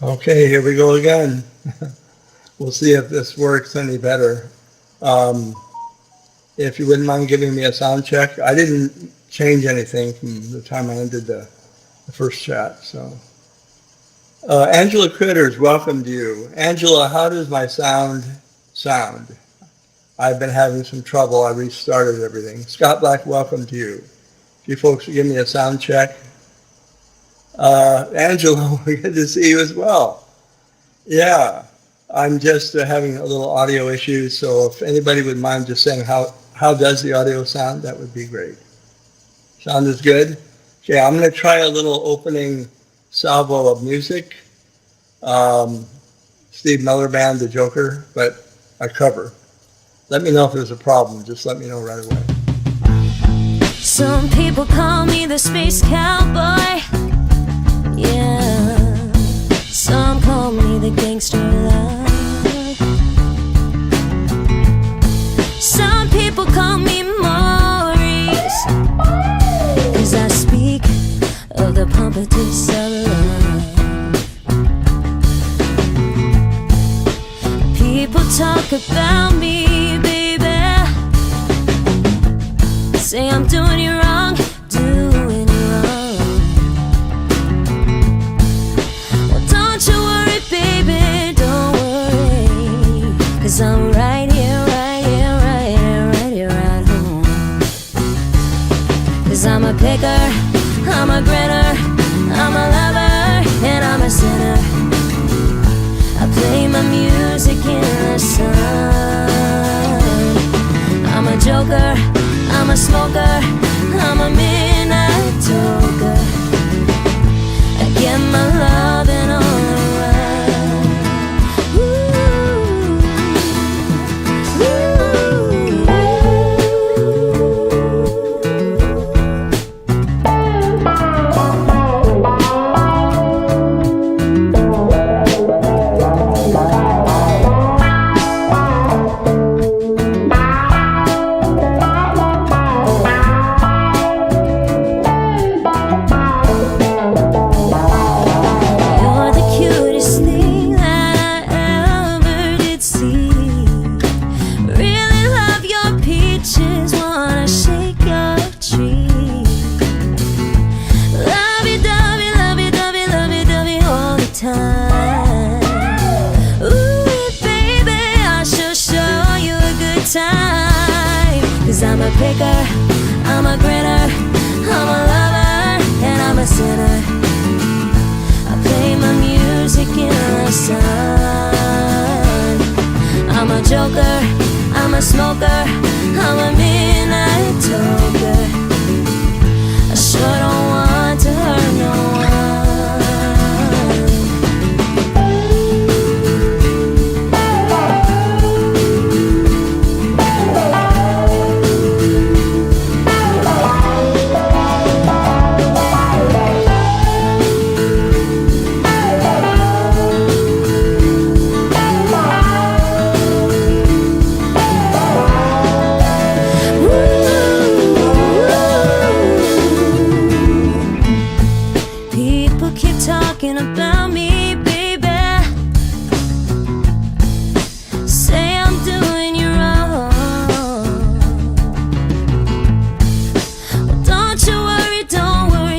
Okay, here we go again. We'll see if this works any better. Um, if you wouldn't mind giving me a sound check. I didn't change anything from the time I ended the first chat. So, Angela Critters, welcome to you. Angela, how does my sound? I've been having some trouble. I restarted everything. Scott Black, welcome to you. If you folks would give me a sound check. Angela, good to see you as well. Yeah, I'm just having a little audio issue, so if anybody would mind just saying how does the audio sound, that would be great. Sound is good? Okay, I'm going to try a little opening salvo of music. Steve Miller Band, The Joker, but a cover. Let me know if there's a problem. Just let me know right away. Some people call me the space cowboy. Yeah, some call me the gangster love. Some people call me Maurice, 'cause I speak of the pompatus of love. People talk about me, baby, say I'm doing you wrong, doing you wrong. Well, don't you worry, baby, don't worry, 'cause I'm right here, right here, right here, right here at home. 'Cause I'm a picker, I'm a grinner, I'm a lover, and I'm a sinner. I play my music in the sun. I'm a joker, I'm a smoker, I'm a midnight toker. I get my loving on the run. Ooh, you're the cutest thing that I ever did see. Really love your peaches, wanna shake your tree. Lovey-dovey, lovey-dovey, lovey-dovey all the time. Ooh, baby, I shall show you a good time. 'Cause I'm a picker, I'm a grinner, I'm a lover, and I'm a sinner. I play my music in the sun. I'm a joker, I'm a smoker, I'm a midnight toker. I sure don't want to hurt no one. People keep talking about me, baby, say I'm doing you wrong. Well, don't you worry,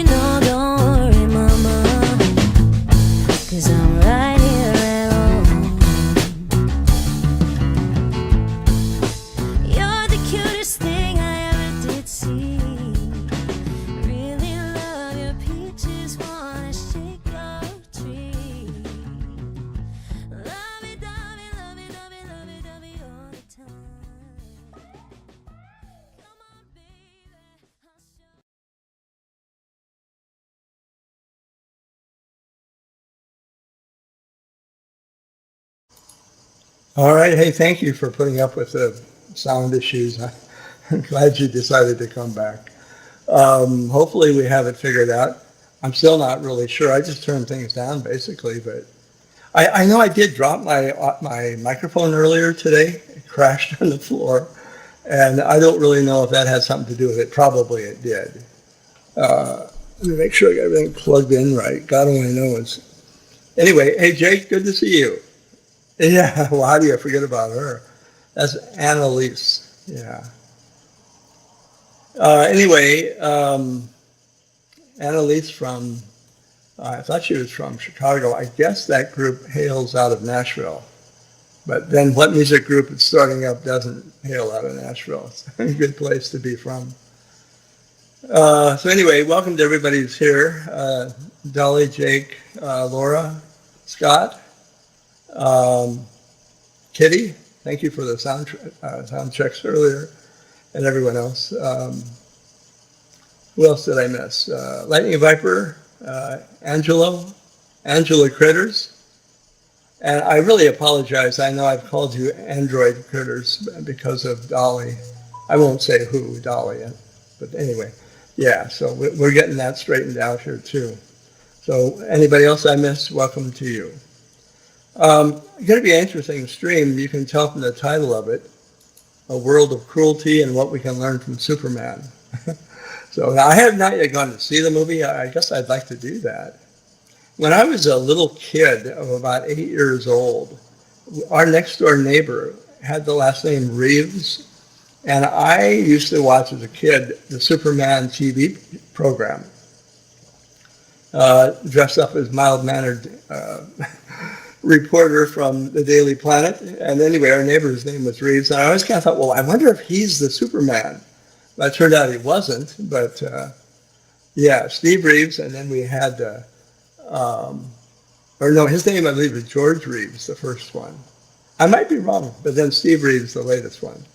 no, don't worry, mama, 'cause I'm right here at home. You're the cutest thing I ever did see. Really love your peaches, wanna shake your tree. Lovey-dovey, lovey-dovey, lovey-dovey all the time. Come on, baby, I'll show. All right, hey, thank you for putting up with the sound issues. I'm glad you decided to come back. Hopefully we have it figured out. I'm still not really sure. I just turned things down basically, but I know I did drop my microphone earlier today. It crashed on the floor, and I don't really know if that had something to do with it. Probably it did. Let me make sure I got everything plugged in right. God only knows. Anyway, hey, Jake, good to see you. Yeah, well, how do you forget about her? That's Annalise. Yeah. Anyway, Annalise from, I thought she was from Chicago. I guess that group hails out of Nashville. But then what music group is starting up doesn't hail out of Nashville? It's a good place to be from. So anyway, welcome to everybody who's here. Dolly, Jake, Laura, Scott, Kitty, thank you for the sound checks earlier, and everyone else. Who else did I miss? Lightning Viper, Angela Critters. And I really apologize. I know I've called you Android Critters because of Dolly. I won't say who Dolly is, but anyway, yeah, so we're getting that straightened out here too. So anybody else I missed, welcome to you. Going to be an interesting stream. You can tell from the title of it, A World of Cruelty and What We Can Learn from Superman. So I have not yet gone to see the movie. I guess I'd like to do that. When I was a little kid of about 8 years old, our next door neighbor had the last name Reeves, and I used to watch as a kid the Superman TV program, dressed up as mild-mannered reporter from the Daily Planet. And anyway, our neighbor's name was Reeves, and I always kind of thought, well, I wonder if he's the Superman. But it turned out he wasn't, but yeah, Steve Reeves, and then we had, or no, his name I believe is George Reeves, the first one. I might be wrong, but then Steve Reeves, the latest one.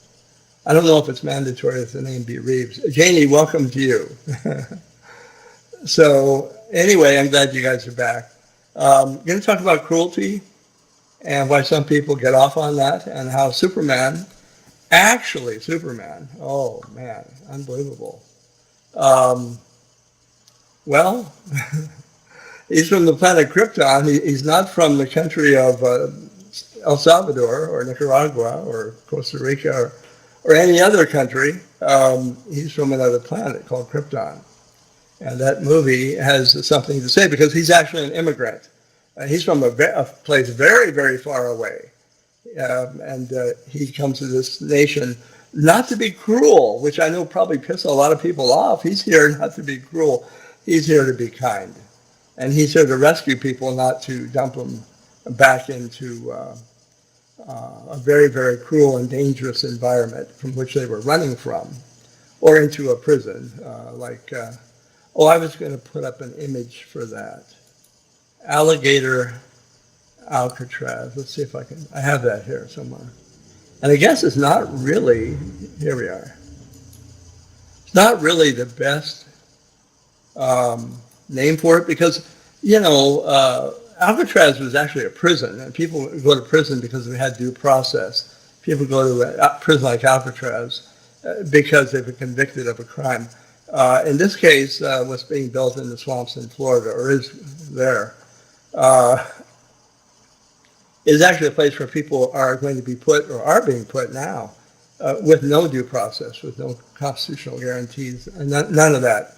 I don't know if it's mandatory that the name be Reeves. Janie, welcome to you. So anyway, I'm glad you guys are back. I'm going to talk about cruelty and why some people get off on that, and how Superman, oh man, unbelievable. Well, he's from the planet Krypton. He's not from the country of El Salvador or Nicaragua or Costa Rica or any other country. He's from another planet called Krypton. And that movie has something to say because he's actually an immigrant. He's from a place very, very far away. And he comes to this nation not to be cruel, which I know probably pisses a lot of people off. He's here not to be cruel. He's here to be kind. And he's here to rescue people, not to dump them back into a very, very cruel and dangerous environment from which they were running from, or into a prison. I was going to put up an image for that. Alligator Alcatraz. Let's see if I have that here somewhere. And I guess it's not really, here we are. It's not really the best name for it because, Alcatraz was actually a prison, and people go to prison because they had due process. People go to a prison like Alcatraz because they've been convicted of a crime. In this case, what's being built in the swamps in Florida, or is there, is actually a place where people are going to be put, or are being put now, with no due process, with no constitutional guarantees, and none of that.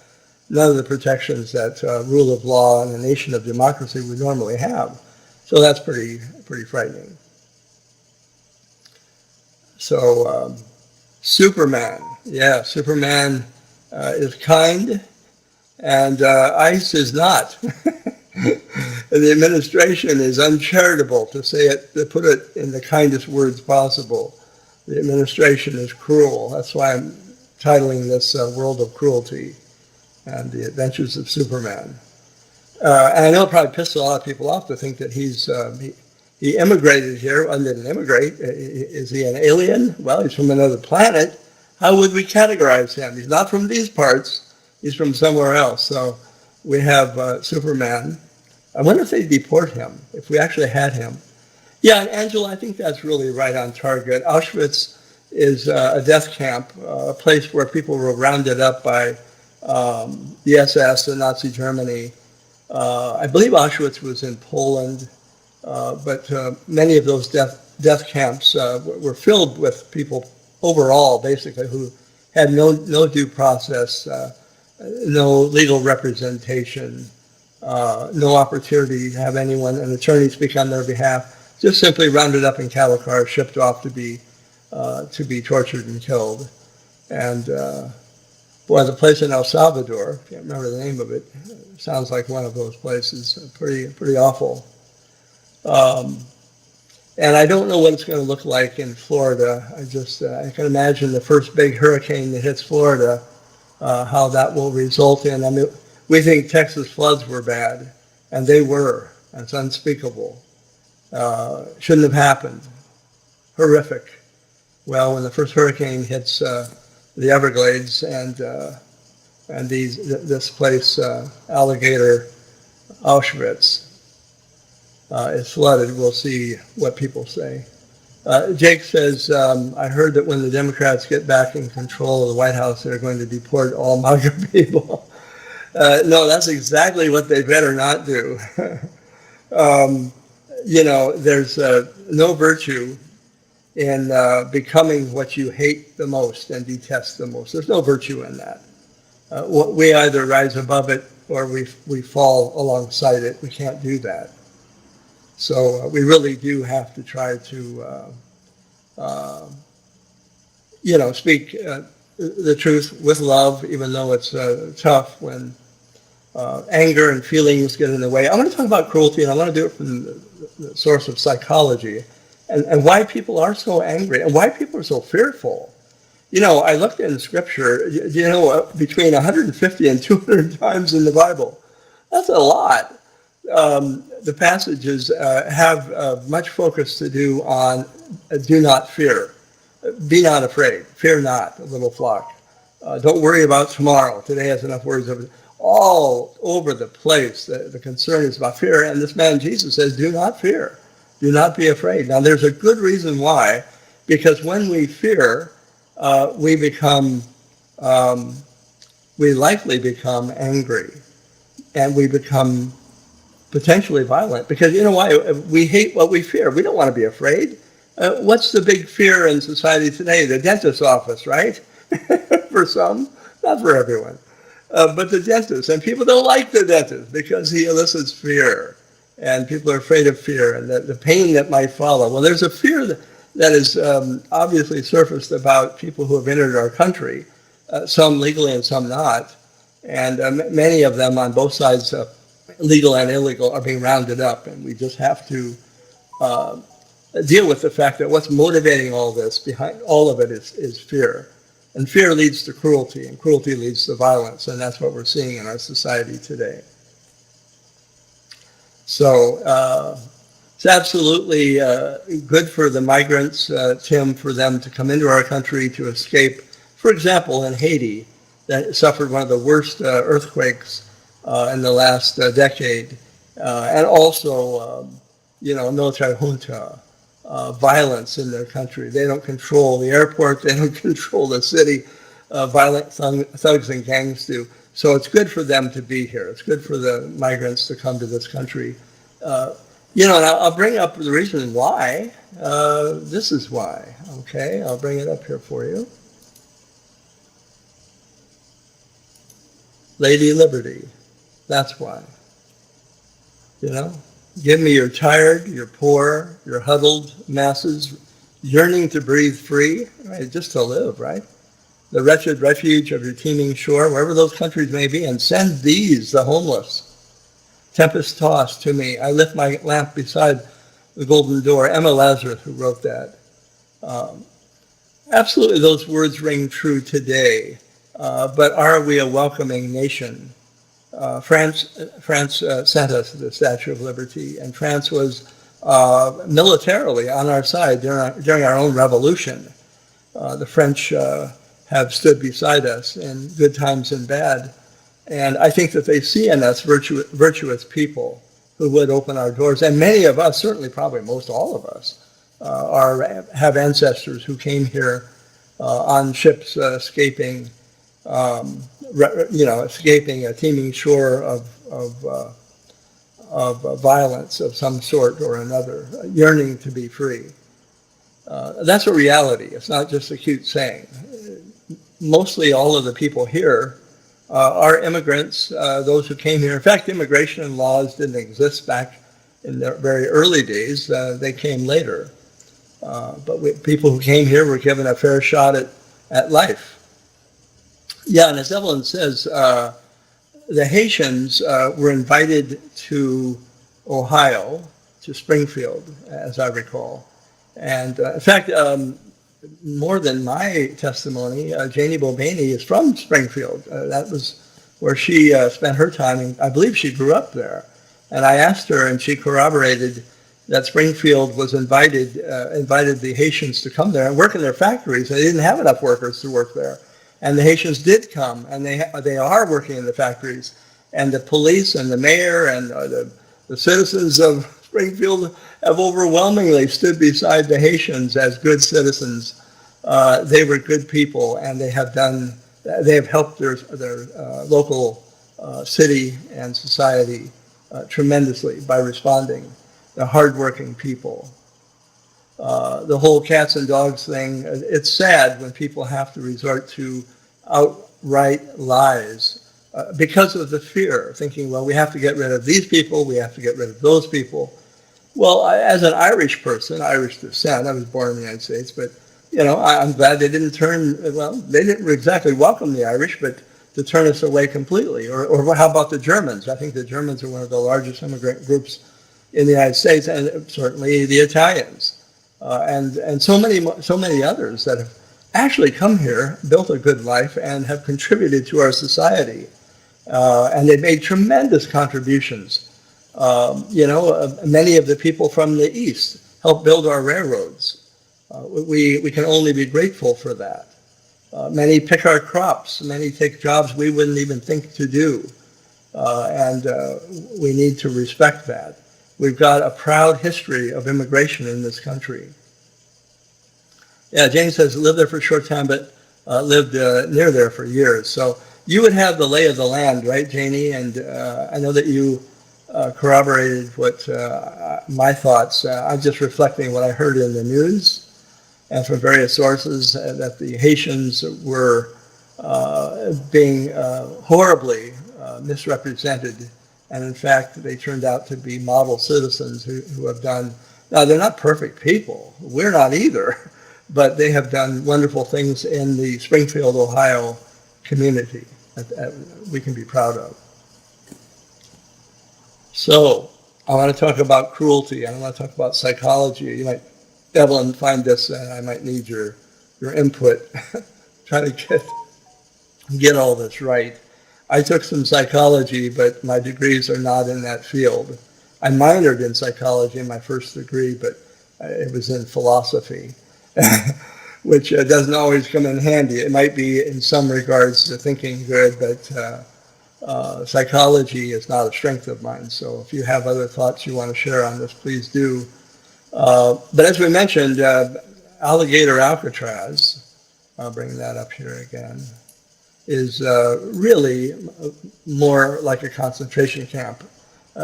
None of the protections that rule of law and a nation of democracy would normally have. So that's pretty frightening. So Superman, yeah, Superman is kind, and ICE is not. And the administration is uncharitable, to put it in the kindest words possible. The administration is cruel. That's why I'm titling this World of Cruelty and the Adventures of Superman. And I know it probably pissed a lot of people off to think that he immigrated here. Well, didn't immigrate. Is he an alien? Well, he's from another planet. How would we categorize him? He's not from these parts. He's from somewhere else. So we have Superman. I wonder if they deport him, if we actually had him. Yeah, and Angela, I think that's really right on target. Auschwitz is a death camp, a place where people were rounded up by the SS and Nazi Germany. I believe Auschwitz was in Poland, but many of those death camps were filled with people overall, basically, who had no due process, no legal representation, no opportunity to have an attorney speak on their behalf, just simply rounded up in cattle cars, shipped off to be tortured and killed. And boy, the place in El Salvador, can't remember the name of it, sounds like one of those places, pretty awful. And I don't know what it's going to look like in Florida. I can imagine the first big hurricane that hits Florida, how that will result in. I mean, we think Texas floods were bad, and they were. It's unspeakable. Shouldn't have happened. Horrific. Well, when the first hurricane hits the Everglades and this place, Alligator Auschwitz, is flooded, we'll see what people say. Jake says, I heard that when the Democrats get back in control of the White House, they're going to deport all MAGA people. No, that's exactly what they better not do. There's no virtue in becoming what you hate the most and detest the most. There's no virtue in that. We either rise above it or we fall alongside it. We can't do that. So we really do have to try to, speak the truth with love, even though it's tough when anger and feelings get in the way. I want to talk about cruelty, and I want to do it from the source of psychology and why people are so angry and why people are so fearful. I looked in Scripture, between 150 and 200 times in the Bible. That's a lot. The passages have much focus to do on do not fear. Be not afraid. Fear not, little flock. Don't worry about tomorrow. Today has enough worries of it. All over the place, the concern is about fear. And this man, Jesus, says, do not fear. Do not be afraid. Now, there's a good reason why. Because when we fear, we likely become angry. And we become potentially violent, because you know why? We hate what we fear. We don't want to be afraid. What's the big fear in society today? The dentist's office, right? For some, not for everyone, but the dentist. And people don't like the dentist because he elicits fear, and people are afraid of fear and the pain that might follow. Well, there's a fear that is obviously surfaced about people who have entered our country, some legally and some not, and many of them on both sides legal and illegal, are being rounded up, and we just have to deal with the fact that what's motivating all this, behind all of it, is fear. And fear leads to cruelty, and cruelty leads to violence, and that's what we're seeing in our society today. So it's absolutely good for the migrants, Tim, for them to come into our country to escape. For example, in Haiti, that suffered one of the worst earthquakes in the last decade, and also, military junta, violence in their country. They don't control the airport. They don't control the city. Violent thugs and gangs do. So it's good for them to be here. It's good for the migrants to come to this country. And I'll bring up the reason why. This is why. Okay, I'll bring it up here for you. Lady Liberty. That's why. Give me your tired, your poor, your huddled masses yearning to breathe free, right? Just to live, right? The wretched refuge of your teeming shore, wherever those countries may be, and send these, the homeless, tempest-tossed to me. I lift my lamp beside the golden door. Emma Lazarus, who wrote that. Absolutely, those words ring true today. But are we a welcoming nation? France sent us the Statue of Liberty, and France was militarily on our side during our own revolution. The French have stood beside us in good times and bad, and I think that they see in us virtuous people who would open our doors. And many of us, certainly probably most all of us, have ancestors who came here on ships escaping a teeming shore of violence of some sort or another, yearning to be free. That's a reality. It's not just a cute saying. Mostly all of the people here are immigrants, those who came here. In fact, immigration laws didn't exist back in the very early days. They came later. But people who came here were given a fair shot at life. Yeah, and as Evelyn says, the Haitians were invited to Ohio, to Springfield, as I recall. And in fact, more than my testimony, Janie Bobaney is from Springfield. That was where she spent her time, and I believe she grew up there. And I asked her, and she corroborated that Springfield was invited the Haitians to come there and work in their factories. They didn't have enough workers to work there. And the Haitians did come, and they are working in the factories. And the police and the mayor and the citizens of Springfield have overwhelmingly stood beside the Haitians as good citizens. They were good people, and they have helped their local city and society tremendously by responding. They're hardworking people. The whole cats and dogs thing, it's sad when people have to resort to outright lies because of the fear, thinking, well, we have to get rid of these people, we have to get rid of those people. Well, as an Irish person, Irish descent, I was born in the United States, but I'm glad they didn't they didn't exactly welcome the Irish, but to turn us away completely. Or how about the Germans? I think the Germans are one of the largest immigrant groups in the United States, and certainly the Italians, and so many others that have actually come here, built a good life, and have contributed to our society. And they've made tremendous contributions. Many of the people from the East helped build our railroads. We can only be grateful for that. Many pick our crops. Many take jobs we wouldn't even think to do. And we need to respect that. We've got a proud history of immigration in this country. Yeah, Jane says lived there for a short time, but lived near there for years. So you would have the lay of the land, right, Janie? And I know that you corroborated what my thoughts. I'm just reflecting what I heard in the news and from various sources that the Haitians were being horribly misrepresented. And in fact, they turned out to be model citizens who have done, now they're not perfect people. We're not either, but they have done wonderful things in the Springfield, Ohio community that we can be proud of. So I want to talk about cruelty, and I want to talk about psychology. You might, Evelyn, find this, and I might need your input. Try to get all this right. I took some psychology, but my degrees are not in that field. I minored in psychology in my first degree, but it was in philosophy, which doesn't always come in handy. It might be in some regards to thinking good, but psychology is not a strength of mine. So if you have other thoughts you want to share on this, please do. But as we mentioned, Alligator Alcatraz, I'll bring that up here again, is really more like a concentration camp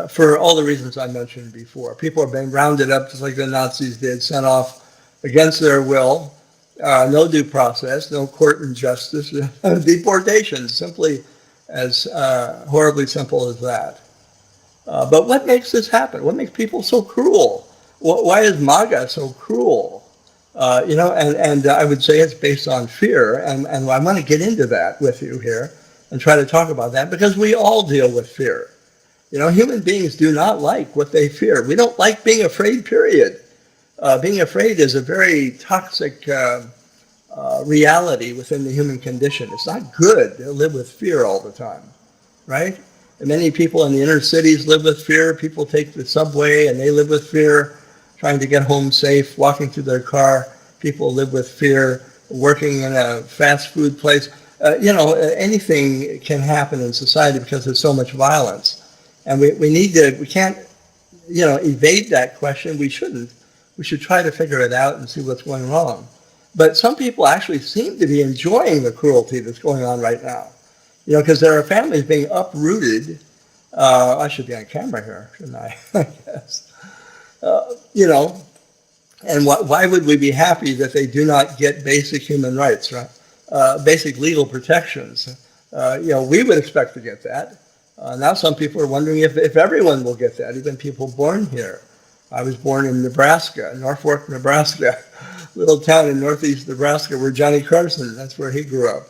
for all the reasons I mentioned before. People are being rounded up just like the Nazis did, sent off against their will, no due process, no court and justice, deportation, simply as horribly simple as that. But what makes this happen? What makes people so cruel? Why is MAGA so cruel? And I would say it's based on fear, and I want to get into that with you here and try to talk about that because we all deal with fear. Human beings do not like what they fear. We don't like being afraid, period. Being afraid is a very toxic reality within the human condition. It's not good to live with fear all the time, right? And many people in the inner cities live with fear. People take the subway and they live with fear, trying to get home safe, walking to their car. People live with fear, working in a fast food place. Anything can happen in society because there's so much violence. And we can't, evade that question. We shouldn't. We should try to figure it out and see what's going wrong. But some people actually seem to be enjoying the cruelty that's going on right now. Because there are families being uprooted. I should be on camera here, shouldn't I? I guess. And why would we be happy that they do not get basic human rights, right? Basic legal protections, We would expect to get that. Now some people are wondering if everyone will get that, even people born here. I was born in Nebraska, Norfolk, Nebraska, little town in northeast Nebraska where Johnny Carson, that's where he grew up.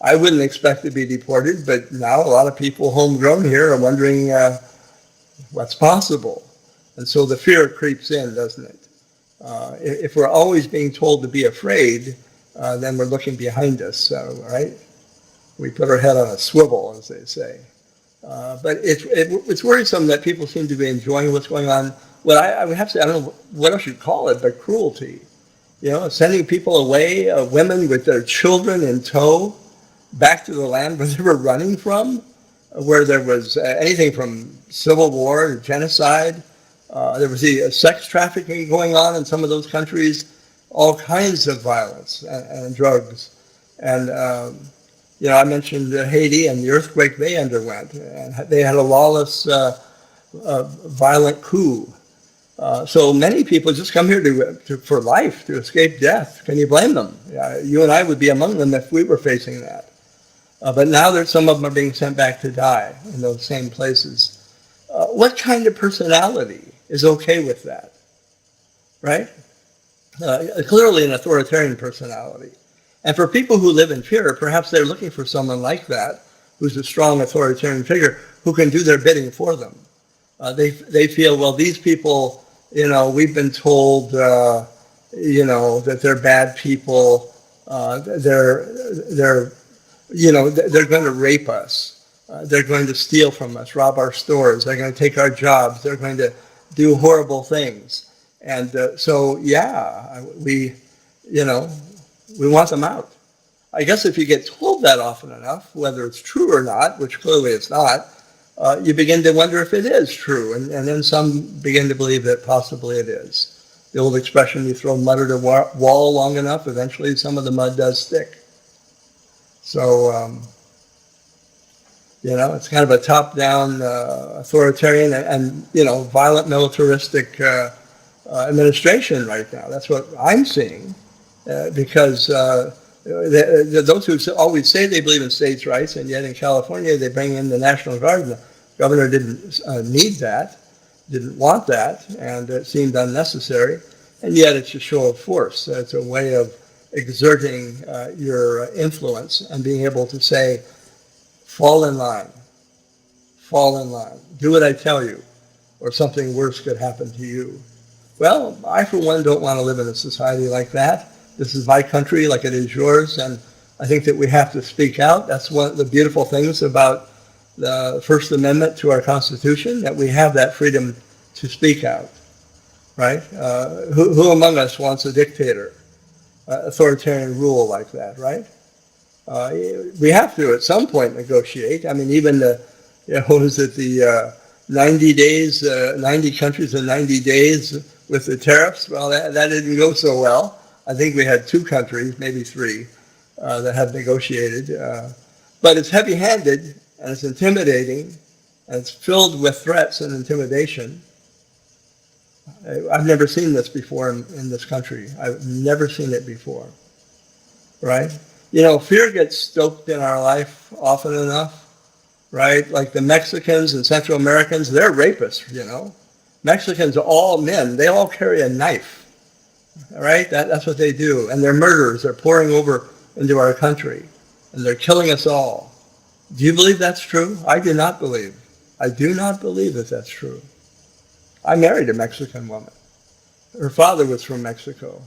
I wouldn't expect to be deported, but now a lot of people homegrown here are wondering what's possible. And so the fear creeps in, doesn't it? If we're always being told to be afraid, then we're looking behind us, right? We put our head on a swivel, as they say. But it's worrisome that people seem to be enjoying what's going on. Well, I would have to say, I don't know what else you'd call it, but cruelty. Sending people away, women with their children in tow, back to the land where they were running from, where there was anything from civil war to genocide. There was sex trafficking going on in some of those countries, all kinds of violence and drugs. And, I mentioned Haiti and the earthquake they underwent. And they had a lawless, violent coup. So many people just come here for life, to escape death. Can you blame them? You and I would be among them if we were facing that. But now some of them are being sent back to die in those same places. What kind of personality is okay with that, right? Clearly an authoritarian personality. And for people who live in fear, perhaps they're looking for someone like that, who's a strong authoritarian figure, who can do their bidding for them. They feel, well, these people, we've been told, that they're bad people. They're going to rape us. They're going to steal from us, rob our stores. They're going to take our jobs. They're going to do horrible things. And we want them out. I guess if you get told that often enough, whether it's true or not, which clearly it's not, you begin to wonder if it is true. And then some begin to believe that possibly it is. The old expression, you throw mud at a wall long enough, eventually some of the mud does stick. So, it's kind of a top-down authoritarian and violent militaristic administration right now. That's what I'm seeing. Because those who always say they believe in states' rights, and yet in California they bring in the National Guard, and the governor didn't need that, didn't want that, and it seemed unnecessary, and yet it's a show of force. It's a way of exerting your influence and being able to say, fall in line, do what I tell you, or something worse could happen to you. Well, I for one don't want to live in a society like that. This is my country like it is yours, and I think that we have to speak out. That's one of the beautiful things about the First Amendment to our Constitution, that we have that freedom to speak out, right? Who among us wants a dictator, authoritarian rule like that, right? We have to at some point negotiate. I mean, even the 90 days, 90 countries in 90 days with the tariffs? Well, that didn't go so well. I think we had 2 countries, maybe 3, that have negotiated. But it's heavy-handed, and it's intimidating, and it's filled with threats and intimidation. I've never seen this before in this country. I've never seen it before, right? Fear gets stoked in our life often enough, right? Like the Mexicans and Central Americans, they're rapists, Mexicans are all men. They all carry a knife. Right? That's what they do. And they're murderers. They're pouring over into our country. And they're killing us all. Do you believe that's true? I do not believe. I do not believe that that's true. I married a Mexican woman. Her father was from Mexico.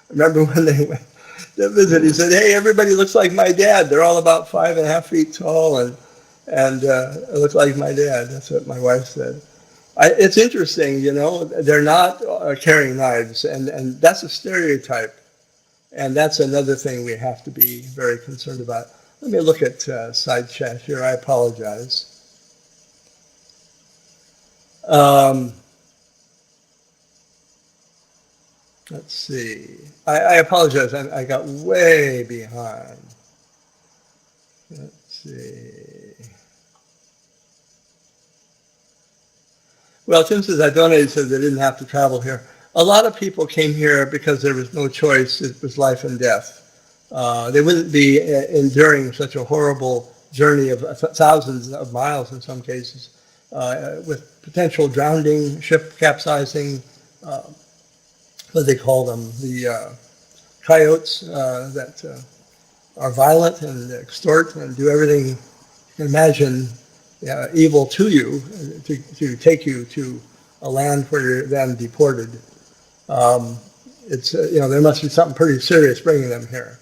I remember when they went to visit, he said, hey, everybody looks like my dad. They're all about 5.5 feet tall and look like my dad. That's what my wife said. It's interesting, they're not carrying knives, and that's a stereotype, and that's another thing we have to be very concerned about. Let me look at side chat here. I apologize. Let's see. I apologize. I got way behind. Let's see. Well, Tim says, I donated so they didn't have to travel here. A lot of people came here because there was no choice. It was life and death. They wouldn't be enduring such a horrible journey of thousands of miles in some cases, with potential drowning, ship capsizing, what they call them, the coyotes that are violent and extort and do everything you can imagine evil to you to take you to a land where you're then deported. It's there must be something pretty serious bringing them here.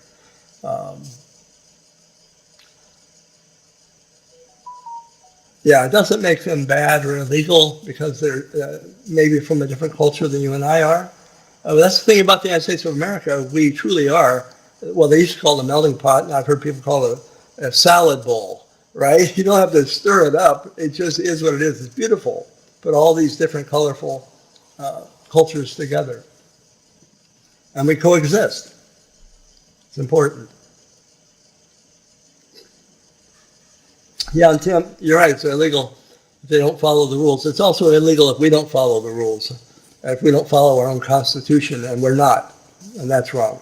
Yeah, it doesn't make them bad or illegal because they're maybe from a different culture than you and I are. But that's the thing about the United States of America. We truly are, well, they used to call it a melting pot, and I've heard people call it a salad bowl, right? You don't have to stir it up. It just is what it is. It's beautiful. Put all these different colorful cultures together. And we coexist. It's important. Yeah, and Tim, you're right. It's illegal if they don't follow the rules. It's also illegal if we don't follow the rules, if we don't follow our own Constitution, and we're not, and that's wrong.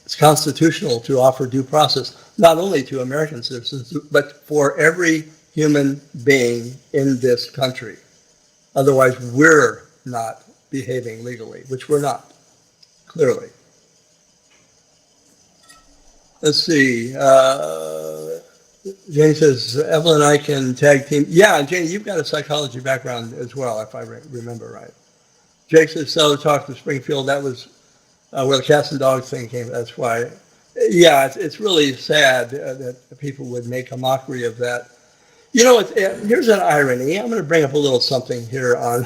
It's constitutional to offer due process, not only to American citizens, but for every human being in this country. Otherwise, we're not behaving legally, which we're not, clearly. Let's see. Jane says, Evelyn and I can tag team. Yeah, Jane, you've got a psychology background as well, if I remember right. Jake says, so talk to Springfield. That was where the cats and dogs thing came. That's why. Yeah, it's really sad that people would make a mockery of that. You know, here's an irony. I'm going to bring up a little something here on.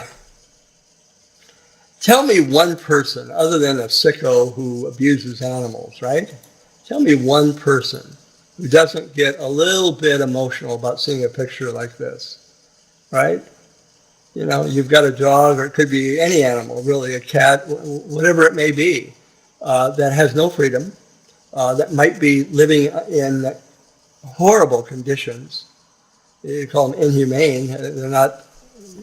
Tell me one person, other than a sicko who abuses animals, right? Tell me one person who doesn't get a little bit emotional about seeing a picture like this, right? You know, you've got a dog, or it could be any animal, really, a cat, whatever it may be, that has no freedom, that might be living in horrible conditions. You call them inhumane. They're not,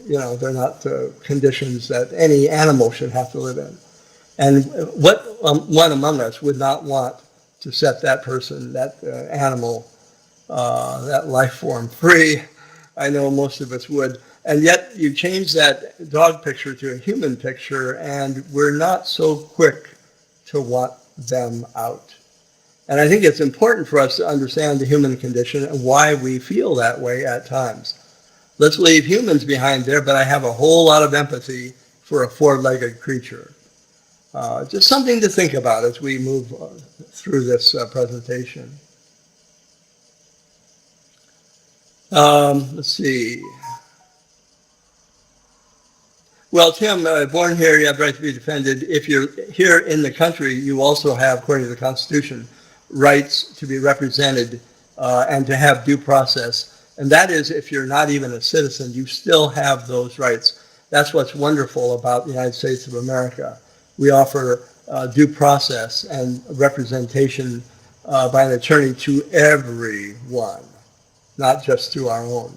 they're not conditions that any animal should have to live in. And what one among us would not want to set that person, that animal, that life form free? I know most of us would. And yet you change that dog picture to a human picture, and we're not so quick to want them out. And I think it's important for us to understand the human condition and why we feel that way at times. Let's leave humans behind there, but I have a whole lot of empathy for a four-legged creature. Just something to think about as we move through this presentation. Let's see. Well, Tim, born here, you have the right to be defended. If you're here in the country, you also have, according to the Constitution, rights to be represented and to have due process. And that is, if you're not even a citizen, you still have those rights. That's what's wonderful about the United States of America. We offer due process and representation by an attorney to everyone, not just to our own.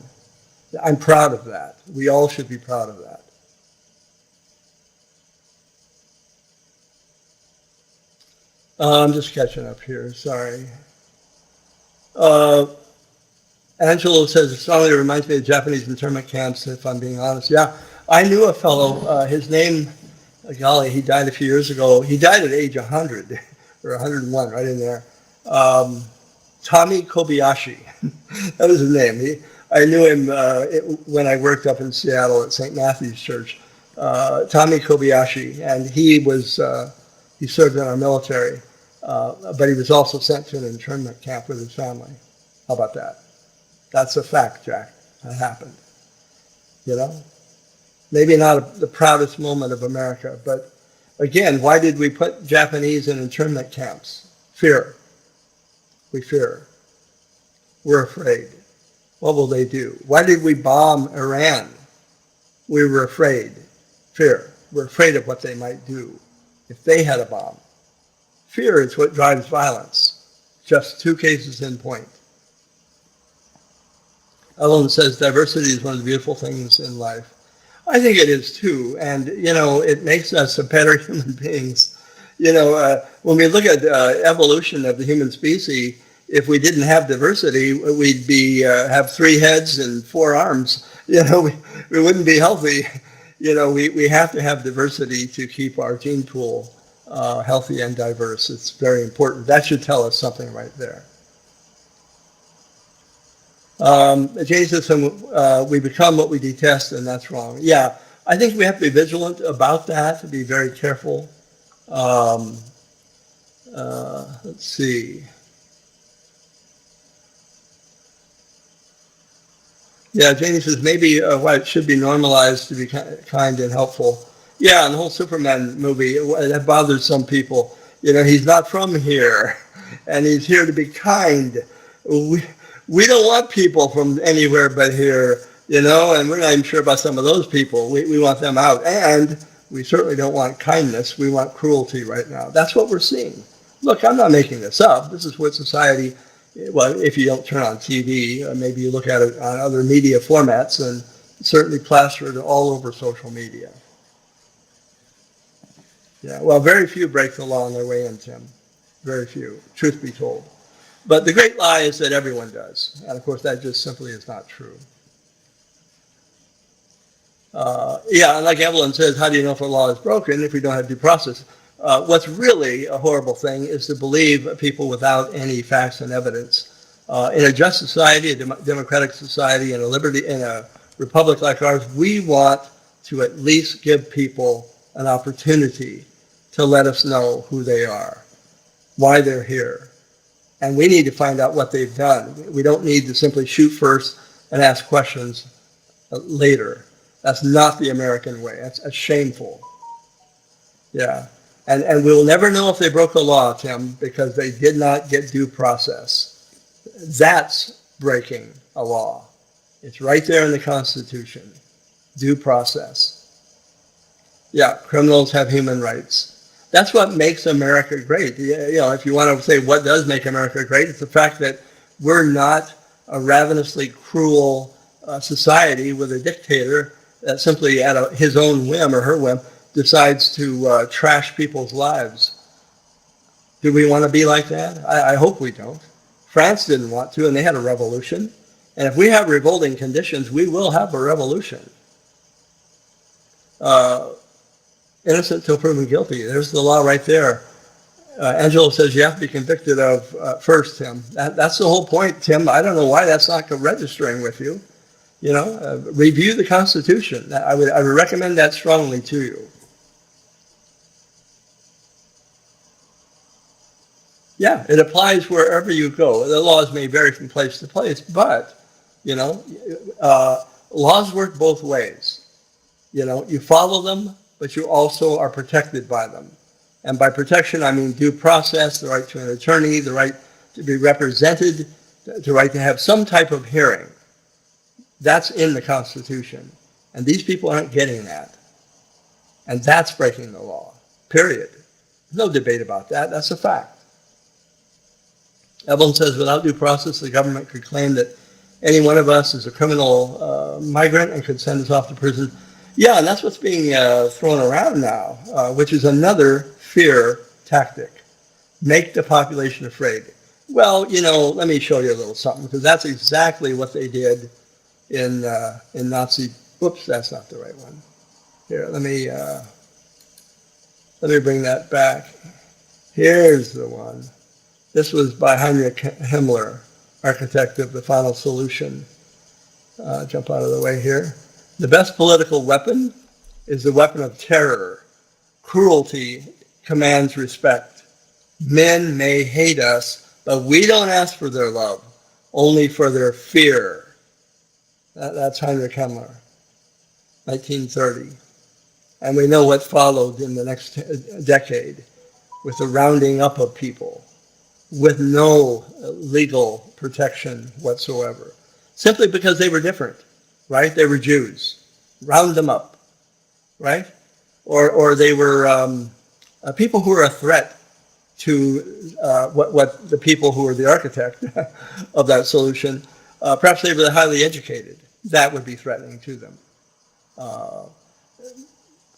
I'm proud of that. We all should be proud of that. I'm just catching up here, sorry. Angelo says, it strongly reminds me of Japanese internment camps, if I'm being honest. Yeah, I knew a fellow, his name, golly, he died a few years ago. He died at age 100, or 101, right in there. Tommy Kobayashi, that was his name. I knew him when I worked up in Seattle at St. Matthew's Church. Tommy Kobayashi, and he served in our military, but he was also sent to an internment camp with his family. How about that? That's a fact, Jack. That happened. You know? Maybe not the proudest moment of America, but again, why did we put Japanese in internment camps? Fear. We fear. We're afraid. What will they do? Why did we bomb Iran? We were afraid. Fear. We're afraid of what they might do if they had a bomb. Fear is what drives violence. Just 2 cases in point. Ellen says diversity is one of the beautiful things in life. I think it is too, and it makes us a better human beings. When we look at evolution of the human species, if we didn't have diversity, we'd be have 3 heads and 4 arms. We wouldn't be healthy. We have to have diversity to keep our gene pool healthy and diverse. It's very important. That should tell us something right there. Janie says, we become what we detest, and that's wrong. Yeah, I think we have to be vigilant about that, to be very careful. Let's see. Yeah, Janie says, maybe white should be normalized to be kind and helpful. Yeah, and the whole Superman movie, that bothers some people. He's not from here, and he's here to be kind. We don't want people from anywhere but here, and we're not even sure about some of those people. We want them out. And we certainly don't want kindness. We want cruelty right now. That's what we're seeing. Look, I'm not making this up. This is what society, well, if you don't turn on TV, maybe you look at it on other media formats, and certainly plastered all over social media. Yeah, well, very few break the law on their way in, Tim. Very few, truth be told. But the great lie is that everyone does. And of course, that just simply is not true. Yeah, and like Evelyn says, how do you know if a law is broken if we don't have due process? What's really a horrible thing is to believe people without any facts and evidence. In a just society, a democratic society, in a republic like ours, we want to at least give people an opportunity to let us know who they are, why they're here. And we need to find out what they've done. We don't need to simply shoot first and ask questions later. That's not the American way. That's shameful. Yeah. And we'll never know if they broke the law, Tim, because they did not get due process. That's breaking a law. It's right there in the Constitution. Due process. Yeah, criminals have human rights. That's what makes America great. If you want to say what does make America great, it's the fact that we're not a ravenously cruel society with a dictator that simply at his own whim or her whim decides to trash people's lives. Do we want to be like that? I hope we don't. France didn't want to, and they had a revolution. And if we have revolting conditions, we will have a revolution. Innocent till proven guilty. There's the law right there. Angelo says you have to be convicted of first, Tim. That's the whole point, Tim. I don't know why that's not registering with you. Review the Constitution. I would recommend that strongly to you. Yeah, it applies wherever you go. The laws may vary from place to place, but, laws work both ways. You follow them, but you also are protected by them. And by protection, I mean due process, the right to an attorney, the right to be represented, the right to have some type of hearing. That's in the Constitution. And these people aren't getting that. And that's breaking the law, period. No debate about that. That's a fact. Evelyn says, without due process, the government could claim that any one of us is a criminal migrant and could send us off to prison. Yeah, and that's what's being thrown around now, which is another fear tactic. Make the population afraid. Well, let me show you a little something, because that's exactly what they did in Nazi. Oops, that's not the right one. Here, let me bring that back. Here's the one. This was by Heinrich Himmler, architect of the final solution. Jump out of the way here. The best political weapon is the weapon of terror. Cruelty commands respect. Men may hate us, but we don't ask for their love, only for their fear. That's Heinrich Himmler, 1930. And we know what followed in the next decade with the rounding up of people with no legal protection whatsoever, simply because they were different. Right? They were Jews. Round them up. Right? Or they were people who were a threat to what the people who were the architect of that solution, perhaps they were highly educated. That would be threatening to them.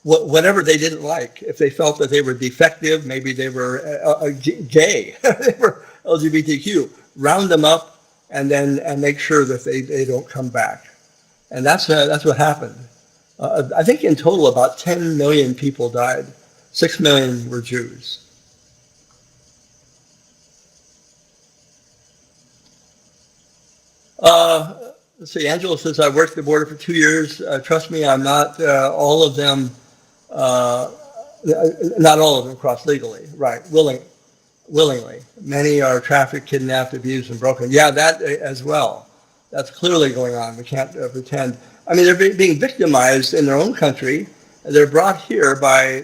whatever they didn't like. If they felt that they were defective, maybe they were gay, they were LGBTQ, round them up and make sure that they don't come back. And that's what happened. I think in total about 10 million people died. 6 million were Jews. Let's see, Angela says, I worked the border for 2 years. Trust me, I'm not all of them, not all of them cross legally, right, willingly. Many are trafficked, kidnapped, abused, and broken. Yeah, that as well. That's clearly going on. We can't pretend. I mean, they're being victimized in their own country. They're brought here by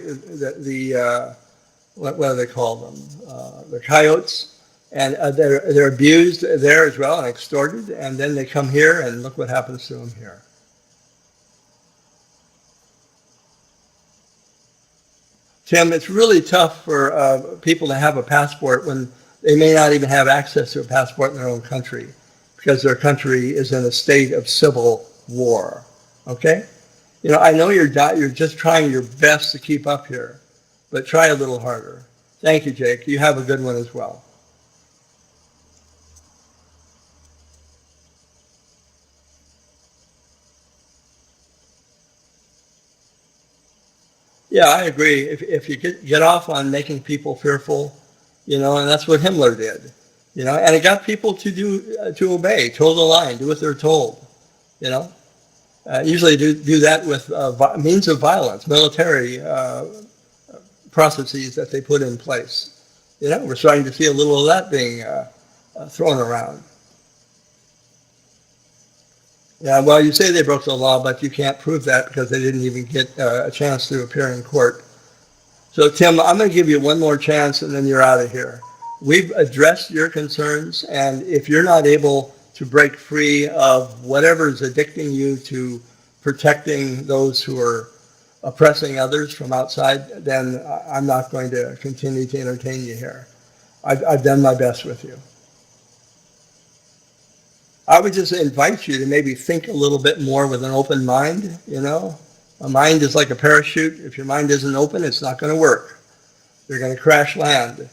what do they call them? The coyotes. And they're abused there as well and extorted, and then they come here, and look what happens to them here. Tim, it's really tough for people to have a passport when they may not even have access to a passport in their own country because their country is in a state of civil war. Okay? You know, I know you're just trying your best to keep up here, but try a little harder. Thank you, Jake. You have a good one as well. Yeah, I agree. If you get off on making people fearful, you know, and that's what Himmler did, you know, and it got people to obey, toe the line, do what they're told, you know. Usually do that with means of violence, military processes that they put in place. You know, we're starting to see a little of that being thrown around. Yeah, well, you say they broke the law, but you can't prove that because they didn't even get a chance to appear in court. So, Tim, I'm going to give you one more chance, and then you're out of here. We've addressed your concerns, and if you're not able to break free of whatever is addicting you to protecting those who are oppressing others from outside, then I'm not going to continue to entertain you here. I've done my best with you. I would just invite you to maybe think a little bit more with an open mind, you know. A mind is like a parachute. If your mind isn't open, it's not going to work. You're going to crash land.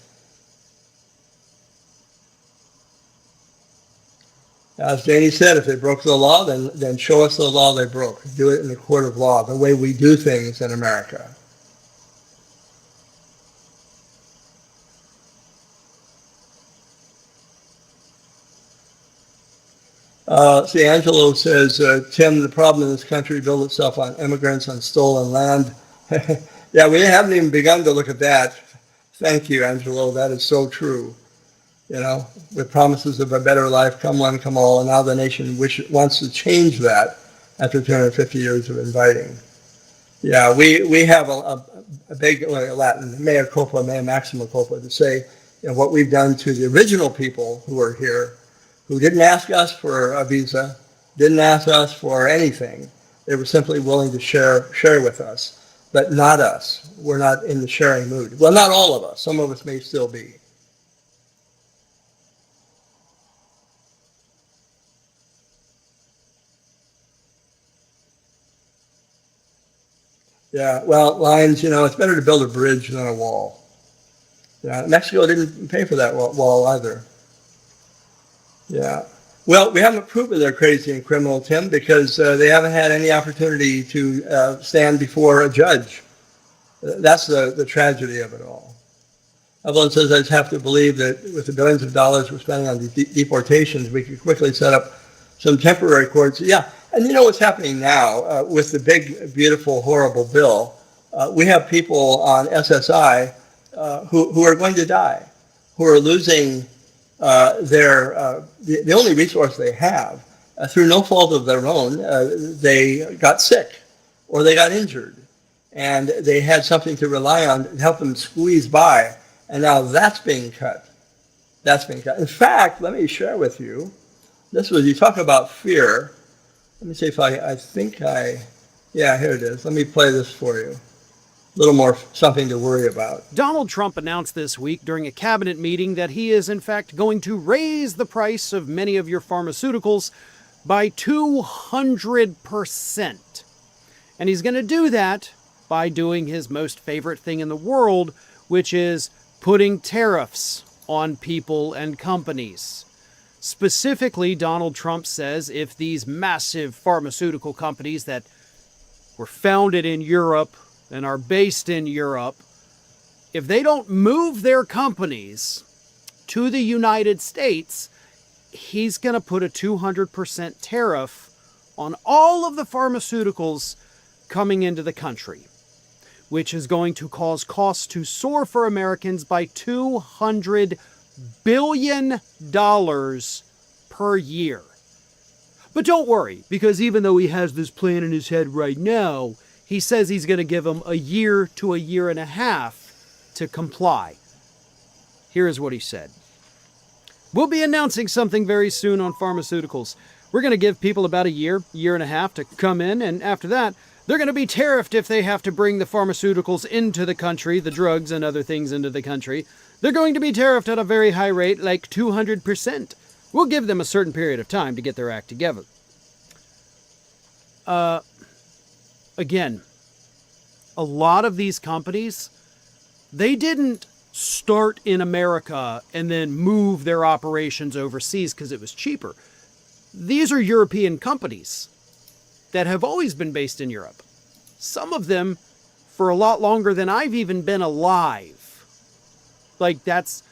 As Danny said, if they broke the law, then show us the law they broke. Do it in the court of law, the way we do things in America. See, Angelo says, Tim, the problem in this country built itself on immigrants, on stolen land. Yeah, we haven't even begun to look at that. Thank you, Angelo. That is so true. You know, with promises of a better life, come one, come all, and now the nation wants to change that after 250 years of inviting. Yeah, we have a big Latin, mea culpa, mea maxima culpa, to say, you know, what we've done to the original people who are here, who didn't ask us for a visa, didn't ask us for anything. They were simply willing to share with us, but not us. We're not in the sharing mood. Well, not all of us. Some of us may still be. Yeah, well, Lions, you know, it's better to build a bridge than a wall. Yeah, Mexico didn't pay for that wall either. Yeah. Well, we haven't proven they're crazy and criminal, Tim, because they haven't had any opportunity to stand before a judge. That's the tragedy of it all. Evelyn says, I just have to believe that with the billions of dollars we're spending on deportations, we could quickly set up some temporary courts. Yeah, and you know what's happening now with the big, beautiful, horrible bill? We have people on SSI who are going to die, who are losing the only resource they have. Through no fault of their own, they got sick or they got injured, and they had something to rely on to help them squeeze by, and now that's being cut. That's being cut. In fact, let me share with you, you talk about fear. Let me see if yeah, here it is. Let me play this for you. A little more something to worry about. Donald Trump announced this week during a cabinet meeting that he is in fact going to raise the price of many of your pharmaceuticals by 200%. And he's going to do that by doing his most favorite thing in the world, which is putting tariffs on people and companies. Specifically, Donald Trump says if these massive pharmaceutical companies that were founded in Europe and are based in Europe, if they don't move their companies to the United States, he's going to put a 200% tariff on all of the pharmaceuticals coming into the country, which is going to cause costs to soar for Americans by $200 billion per year. But don't worry, because even though he has this plan in his head right now, he says he's going to give them a year to a year and a half to comply. Here is what he said. We'll be announcing something very soon on pharmaceuticals. We're going to give people about a year and a half to come in, and after that, they're going to be tariffed if they have to bring the pharmaceuticals into the country, the drugs and other things into the country. They're going to be tariffed at a very high rate, like 200%. We'll give them a certain period of time to get their act together. Again, a lot of these companies, they didn't start in America and then move their operations overseas because it was cheaper. These are European companies that have always been based in Europe. Some of them for a lot longer than I've even been alive. Like that's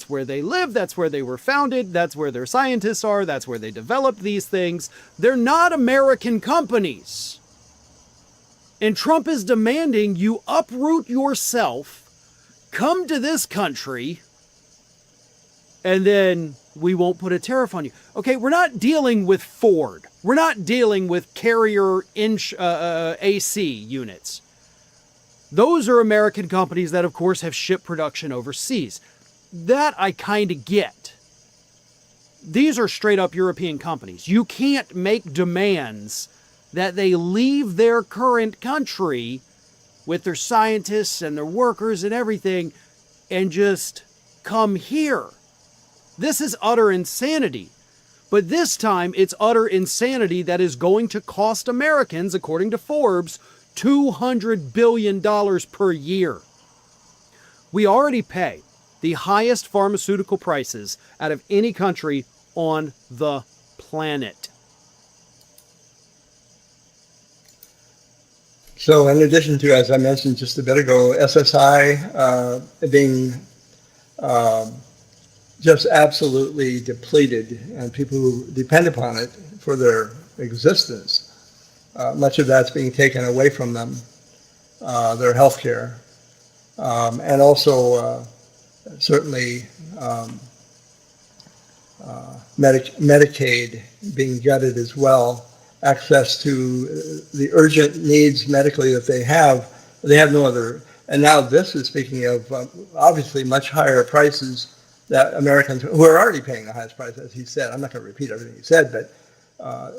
where they live, that's where they were founded, that's where their scientists are, that's where they developed these things. They're not American companies. And Trump is demanding you uproot yourself, come to this country, and then we won't put a tariff on you. Okay, we're not dealing with Ford. We're not dealing with Carrier AC units. Those are American companies that, of course, have shipped production overseas. That I kind of get. These are straight up European companies. You can't make demands that they leave their current country with their scientists and their workers and everything and just come here. This is utter insanity. But this time, it's utter insanity that is going to cost Americans, according to Forbes, $200 billion per year. We already pay the highest pharmaceutical prices out of any country on the planet. So in addition to, as I mentioned just a bit ago, SSI being just absolutely depleted, and people who depend upon it for their existence, much of that's being taken away from them, their health care, and also certainly Medicaid being gutted as well. Access to the urgent needs medically that they have no other. And now this is speaking of obviously much higher prices that Americans, who are already paying the highest price, as he said. I'm not going to repeat everything he said, but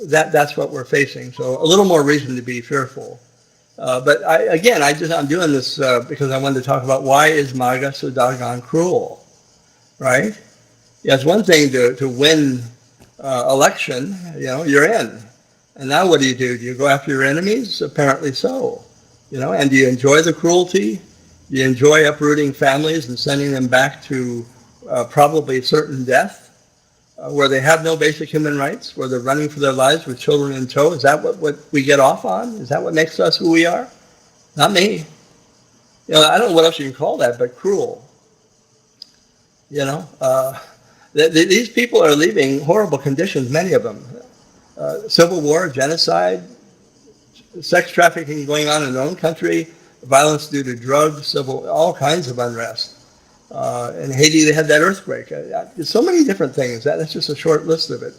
that's what we're facing. So a little more reason to be fearful. But I'm doing this because I wanted to talk about why is MAGA so doggone cruel, right? Yeah, it's one thing to win election, you're in. And now what do? Do you go after your enemies? Apparently so. And do you enjoy the cruelty? Do you enjoy uprooting families and sending them back to probably certain death, where they have no basic human rights, where they're running for their lives with children in tow? Is that what we get off on? Is that what makes us who we are? Not me. I don't know what else you can call that, but cruel. These people are leaving horrible conditions, many of them. Civil war, genocide, sex trafficking going on in their own country, violence due to drugs, all kinds of unrest. In Haiti, they had that earthquake. There's so many different things. That's just a short list of it.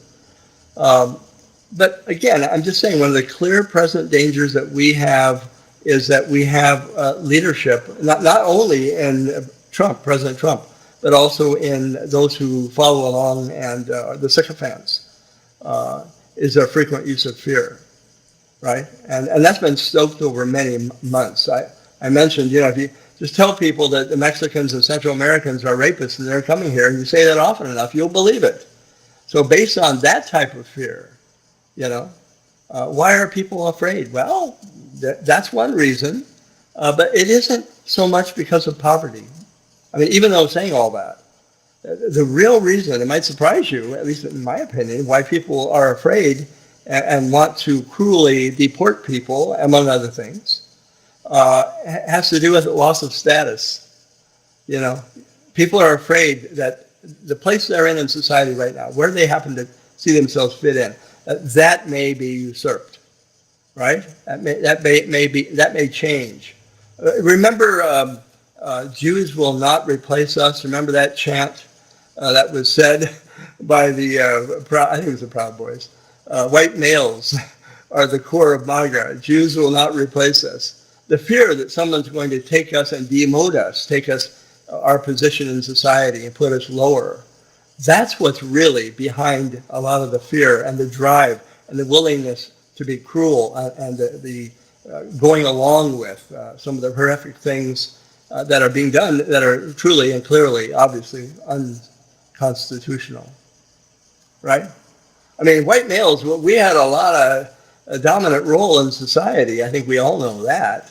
But again, I'm just saying one of the clear present dangers that we have is that we have leadership, not only in President Trump, but also in those who follow along and the sycophants. Is their frequent use of fear, right? And that's been stoked over many months. I mentioned, if you just tell people that the Mexicans and Central Americans are rapists and they're coming here, and you say that often enough, you'll believe it. So based on that type of fear, why are people afraid? Well, that's one reason. But it isn't so much because of poverty. I mean, even though I'm saying all that, the real reason, it might surprise you, at least in my opinion, why people are afraid and want to cruelly deport people, among other things, has to do with loss of status. You know, people are afraid that the place they're in society right now, where they happen to see themselves fit in, that may be usurped, right? That may change. Remember, Jews will not replace us. Remember that chant that was said by the, I think it was the Proud Boys. White males are the core of MAGA. Jews will not replace us. The fear that someone's going to take us and demote us, take us, our position in society and put us lower. That's what's really behind a lot of the fear and the drive and the willingness to be cruel and the going along with some of the horrific things that are being done that are truly and clearly, obviously, unconstitutional, right? I mean, white males, we had a lot of a dominant role in society. I think we all know that.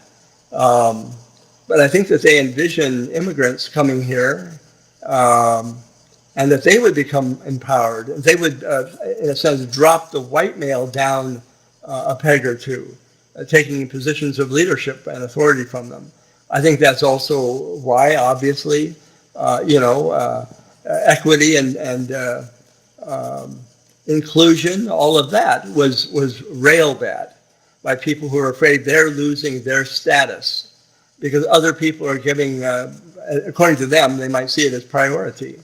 But I think that they envision immigrants coming here and that they would become empowered. They would, in a sense, drop the white male down a peg or two, taking positions of leadership and authority from them. I think that's also why, obviously, equity and inclusion, all of that was railed at by people who are afraid they're losing their status because other people are giving, according to them, they might see it as priority.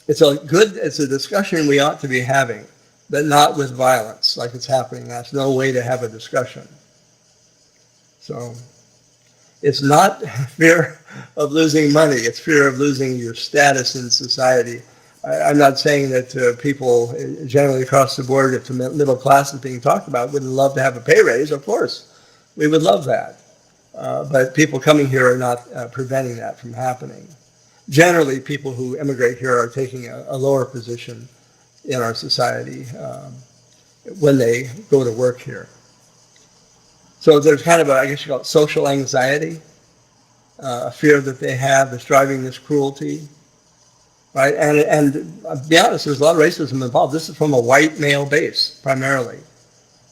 It's a discussion we ought to be having, but not with violence like it's happening. That's no way to have a discussion. So it's not fear of losing money. It's fear of losing your status in society. I'm not saying that people generally across the board, if the middle class is being talked about, wouldn't love to have a pay raise. Of course, we would love that. But people coming here are not preventing that from happening. Generally, people who immigrate here are taking a lower position in our society when they go to work here. So there's kind of I guess you call it social anxiety, a fear that they have that's driving this cruelty, right? And I'll be honest, there's a lot of racism involved. This is from a white male base, primarily.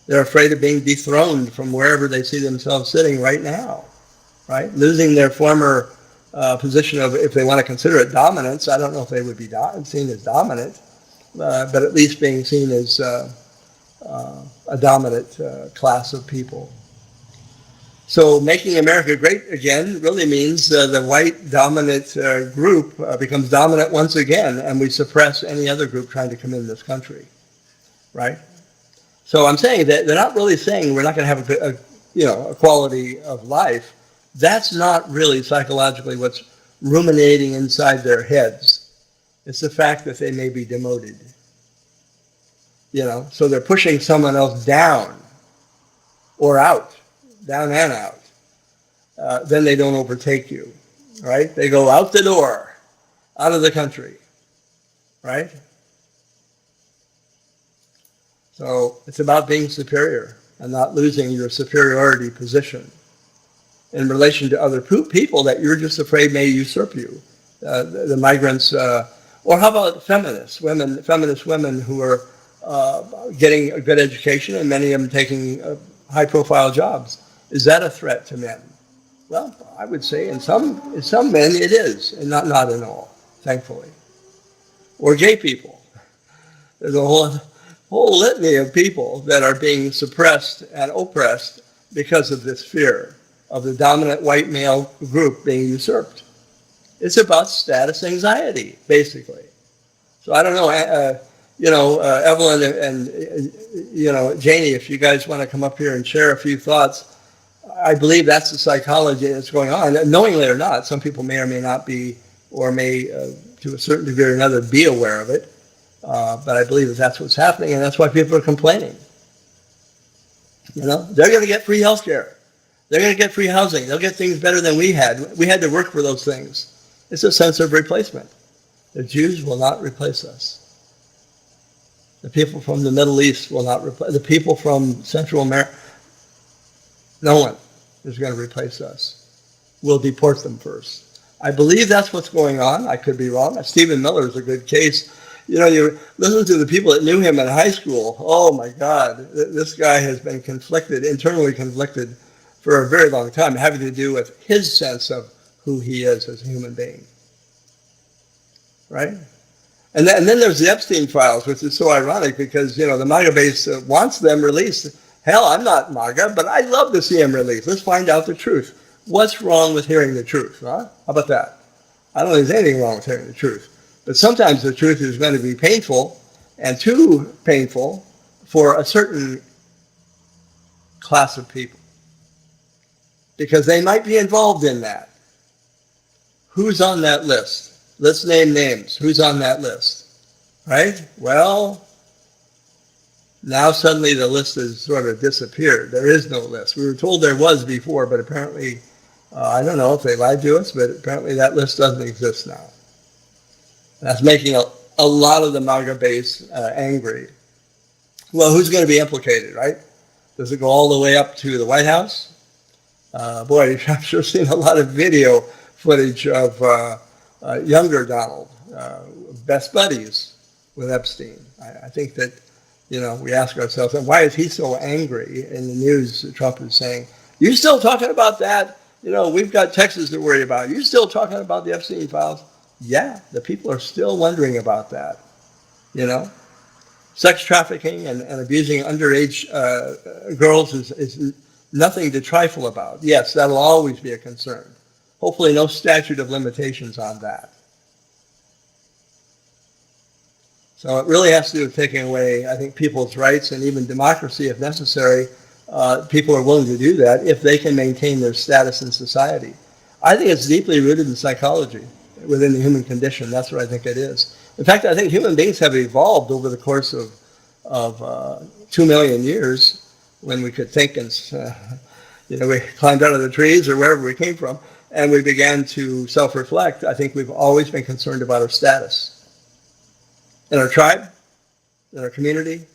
They're afraid of being dethroned from wherever they see themselves sitting right now, right? Losing their former position of, if they want to consider it dominance, I don't know if they would be seen as dominant, but at least being seen as a dominant class of people. So making America great again really means the white dominant group becomes dominant once again, and we suppress any other group trying to come in this country, right? So I'm saying that they're not really saying we're not going to have a quality of life. That's not really psychologically what's ruminating inside their heads. It's the fact that they may be demoted. So they're pushing someone else down or out, down and out. Then they don't overtake you, right? They go out the door, out of the country, right? So it's about being superior and not losing your superiority position in relation to other people that you're just afraid may usurp you. The migrants, or how about feminist women who are getting a good education and many of them taking high-profile jobs. Is that a threat to men? Well, I would say in some men it is, and not in all, thankfully. Or gay people. There's a whole litany of people that are being suppressed and oppressed because of this fear of the dominant white male group being usurped. It's about status anxiety, basically. So I don't know, Evelyn and Janie, if you guys want to come up here and share a few thoughts, I believe that's the psychology that's going on, knowingly or not. Some people may or may not be, or may, to a certain degree or another, be aware of it. But I believe that's what's happening, and that's why people are complaining. They're going to get free health care. They're going to get free housing. They'll get things better than we had. We had to work for those things. It's a sense of replacement. The Jews will not replace us. The people from the Middle East will not replace. The people from Central America. No one is going to replace us. We'll deport them first. I believe that's what's going on. I could be wrong. Stephen Miller is a good case. You know, you listen to the people that knew him in high school. Oh my God, this guy has been conflicted, internally conflicted for a very long time, having to do with his sense of who he is as a human being. Right? And then there's the Epstein files, which is so ironic because, you know, the MAGA base wants them released. Hell, I'm not MAGA, but I'd love to see them released. Let's find out the truth. What's wrong with hearing the truth? Huh? How about that? I don't think there's anything wrong with hearing the truth. But sometimes the truth is going to be painful, and too painful for a certain class of people, because they might be involved in that. Who's on that list? Let's name names. Who's on that list? Right? Well, now suddenly the list has sort of disappeared. There is no list. We were told there was before, but apparently, I don't know if they lied to us, but apparently that list doesn't exist now. That's making a lot of the MAGA base angry. Well, who's going to be implicated, right? Does it go all the way up to the White House? Boy, I've sure seen a lot of video footage of younger Donald, best buddies with Epstein. I think that, you know, we ask ourselves, why is he so angry? In the news, Trump is saying, you still talking about that? You know, we've got Texas to worry about. You still talking about the Epstein files? Yeah, the people are still wondering about that, you know. Sex trafficking and abusing underage girls is nothing to trifle about. Yes, that'll always be a concern. Hopefully no statute of limitations on that. So it really has to do with taking away, I think, people's rights and even democracy if necessary. People are willing to do that if they can maintain their status in society. I think it's deeply rooted in psychology, within the human condition. That's what I think it is. In fact, I think human beings have evolved over the course of 2 million years, when we could think and, you know, we climbed out of the trees or wherever we came from, and we began to self-reflect. I think we've always been concerned about our status in our tribe, in our community,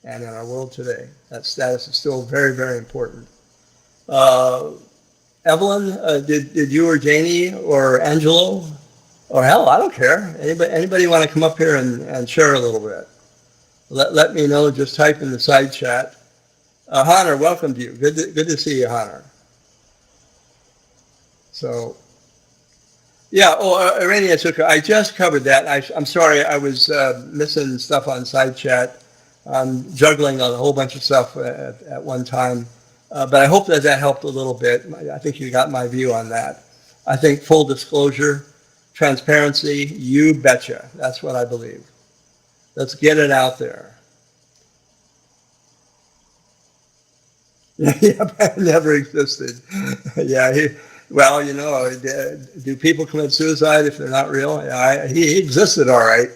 and in our world today. That status is still very, very important. Evelyn, did you or Janie or Angelo, or hell, I don't care. Anybody want to come up here and share a little bit? Let me know. Just type in the side chat. Honor, welcome to you. Good to see you, Honor. So, yeah. Oh, Irene Asuka, I just covered that. I'm sorry, I was missing stuff on side chat. I'm juggling on a whole bunch of stuff at one time. But I hope that helped a little bit. I think you got my view on that. I think full disclosure, transparency, you betcha. That's what I believe. Let's get it out there. Yeah, never existed. Yeah, well, you know, do people commit suicide if they're not real? He existed, all right.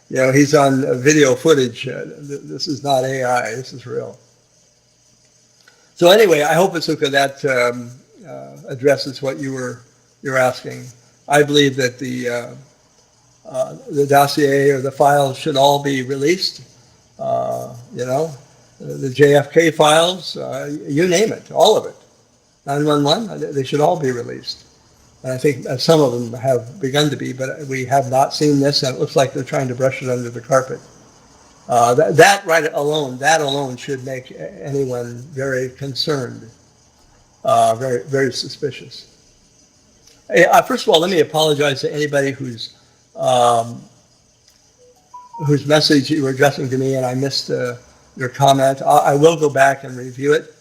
You know, he's on video footage. This is not AI. This is real. So anyway, I hope, Asuka, that addresses what you're asking. I believe that the dossier or the files should all be released. You know, the JFK files, you name it, all of it. 911, they should all be released. And I think some of them have begun to be, but we have not seen this, and it looks like they're trying to brush it under the carpet. That alone should make anyone very concerned, very, very suspicious. First of all, let me apologize to anybody whose message you were addressing to me and I missed your comment. I will go back and review it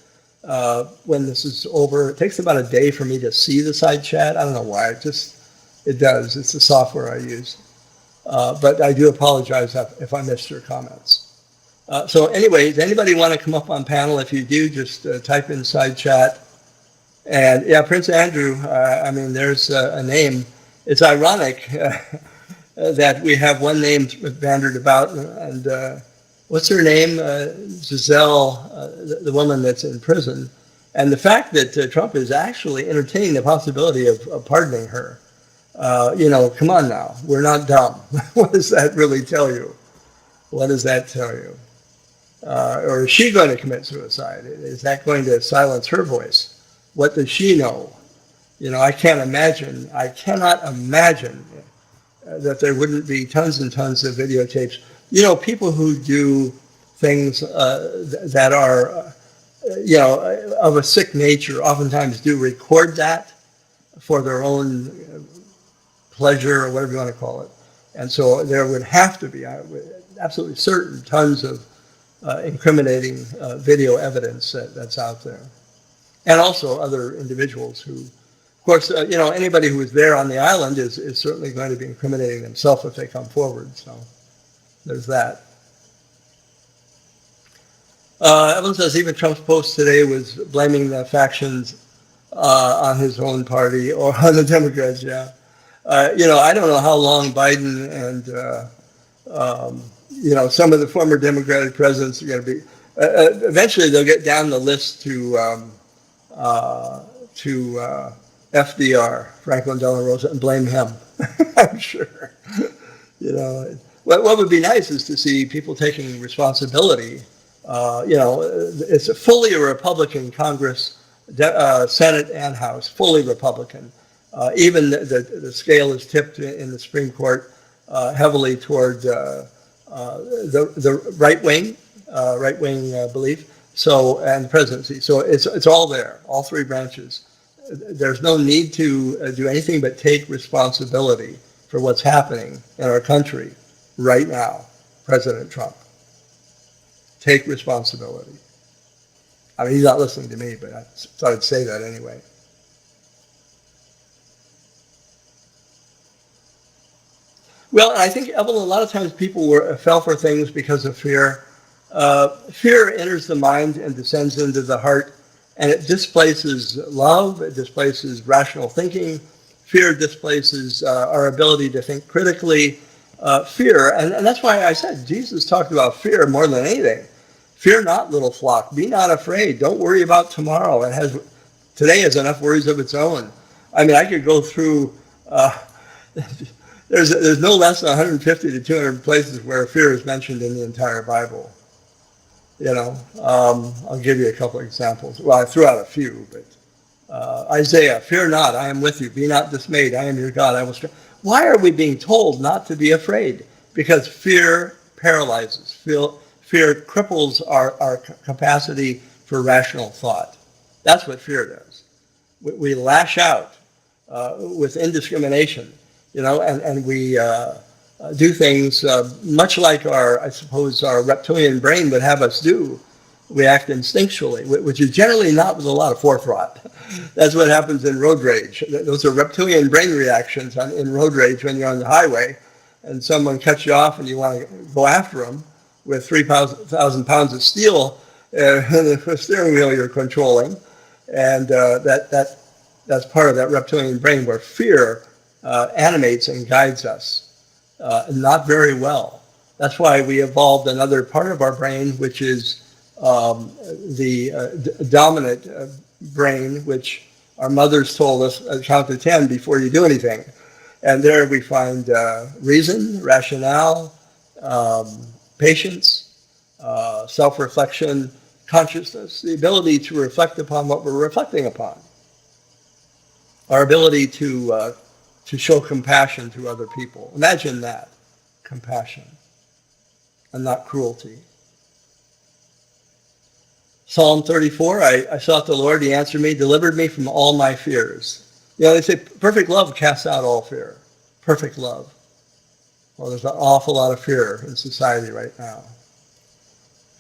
when this is over. It takes about a day for me to see the side chat. I don't know why. It does. It's the software I use. But I do apologize if I missed your comments. So anyway, does anybody want to come up on panel? If you do, just type in side chat. And yeah, Prince Andrew, I mean, there's a name. It's ironic that we have one name bandied about, and what's her name? Giselle, the woman that's in prison. And the fact that Trump is actually entertaining the possibility of pardoning her. You know, come on now, we're not dumb. What does that really tell you? What does that tell you? Or is she going to commit suicide? Is that going to silence her voice? What does she know? I cannot imagine that there wouldn't be tons and tons of videotapes. People who do things that are, of a sick nature oftentimes do record that for their own pleasure or whatever you want to call it. And so there would have to be, absolutely certain, tons of incriminating video evidence that's out there. And also other individuals who, of course, anybody who is there on the island is certainly going to be incriminating themselves if they come forward. So there's that. Evan says even Trump's post today was blaming the factions on his own party or on the Democrats. Yeah. I don't know how long Biden and some of the former Democratic presidents are going to be. Eventually, they'll get down the list to FDR, Franklin Delano Roosevelt, and blame him. I'm sure. What would be nice is to see people taking responsibility. It's fully a Republican Congress, Senate and House, fully Republican. Even the scale is tipped in the Supreme Court heavily toward the right wing belief. So, and presidency. So it's all there, all three branches. There's no need to do anything but take responsibility for what's happening in our country right now. President Trump. Take responsibility. I mean, he's not listening to me, but I thought I'd say that anyway. Well, I think, Evelyn, a lot of times people fell for things because of fear. Fear enters the mind and descends into the heart, and it displaces love, it displaces rational thinking. Fear displaces our ability to think critically. Fear, and that's why I said Jesus talked about fear more than anything. Fear not, little flock. Be not afraid. Don't worry about tomorrow. Today has enough worries of its own. I mean, I could go through. There's no less than 150 to 200 places where fear is mentioned in the entire Bible. I'll give you a couple of examples. Well, I threw out a few, but Isaiah, fear not, I am with you. Be not dismayed. I am your God. I will strengthen. Why are we being told not to be afraid? Because fear paralyzes. Fear cripples our capacity for rational thought. That's what fear does. We lash out with indiscrimination, and we do things much like our reptilian brain would have us do. We act instinctually, which is generally not with a lot of forethought. That's what happens in road rage. Those are reptilian brain reactions in road rage when you're on the highway and someone cuts you off and you want to go after them with 3,000 pounds of steel in the steering wheel you're controlling. And that's part of that reptilian brain where fear animates and guides us. Not very well. That's why we evolved another part of our brain, which is the dominant brain, which our mothers told us, count to 10 before you do anything. And there we find reason, rationale, patience, self-reflection, consciousness, the ability to reflect upon what we're reflecting upon. Our ability to show compassion to other people. Imagine that, compassion, and not cruelty. Psalm 34, I sought the Lord, he answered me, delivered me from all my fears. They say perfect love casts out all fear. Perfect love. Well, there's an awful lot of fear in society right now.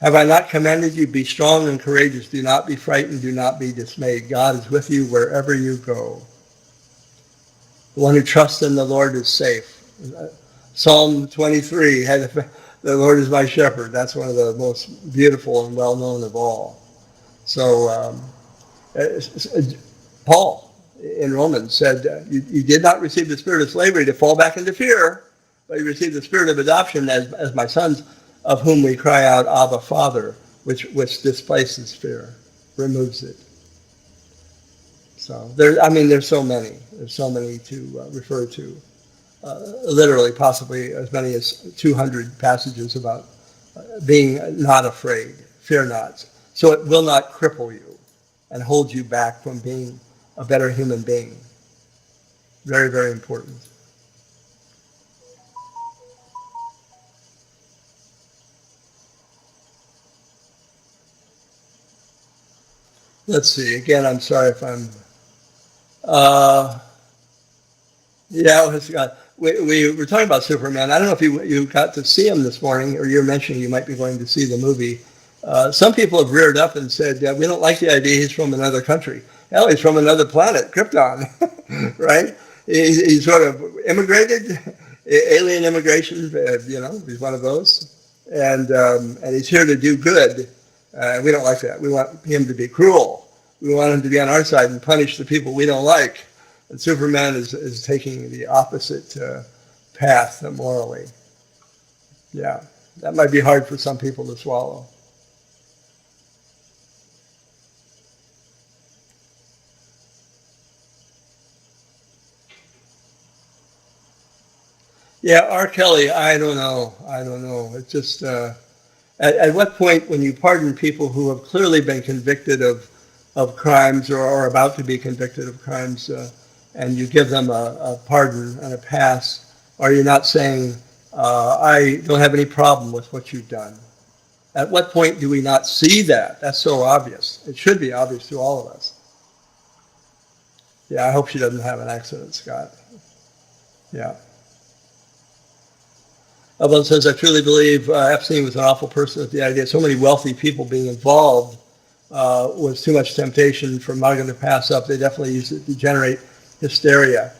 Have I not commanded you, be strong and courageous, do not be frightened, do not be dismayed. God is with you wherever you go. The one who trusts in the Lord is safe. Psalm 23, the Lord is my shepherd. That's one of the most beautiful and well-known of all. So Paul in Romans said, you did not receive the spirit of slavery to fall back into fear, but you received the spirit of adoption as my sons, of whom we cry out, Abba, Father, which displaces fear, removes it. So there's so many. There's so many to refer to. Literally, possibly as many as 200 passages about being not afraid, fear not. So it will not cripple you. and hold you back from being a better human being. Very, very important. Let's see. Again, I'm sorry if I'm. Yeah, we were talking about Superman. I don't know if you got to see him this morning, or you're mentioning you might be going to see the movie. Some people have reared up and said, we don't like the idea he's from another country. Hell, he's from another planet, Krypton, right? He sort of immigrated, alien immigration, he's one of those. And he's here to do good. We don't like that. We want him to be cruel. We want him to be on our side and punish the people we don't like. And Superman is taking the opposite path morally. Yeah, that might be hard for some people to swallow. Yeah, R. Kelly, I don't know. It's just, at what point when you pardon people who have clearly been convicted of crimes or are about to be convicted of crimes, and you give them a pardon and a pass, are you not saying, I don't have any problem with what you've done? At what point do we not see that? That's so obvious. It should be obvious to all of us. Yeah, I hope she doesn't have an accident, Scott. Yeah. Evelyn says, I truly believe Epstein was an awful person with the idea of so many wealthy people being involved was too much temptation for Margaret to pass up. They definitely used it to generate hysteria.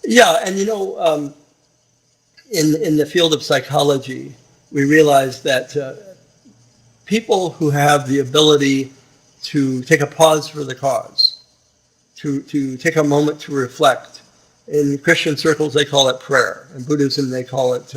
Yeah, and in the field of psychology, we realize that people who have the ability to take a pause for the cause, to take a moment to reflect. In Christian circles, they call it prayer. In Buddhism, they call it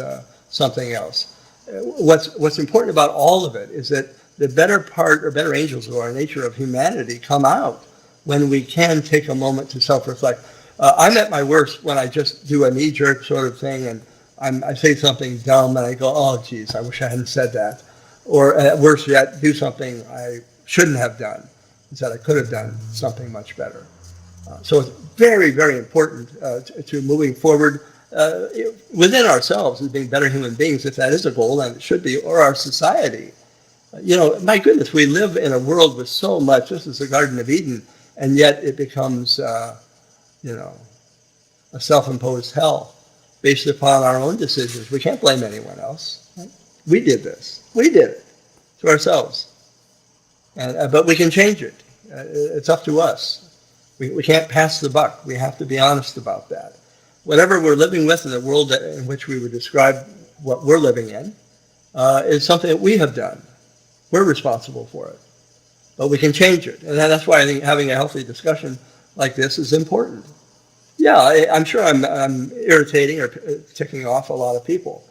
something else. What's important about all of it is that the better part or better angels of our nature of humanity come out when we can take a moment to self-reflect. I'm at my worst when I just do a knee-jerk sort of thing and I say something dumb and I go, oh, geez, I wish I hadn't said that. Or at worst yet, do something I shouldn't have done, instead I could have done something much better. So it's very, very important to moving forward within ourselves as being better human beings, if that is a goal, and it should be, or our society. My goodness, we live in a world with so much. This is the Garden of Eden, and yet it becomes, a self-imposed hell based upon our own decisions. We can't blame anyone else. Right? We did this. We did it to ourselves. But we can change it. It's up to us. We can't pass the buck. We have to be honest about that. Whatever we're living with in the world in which we would describe what we're living in is something that we have done. We're responsible for it. But we can change it. And that's why I think having a healthy discussion like this is important. Yeah, I'm sure I'm irritating or ticking off a lot of people.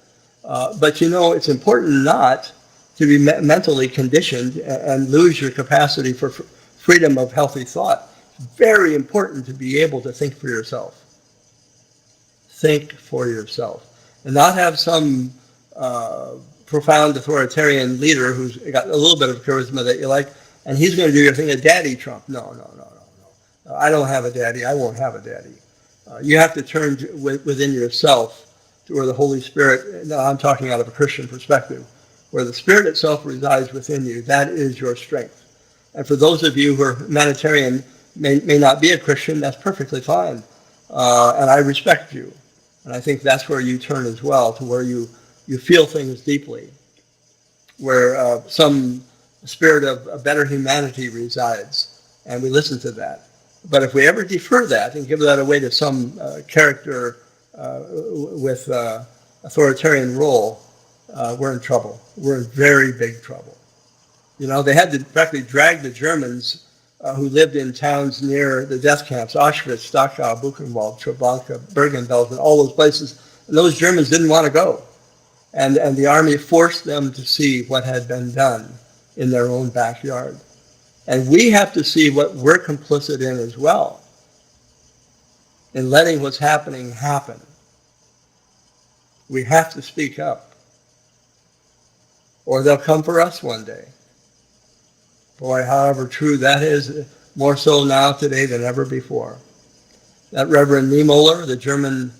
But it's important not to be mentally conditioned and lose your capacity for freedom of healthy thought. Very important to be able to think for yourself. Think for yourself. And not have some profound authoritarian leader who's got a little bit of charisma that you like, and he's going to do your thing, a daddy Trump. No. I don't have a daddy. I won't have a daddy. You have to turn within yourself to where the Holy Spirit, now I'm talking out of a Christian perspective, where the Spirit itself resides within you. That is your strength. And for those of you who are humanitarian, may not be a Christian, that's perfectly fine. And I respect you. And I think that's where you turn as well, to where you feel things deeply, where some spirit of a better humanity resides, and we listen to that. But if we ever defer that and give that away to some character with authoritarian role, we're in trouble. We're in very big trouble. They had to practically drag the Germans who lived in towns near the death camps, Auschwitz, Dachau, Buchenwald, Treblinka, Bergen-Belsen, all those places. And those Germans didn't want to go. And the army forced them to see what had been done in their own backyard. And we have to see what we're complicit in as well, in letting what's happening happen. We have to speak up, or they'll come for us one day. Boy, however true that is, more so now today than ever before. That Reverend Niemöller, the German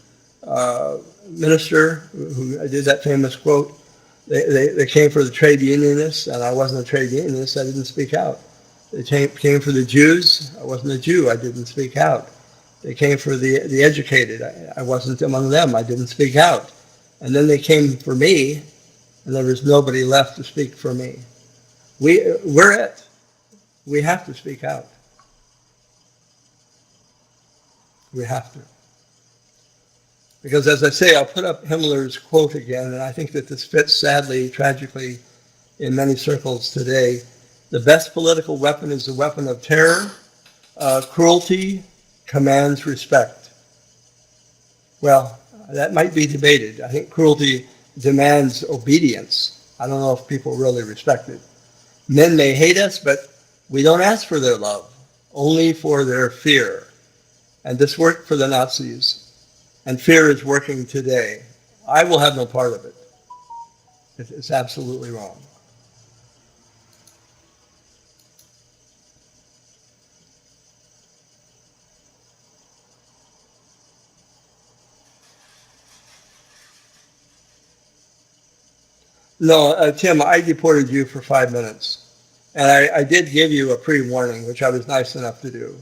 minister who did that famous quote, they came for the trade unionists, and I wasn't a trade unionist, I didn't speak out. They came for the Jews, I wasn't a Jew, I didn't speak out. They came for the educated, I wasn't among them, I didn't speak out. And then they came for me, and there was nobody left to speak for me. We're it. We have to speak out. We have to. Because as I say, I'll put up Himmler's quote again, and I think that this fits sadly, tragically, in many circles today. The best political weapon is the weapon of terror. Cruelty commands respect. Well, that might be debated. I think cruelty demands obedience. I don't know if people really respect it. Men may hate us, but we don't ask for their love, only for their fear. And this worked for the Nazis. And fear is working today. I will have no part of it. It's absolutely wrong. No, Tim, I deported you for 5 minutes. And I did give you a pre-warning, which I was nice enough to do.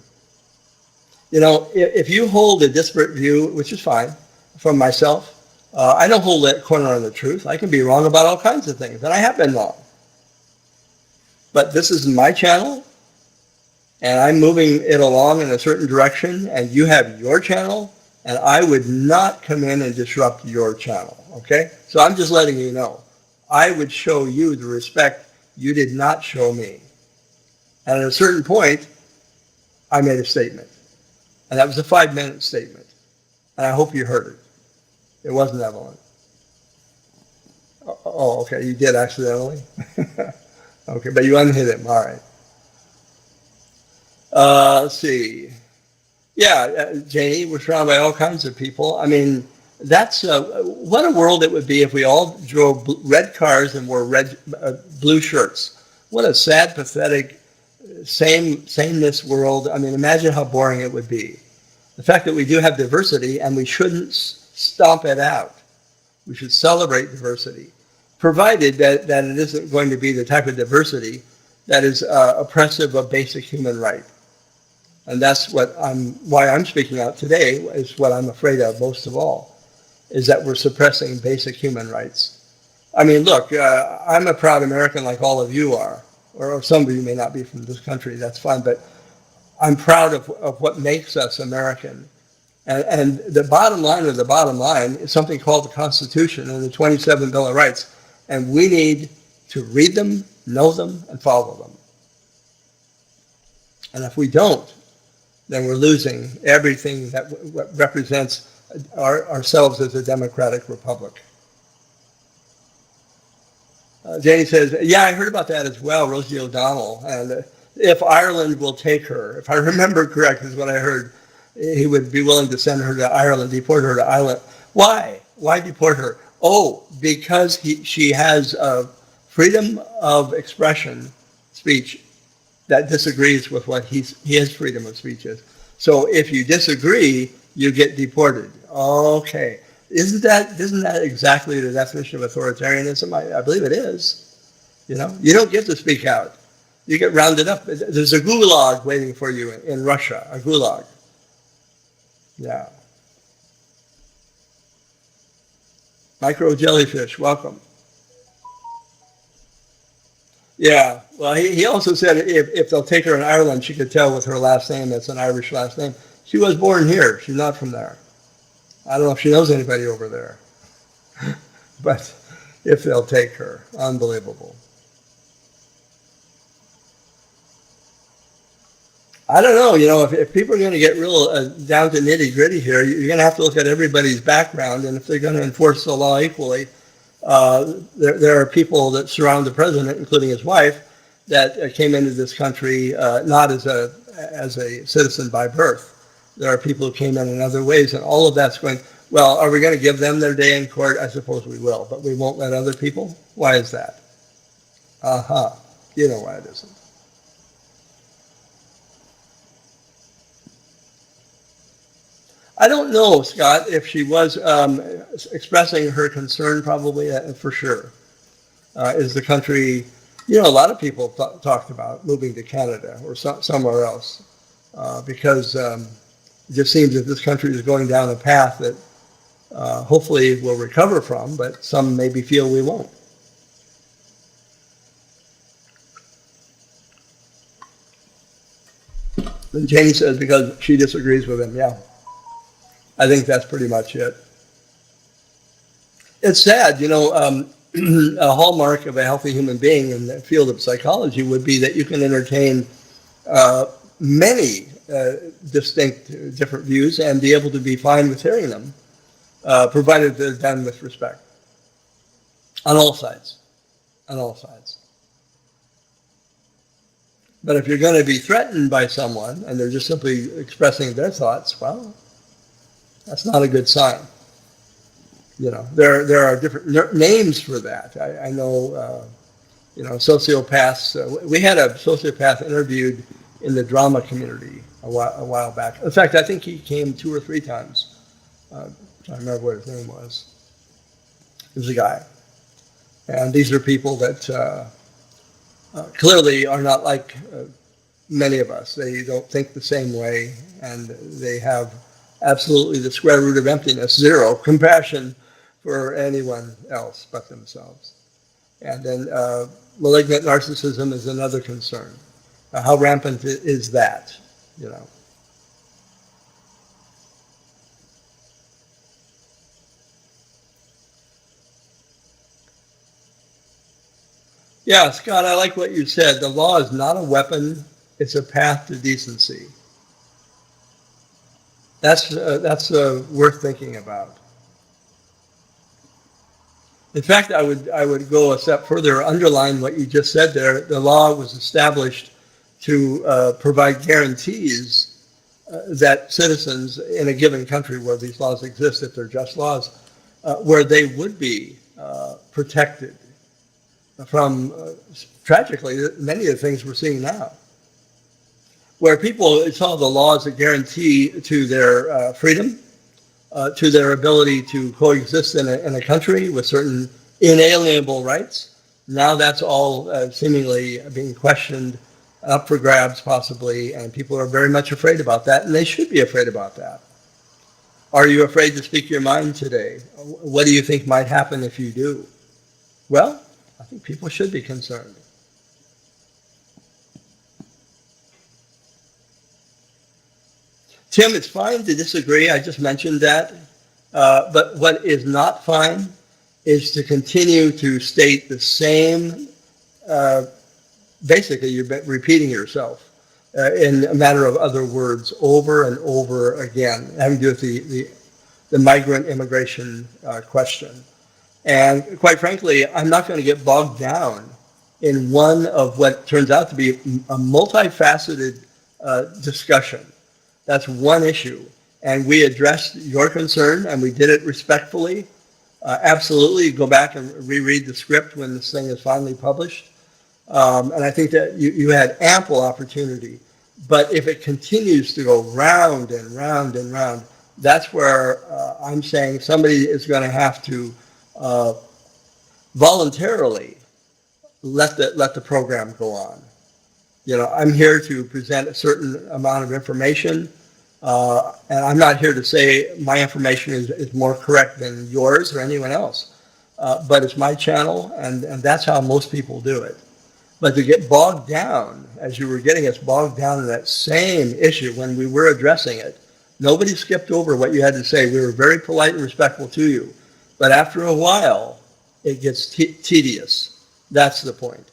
You know, if you hold a disparate view, which is fine, from myself, I don't hold that corner on the truth. I can be wrong about all kinds of things, and I have been wrong. But this is my channel, and I'm moving it along in a certain direction, and you have your channel, and I would not come in and disrupt your channel, okay? So I'm just letting you know. I would show you the respect you did not show me. And at a certain point, I made a statement. And that was a 5-minute statement. And I hope you heard it. It wasn't Evelyn. Oh, okay, you did accidentally? Okay, but you unhit him, all right. Let's see. Yeah, Janie, we're surrounded by all kinds of people. I mean, that's what a world it would be if we all drove red cars and wore blue shirts. What a sad, pathetic, sameness world. I mean, imagine how boring it would be. The fact that we do have diversity, and we shouldn't stomp it out. We should celebrate diversity, provided that it isn't going to be the type of diversity that is oppressive of basic human right. And that's why I'm speaking out today, is what I'm afraid of most of all, is that we're suppressing basic human rights. I mean, look, I'm a proud American like all of you are, or some of you may not be from this country, that's fine, but I'm proud of what makes us American. And the bottom line of the bottom line is something called the Constitution and the 27 Bill of Rights. And we need to read them, know them, and follow them. And if we don't, then we're losing everything that represents ourselves as a democratic republic. Janie says, yeah, I heard about that as well, Rosie O'Donnell. And if Ireland will take her, if I remember correct, is what I heard, he would be willing to send her to Ireland, deport her to Ireland. Why? Why deport her? Oh, because she has freedom of expression, speech, that disagrees with what his freedom of speech is. So if you disagree, you get deported. Okay. Isn't that exactly the definition of authoritarianism? I believe it is. You know, you don't get to speak out. You get rounded up. There's a gulag waiting for you in Russia, a gulag. Yeah. Micro jellyfish, welcome. Yeah, well, he also said if they'll take her in Ireland, she could tell with her last name, that's an Irish last name. She was born here. She's not from there. I don't know if she knows anybody over there. But if they'll take her, unbelievable. I don't know, if people are going to get real down to nitty gritty here, you're going to have to look at everybody's background, and if they're going to enforce the law equally, there are people that surround the president, including his wife, that came into this country not as a citizen by birth. There are people who came in other ways, and all of that's going, well, are we going to give them their day in court? I suppose we will, but we won't let other people? Why is that? You know why it isn't. I don't know, Scott, if she was expressing her concern, probably, for sure. Is the country, a lot of people talked about moving to Canada or somewhere else because it just seems that this country is going down a path that hopefully we'll recover from, but some maybe feel we won't. And Janie says because she disagrees with him. Yeah, I think that's pretty much it. It's sad, a hallmark of a healthy human being in the field of psychology would be that you can entertain many distinct different views and be able to be fine with hearing them, provided they're done with respect on all sides, on all sides. But if you're going to be threatened by someone and they're just simply expressing their thoughts, well, that's not a good sign. There are different names for that. I know, sociopaths. We had a sociopath interviewed in the drama community a while back. In fact, I think he came 2 or 3 times. I remember what his name was. He was a guy. And these are people that clearly are not like many of us. They don't think the same way, and they have absolutely the square root of emptiness, zero compassion for anyone else but themselves. And then malignant narcissism is another concern. How rampant is that, Yeah, Scott, I like what you said. The law is not a weapon. It's a path to decency. That's worth thinking about. In fact, I would go a step further, underline what you just said there. The law was established to provide guarantees that citizens in a given country where these laws exist, if they're just laws, where they would be protected from, tragically, many of the things we're seeing now, where people saw the law as a guarantee to their freedom, to their ability to coexist in a country with certain inalienable rights. Now that's all seemingly being questioned, up for grabs possibly, and people are very much afraid about that, and they should be afraid about that. Are you afraid to speak your mind today? What do you think might happen if you do? Well, I think people should be concerned. Tim, it's fine to disagree. I just mentioned that. But what is not fine is to continue to state the same, basically you're repeating yourself in a matter of other words over and over again, having to do with the migrant immigration question. And quite frankly, I'm not going to get bogged down in one of what turns out to be a multifaceted discussion. That's one issue. And we addressed your concern, and we did it respectfully. Absolutely, go back and reread the script when this thing is finally published. And I think that you had ample opportunity. But if it continues to go round and round and round, that's where I'm saying somebody is going to have to voluntarily let the program go on. I'm here to present a certain amount of information, and I'm not here to say my information is more correct than yours or anyone else, but it's my channel, and that's how most people do it. But to get bogged down, as you were getting us bogged down in that same issue when we were addressing it, nobody skipped over what you had to say. We were very polite and respectful to you. But after a while, it gets tedious. That's the point.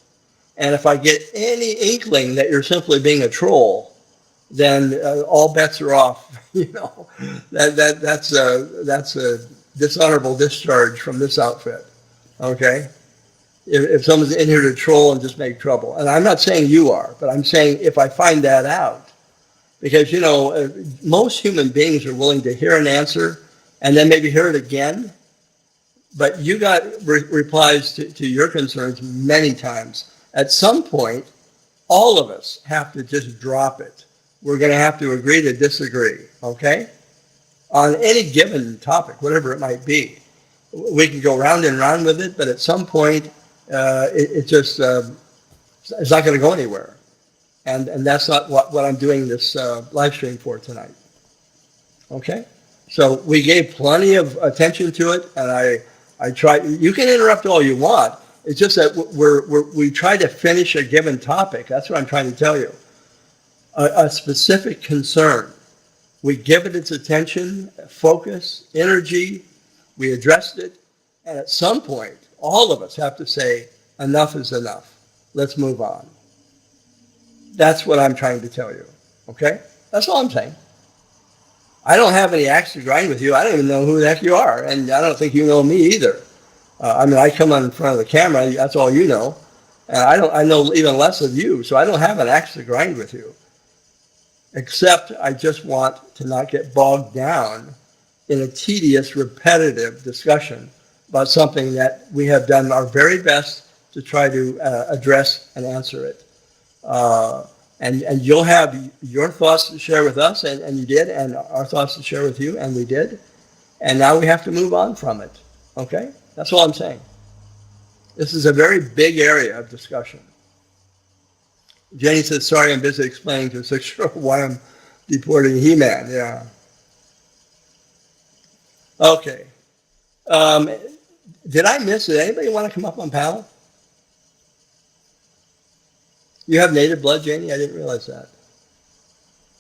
And if I get any inkling that you're simply being a troll, then all bets are off. That's a dishonorable discharge from this outfit. Okay? If someone's in here to troll and just make trouble. And I'm not saying you are, but I'm saying if I find that out, because, most human beings are willing to hear an answer and then maybe hear it again. But you got replies to your concerns many times. At some point, all of us have to just drop it. We're going to have to agree to disagree, okay? on any given topic, whatever it might be. We can go round and round with it, but at some point, it just it's not going to go anywhere. And that's not what I'm doing this live stream for tonight. Okay? So we gave plenty of attention to it, and I try. You can interrupt all you want. It's just that we try to finish a given topic. That's what I'm trying to tell you. A specific concern. We give it its attention, focus, energy. We addressed it. And at some point, all of us have to say, enough is enough. Let's move on. That's what I'm trying to tell you. Okay? That's all I'm saying. I don't have any axe to grind with you. I don't even know who the heck you are. And I don't think you know me either. I mean, I come on in front of the camera. That's all you know. And I know even less of you. So I don't have an axe to grind with you. Except I just want to not get bogged down in a tedious, repetitive discussion about something that we have done our very best to try to address and answer it. And you'll have your thoughts to share with us, and you did, and our thoughts to share with you, and we did. And now we have to move on from it. Okay? That's all I'm saying. This is a very big area of discussion. Jenny says, sorry, I'm busy explaining to a 6-year-old why I'm deporting He-Man. Yeah. Okay. Did I miss it? Anybody want to come up on panel? You have native blood, Janie? I didn't realize that.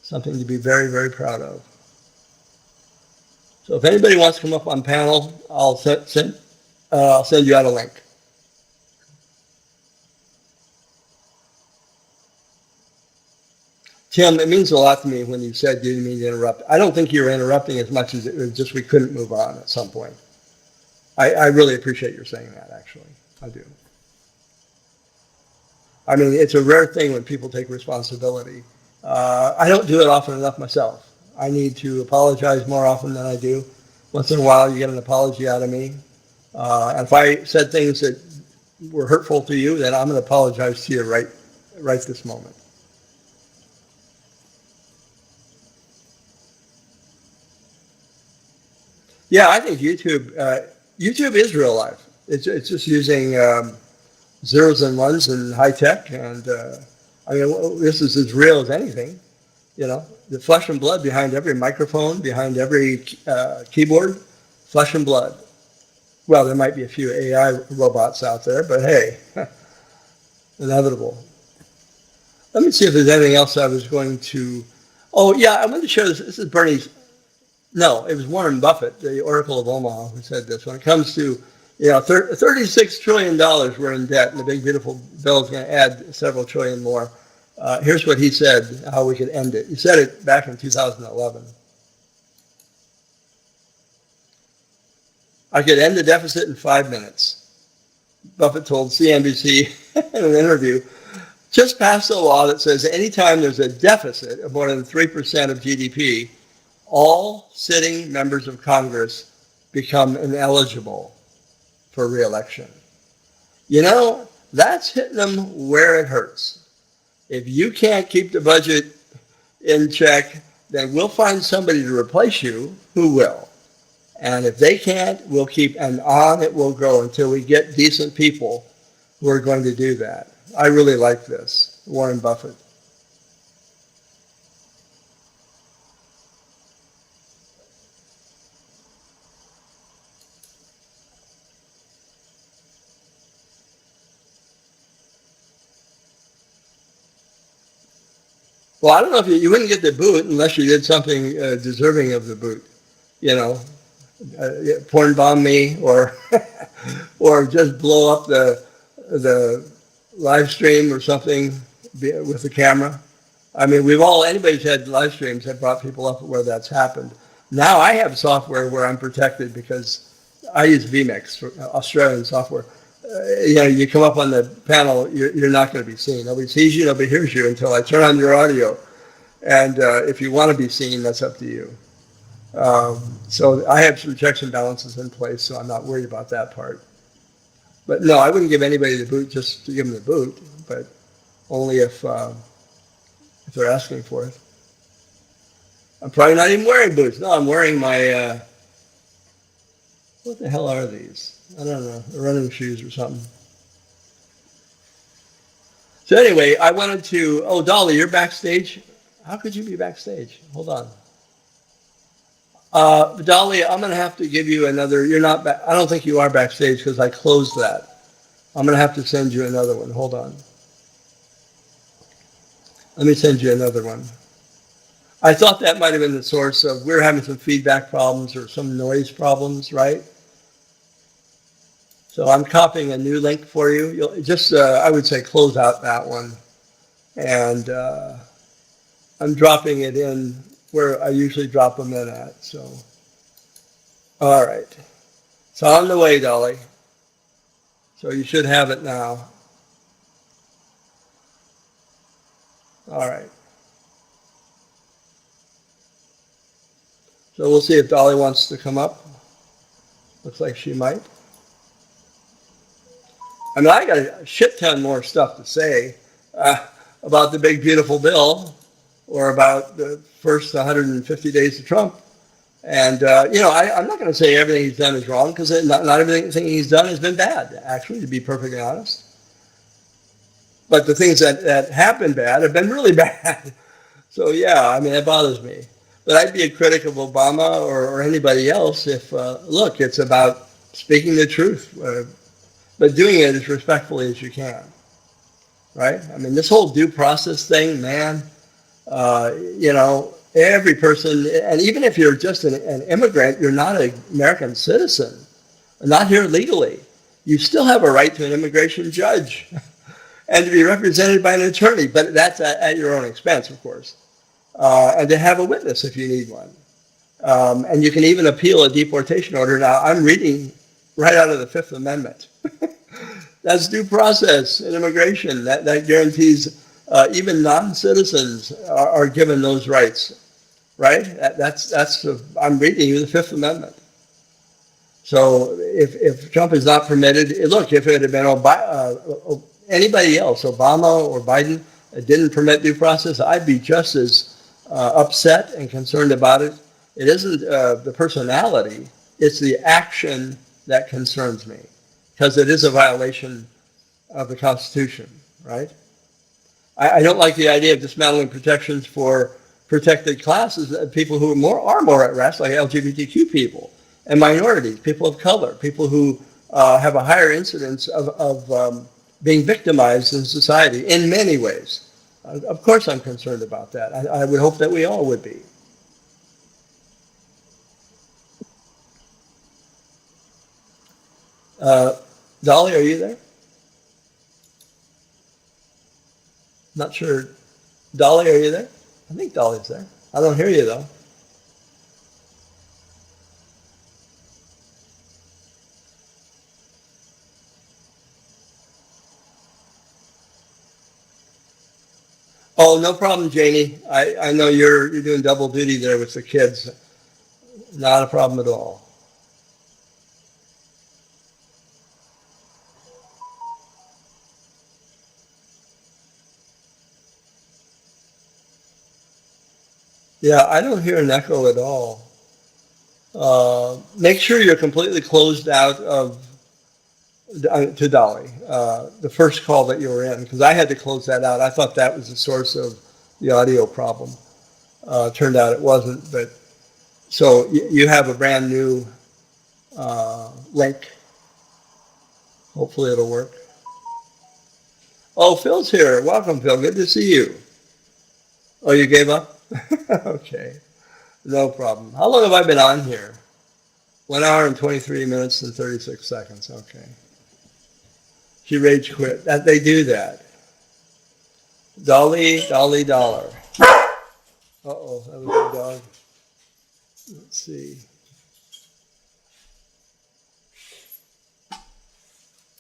Something to be very, very proud of. So if anybody wants to come up on panel, I'll send you out a link. Tim, it means a lot to me when you said you didn't mean to interrupt. I don't think you were interrupting as much as it was just we couldn't move on at some point. I really appreciate your saying that, actually. I do. I mean, it's a rare thing when people take responsibility. I don't do it often enough myself. I need to apologize more often than I do. Once in a while, you get an apology out of me. And if I said things that were hurtful to you, then I'm going to apologize to you right this moment. Yeah, I think YouTube is real life. It's just using zeros and ones and high tech, and I mean, this is as real as anything. You know, the flesh and blood behind every microphone, behind every keyboard, flesh and blood. Well, there might be a few AI robots out there, but hey, inevitable. Let me see if there's anything else I was going to. Oh yeah, I wanted to show this. This is Bernie's. No, it was Warren Buffett, the Oracle of Omaha, who said this. When it comes to, $36 trillion we're in debt, and the big beautiful bill is going to add several trillion more. Here's what he said, how we could end it. He said it back in 2011. I could end the deficit in 5 minutes. Buffett told CNBC in an interview, just pass a law that says anytime there's a deficit of more than 3% of GDP, all sitting members of Congress become ineligible for re-election. You know, that's hitting them where it hurts. If you can't keep the budget in check, then we'll find somebody to replace you who will. And if they can't, we'll keep, and on it will go until we get decent people who are going to do that. I really like this, Warren Buffett. Well, I don't know if you wouldn't get the boot unless you did something deserving of the boot, porn bomb me or or just blow up the live stream or something with the camera. I mean, anybody's had live streams have brought people up where that's happened. Now I have software where I'm protected because I use vMix, for Australian software. You come up on the panel, you're not going to be seen. Nobody sees you, nobody hears you until I turn on your audio. And if you want to be seen, that's up to you. So I have some checks and balances in place, so I'm not worried about that part. But no, I wouldn't give anybody the boot just to give them the boot, but only if they're asking for it. I'm probably not even wearing boots. No, I'm wearing my, what the hell are these? I don't know, running shoes or something. So anyway, I wanted to, oh, Dolly, you're backstage? How could you be backstage? Hold on. Dolly, I'm going to have to give you another, you're not back, I don't think you are backstage because I closed that. I'm going to have to send you another one. Hold on. Let me send you another one. I thought that might have been the source of, we're having some feedback problems or some noise problems, right? So I'm copying a new link for you. You'll just, I would say close out that one. And I'm dropping it in where I usually drop them in at. So, all right. It's on the way, Dolly. So you should have it now. All right. So we'll see if Dolly wants to come up. Looks like she might. I mean, I got a shit ton more stuff to say about the big, beautiful bill or about the first 150 days of Trump. And, I'm not going to say everything he's done is wrong because not everything he's done has been bad, actually, to be perfectly honest. But the things that have been bad have been really bad. So, yeah, I mean, it bothers me. But I'd be a critic of Obama or anybody else if, look, it's about speaking the truth, but doing it as respectfully as you can, right? I mean, this whole due process thing, man, every person, and even if you're just an immigrant, you're not an American citizen, not here legally, you still have a right to an immigration judge and to be represented by an attorney, but that's at your own expense, of course, and to have a witness if you need one. And you can even appeal a deportation order. Now, I'm reading right out of the Fifth Amendment. That's due process in immigration. That guarantees even non-citizens are given those rights, right? I'm reading you the Fifth Amendment. So if Trump is not permitted, look, if it had been anybody else, Obama or Biden, didn't permit due process, I'd be just as upset and concerned about it. It isn't the personality, it's the action that concerns me, because it is a violation of the Constitution, right? I don't like the idea of dismantling protections for protected classes, people who are more at risk, like LGBTQ people and minorities, people of color, people who have a higher incidence of being victimized in society in many ways. Of course I'm concerned about that. I would hope that we all would be. Dolly, are you there? Not sure. Dolly, are you there? I think Dolly's there. I don't hear you though. Oh, no problem, Janie. I know you're doing double duty there with the kids. Not a problem at all. Yeah, I don't hear an echo at all. Make sure you're completely closed out of to Dolly, the first call that you were in, because I had to close that out. I thought that was the source of the audio problem. Turned out it wasn't, but so you have a brand new link. Hopefully it'll work. Oh, Phil's here. Welcome, Phil. Good to see you. Oh, you gave up? Okay. No problem. How long have I been on here? 1 hour and 23 minutes and 36 seconds. Okay. She rage quit. They do that. Dolly, Dolly, dollar. Uh-oh, that was a dog. Let's see.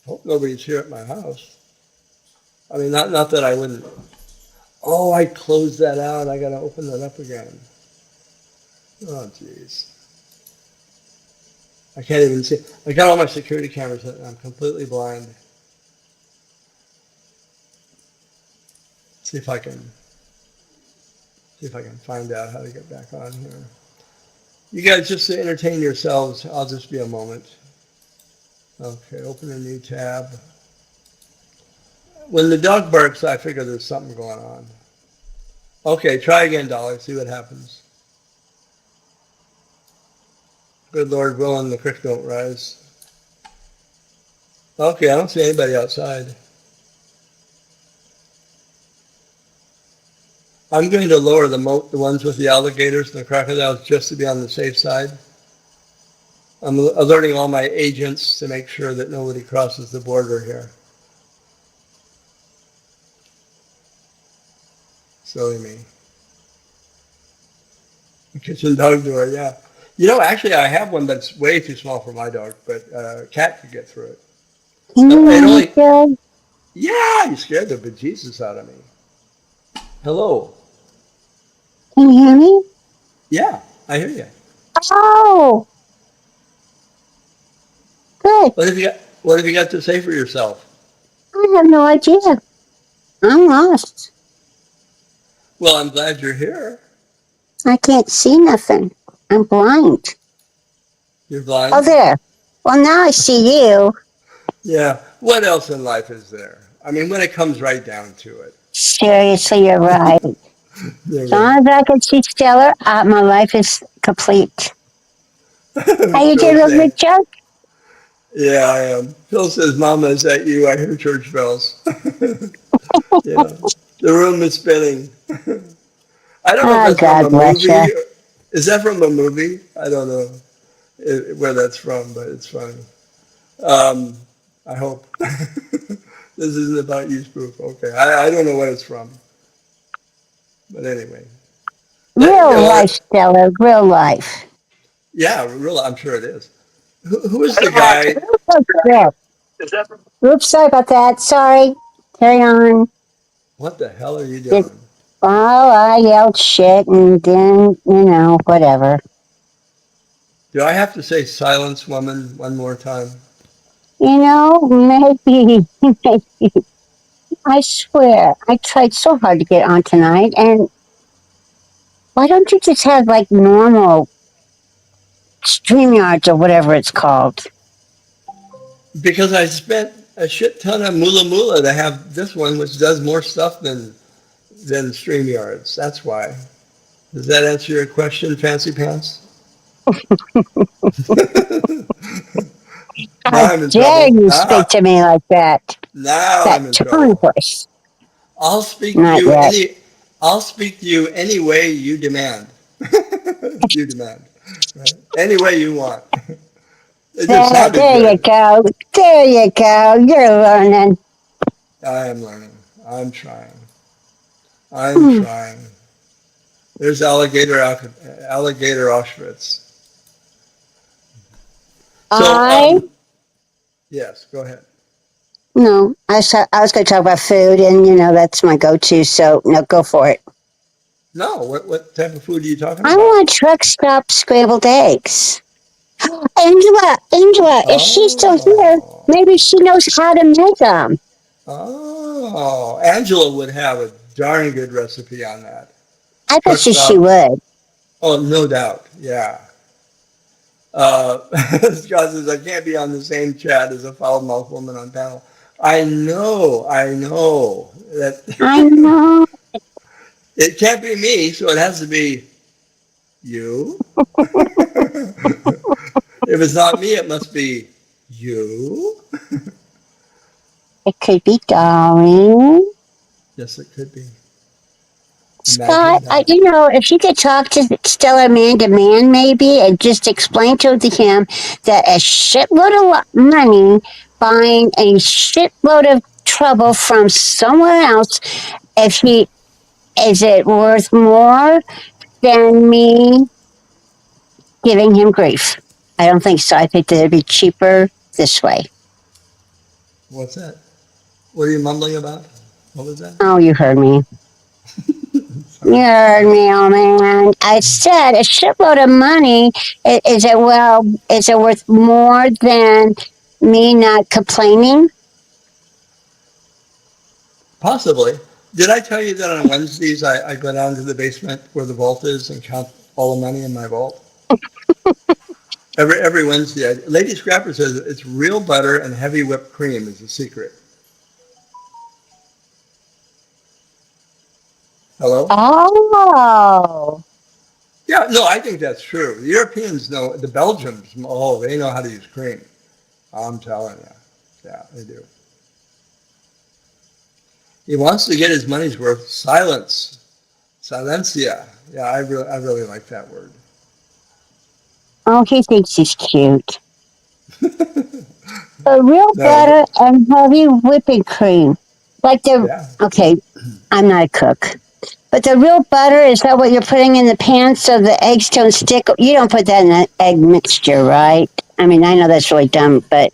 Hope nobody's here at my house. I mean, not that I wouldn't. Oh, I closed that out. I got to open that up again. Oh, jeez. I can't even see. I got all my security cameras and I'm completely blind. See if I can. See if I can find out how to get back on here. You guys just to entertain yourselves, I'll just be a moment. Okay, open a new tab. When the dog barks, I figure there's something going on. Okay, try again, Dolly. See what happens. Good Lord willing, the creek don't rise. Okay, I don't see anybody outside. I'm going to lower the moat, the ones with the alligators and the crocodiles, just to be on the safe side. I'm alerting all my agents to make sure that nobody crosses the border here. Silly me. The kitchen dog door, yeah. You know, actually, I have one that's way too small for my dog, but a cat could get through it. Can you It hear me only, still? yeah, you scared the bejesus out of me. Hello. Can you hear me? Yeah, I hear you. Oh, good. What have you got to say for yourself? I have no idea. I'm lost. Well, I'm glad you're here. I can't see nothing. I'm blind. You're Oh, blind? there. Well, now I see you. Yeah. What else in life is there? I mean, when it comes right down to it. Seriously, you're right. You're As long as I can see Stellar, my life is complete. How right. you Phil doing, saying, Richard? yeah, I am. Phil says, Mama, is that you? I hear church bells. Yeah. The room is spinning. I don't know if Oh, that's from God a bless you. movie. Is that from a movie? I don't know where that's from, but it's funny. Um, I hope. This isn't about you, Spoof. Okay. I don't know what it's from. But anyway. You Real know, life, Stellar. Real life. yeah, really, I'm sure it is. Who is the guy? Yeah. Oops, sorry about that. Sorry. Carry on. What the hell are you Did, doing? well, I yelled shit and then, whatever. Do I have to say silence, woman, one more time? Maybe, maybe. I swear, I tried so hard to get on tonight, and why don't you just have like normal StreamYards or whatever it's called? Because I spent a shit ton of moolah to have this one, which does more stuff than StreamYards. That's why. Does that answer your question, Fancy Pants? Now How I'm in dare trouble. you Now, speak to me like that? now That I'm in tone trouble. voice. I'll speak to Not you yet. any. I'll speak to you any way you demand. You demand, right? Any way you want. It just sounded There you good. go. There you go. You're learning. I am learning. I'm trying. I'm Hmm. trying. There's alligator Auschwitz. So, I yes, go ahead. no. I was going to talk about food, and that's my go-to. So no, go for it. No, what type of food are you talking I about? want truck stop scrambled eggs. Angela, is she still here? Oh, Maybe she knows how to make them. oh, Angela would have a darn good recipe on that. I Truck bet you she stop. would. Oh, no doubt. Yeah. Scott says, I can't be on the same chat as a foul-mouthed woman on panel. I know I that know. it can't be me, so it has to be you. If it's not me, it must be you. It could be darling. Yes, it could be. Scott, Imagine that. if you could talk to Stellar Man to Man maybe and just explain to him that a shitload of money buying a shitload of trouble from someone else, if he is it worth more than me giving him grief? I don't think so. I think that it'd be cheaper this way. What's that? What are you mumbling about? What was that? Oh, you heard me. You Sorry. heard me, oh man. I said a shitload of money. Is it worth more than me not complaining? Possibly. Did I tell you that on Wednesdays I go down to the basement where the vault is and count all the money in my vault? Every Wednesday. Lady Scrapper says it's real butter and heavy whipped cream is the secret. Hello? Oh, Yeah, no, I think that's true. The Europeans know, the Belgians, oh, they know how to use cream. I'm telling you. Yeah, they do. He wants to get his money's worth. Silence. Silencia. Yeah, I really like that word. oh, he thinks he's cute. A real No, butter and heavy whipping cream. Like the, yeah. okay, I'm not a cook. But the real butter, is that what you're putting in the pan so the eggs don't stick? You don't put that in an egg mixture, right? I mean, I know that's really dumb, but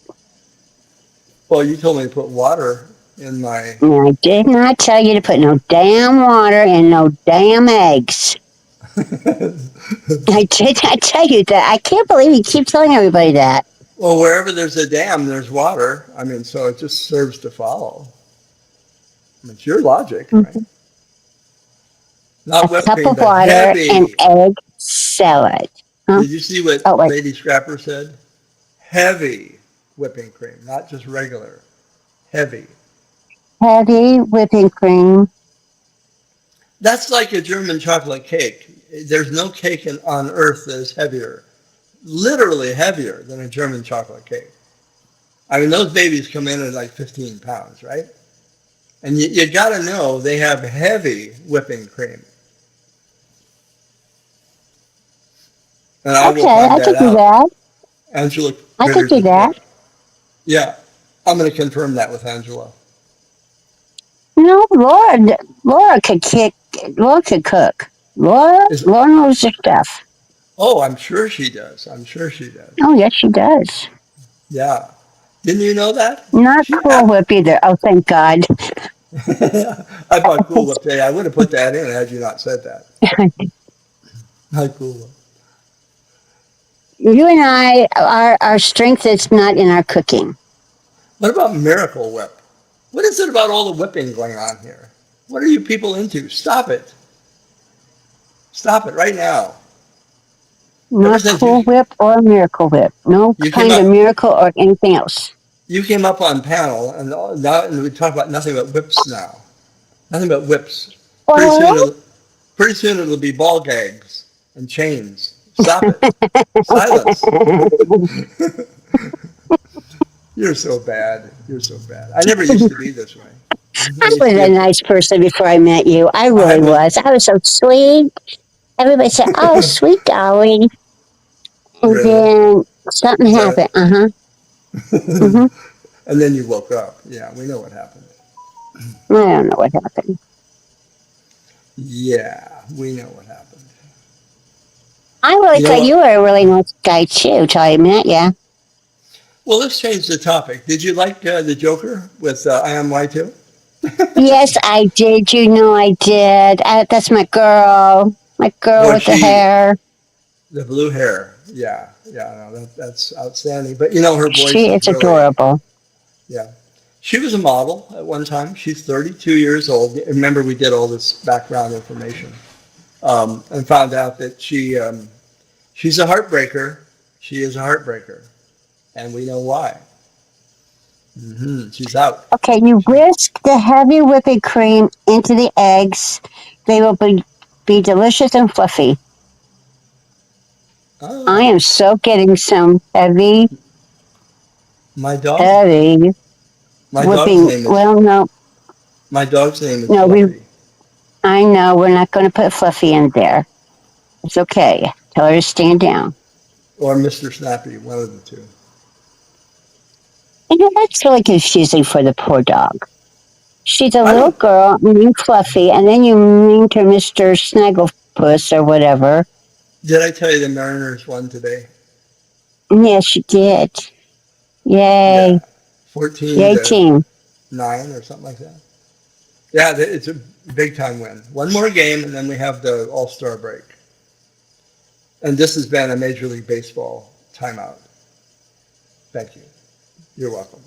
Well, you told me to put water in my. I did not tell you to put no damn water and no damn eggs. I did not tell you that. I can't believe you keep telling everybody that. Well, wherever there's a dam, there's water. I mean, so it just serves to follow. I mean, it's your logic, right? Mhm. A Not whipped cup cream, of but water and heavy. egg salad. Huh? Did you see what Oh, wait. Lady Scrapper said? Heavy whipping cream, not just regular. Heavy. Heavy whipping cream. That's like a German chocolate cake. There's no cake on earth that is heavier, literally heavier than a German chocolate cake. I mean, those babies come in at like 15 pounds, right? And you got to know they have heavy whipping cream. And I will Okay, find I that could do out. that. Angela I could Critters do is that. what? Yeah, I'm going to confirm that with Angela. No, Laura could kick. Laura could cook. Is Laura knows her stuff. Oh, I'm sure she does. I'm sure she does. Oh, yes, she does. Yeah. Didn't you know that? Not She Cool ab- Whip either. Oh, thank God. I bought Cool Whip today. I would have put that in had you not said that. Not Cool Whip. You and I, our strength is not in our cooking. What about Miracle Whip? What is it about all the whipping going on here? What are you people into? Stop it. Stop it right now. Ever Not since Cool Whip or Miracle Whip. No you came kind of up miracle or anything else. you came up on panel and we talk about nothing but whips now. Nothing but whips. Pretty soon Well, it'll, pretty soon it'll be ball gags and chains. Stop it. Silence. You're so bad. You're so bad. I never used to be this way. I I used was to be a nice person before I met you. I I really was, was. I was so sweet. Everybody said, "Oh, sweet darling," and really? then something Is happened. that Hmm. and then you woke up. Yeah, we know what happened. I don't know what happened. Yeah, we know what happened. I really You know thought you what? were a really nice guy too till I met you. Well, let's change the topic. Did you like the Joker with I Am Y2? Yes, I did. You know I did. That's my girl. My girl Boy, with the hair. the blue hair. Yeah, yeah, no, that's outstanding. But you know, her voice She is is really, adorable. yeah. She was a model at one time. She's 32 years old. Remember, we did all this background information and found out that she's a heartbreaker. She is a heartbreaker, and we know why. She's out. Okay, you whisk the heavy whipping cream into the eggs. They will be delicious and fluffy. I Oh, am so getting some my dog. heavy My dog's whipping. name is Well, no, my dog's name is no, Fluffy. I know we're not going to put Fluffy in there. It's okay. Tell her to stand down. Or Mr. Snappy, one of the two. You know, that's really confusing for the poor dog. She's a I little don't. girl named Fluffy, and then you named her Mr. Snagglepuss or whatever. Did I tell you the Mariners won today? Yes, you did. Yay. Yeah, 14 Yay, to team. 9 or something like that. Yeah, it's a big time win. One more game, and then we have the All Star break. And this has been a Major League Baseball timeout. Thank you. You're welcome.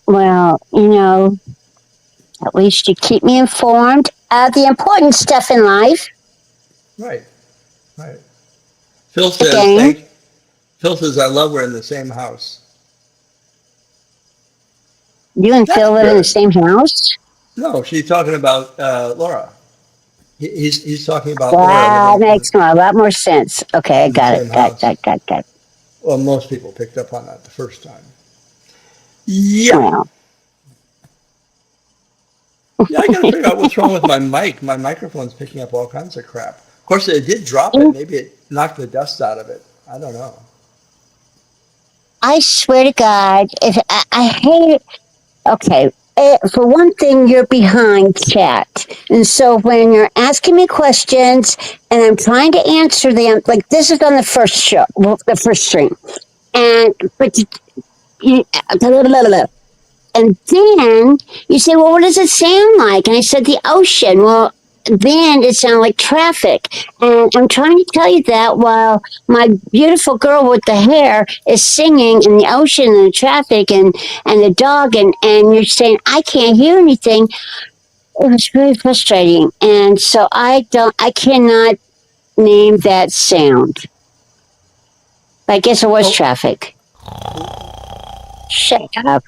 Well, you know, At least you keep me informed of the important stuff in life. Right, right. Phil says, Again, thank, Phil says, I love we're in the same house. you and That's Phil live in the good. same house? No, she's talking about Laura. He's talking about Laura That living makes a lot more sense. Okay, I in the got it. same house. Got it. Well, most people picked up on that the first time. Yeah. Well, Yeah, I got to figure out what's wrong with my mic. My microphone's picking up all kinds of crap. Of course, it did drop it. Maybe it knocked the dust out of it. I don't know. I swear to God, if I hate it. Okay. For one thing, you're behind chat. And so when you're asking me questions and I'm trying to answer them, like this is on the first show, well, the first stream. And, but you, and then you say, well, what does it sound like? And I said, the ocean. Well, then it sounded like traffic. And I'm trying to tell you that while my beautiful girl with the hair is singing in the ocean and the traffic and the dog, and you're saying, I can't hear anything. It was really frustrating. And so I cannot name that sound. But I guess it was Oh, traffic. Shut up.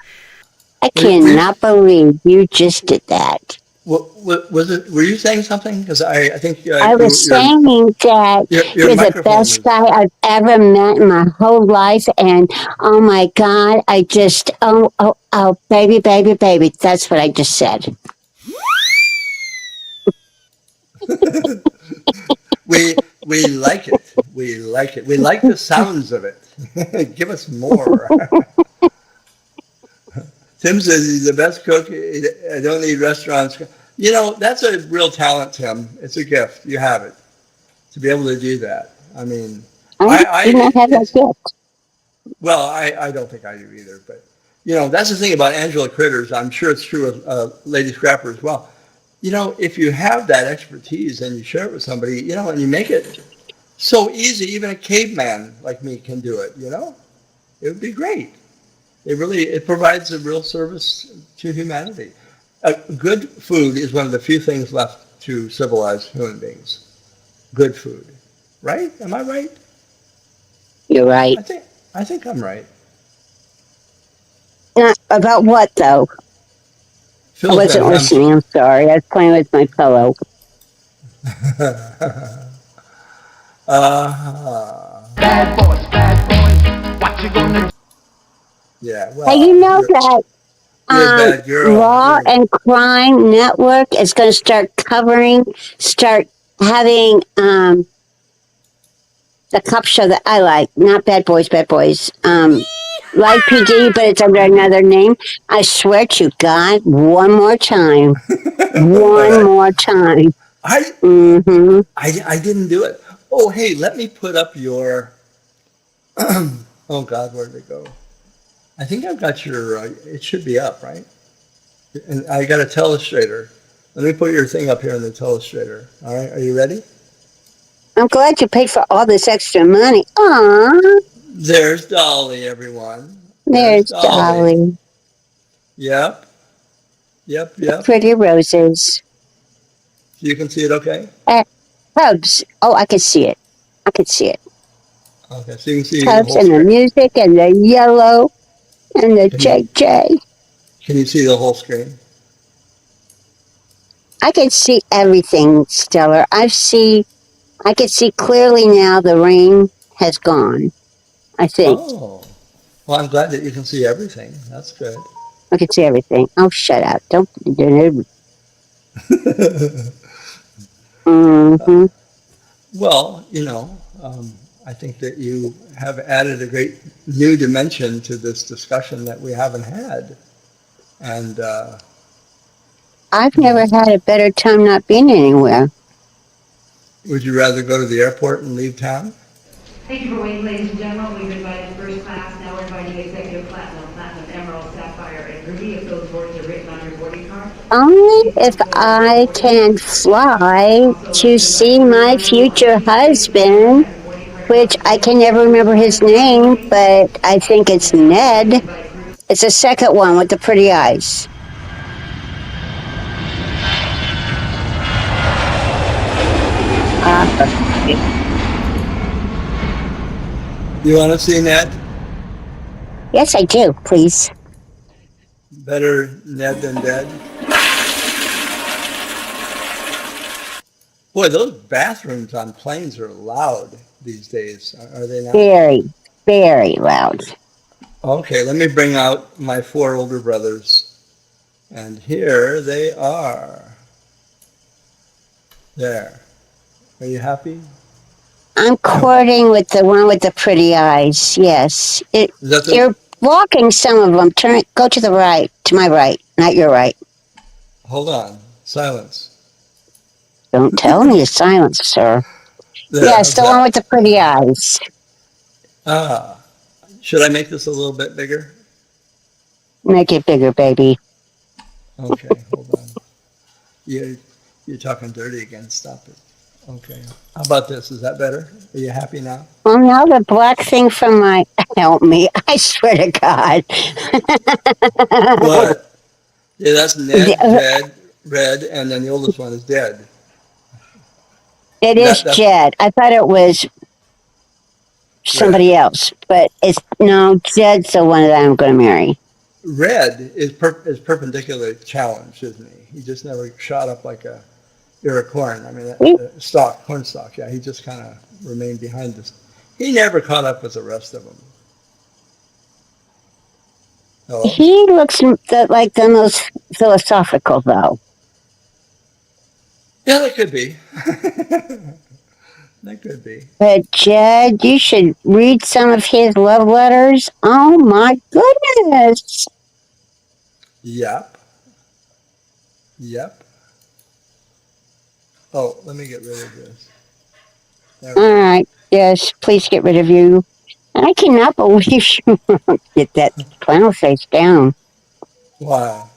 I were you, cannot believe you just did that. was it? Were you saying something? Because I think I was saying that your you're the microphone best was. guy I've ever met in my whole life. And oh my God, baby, baby, baby. That's what I just said. We like it. We like it. We like the sounds of it. Give us more. Tim says he's the best cook. I don't need restaurants. You know, that's a real talent, Tim. It's a gift. You have it to be able to do that. I mean, I do not have that it's, gift. well, I don't think I do either, but you know, that's the thing about Angela Critters. I'm sure it's true of Lady Scrapper as well. You know, if you have that expertise and you share it with somebody, you know, and you make it so easy, even a caveman like me can do it, you know, it would be great. It provides a real service to humanity. Good food is one of the few things left to civilized human beings. Good food, right? Am I right? You're right. I think I think I'm right. About what though? I Phil's got wasn't listening. I'm sorry. I was playing with my pillow. uh, What you gonna yeah. Hey, you Well, know that you're a bad girl. Law and Crime Network is going to start having the cop show that I like, not Bad Boys, Bad Boys. Like PD, but it's under another name. I swear to God, one more time. One more time. I Mm-hmm. I didn't do it. Oh, hey, let me put up your. Oh God, where did it go? I think I've got your. It should be up, right? And I got a telestrator. Let me put your thing up here in the telestrator. All right, are you ready? I'm glad you paid for all this extra money. Aw, There's Dolly, everyone. There's there's Dolly. Dolly. Yep, yep. Pretty roses. You can see it, okay? Cubs. Oh, I can see it. I can see it. Okay, so you can see the Cubs whole and the screen. music and the yellow and the Can you JJ. can you see the whole screen? I can see everything, Stellar. I can see clearly now the rain has gone. I think. Oh, well, I'm glad that you can see everything. That's good. I can see everything. Oh, shut up. Don't. Mm-hmm. Well, I think that you have added a great new dimension to this discussion that we haven't had. And, I've you never know, had a better time not being anywhere. would you rather go to the airport and leave town? Thank you for waiting, ladies and gentlemen. We've invited first class. Now we're inviting executive platinum, platinum, emerald, sapphire, and ruby. If those words are written on your boarding card. Only if I can fly to see my future husband, which I can never remember his name, but I think it's Ned. It's the second one with the pretty eyes. You want to see Ned? Yes, I do. Please. Better Ned than dead. Boy, those bathrooms on planes are loud these days, are they not? Very, very loud. Okay, let me bring out my four older brothers. And here they are. There. Are you happy? I'm courting with the one with the pretty eyes. Yes. Is that the? You're blocking some of them. Go to the right, to my right, not your right. Hold on. Silence. Don't tell me to silence, sir. There, Yes, how's the one that? with the pretty eyes. Ah, should I make this a little bit bigger? Make it bigger, baby. Okay, hold on. You, you're talking dirty again. Stop it. Okay. How about this? Is that better? Are you happy now? Well, now the black thing from my help me. I swear to God. What? Yeah, that's Ned, it Jed, Red, and then the oldest one is dead. is That's Jed. I thought it was Red. somebody else, but it's no Jed's the one that I'm going to marry. Red is perpendicular challenge, isn't he? He just never shot up like a ear of corn. I mean, corn stalk. Yeah, he just kind of remained behind this. He never caught up with the rest of them. Hello? He looks like the most philosophical, though. Yeah, that could be. That could be. But Jed, you should read some of his love letters. Oh my goodness! Yep. Yep. Oh, let me get rid of this. There we All go. right, yes, please get rid of you. I cannot believe you won't get that clown face down. Wow.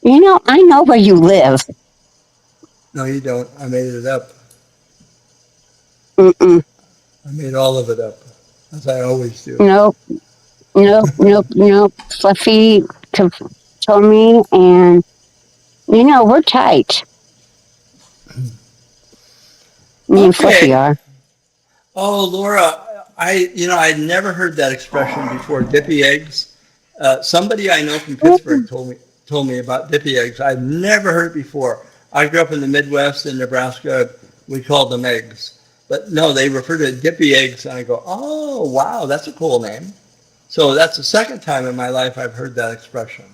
You know, I know where you live. No, you don't. I made it up. Mm-mm. I made all of it up, as I always do. Nope, nope, nope, nope. Fluffy told me, and you know, we're tight. Me and Fluffy Okay. are. Oh, Laura, I'd never heard that expression before. Dippy eggs. Somebody I know from Pittsburgh told me about dippy eggs. I'd never heard it before. I grew up in the Midwest in Nebraska. We called them eggs, but no, they refer to dippy eggs, and I go, oh wow, that's a cool name. So that's the second time in my life I've heard that expression.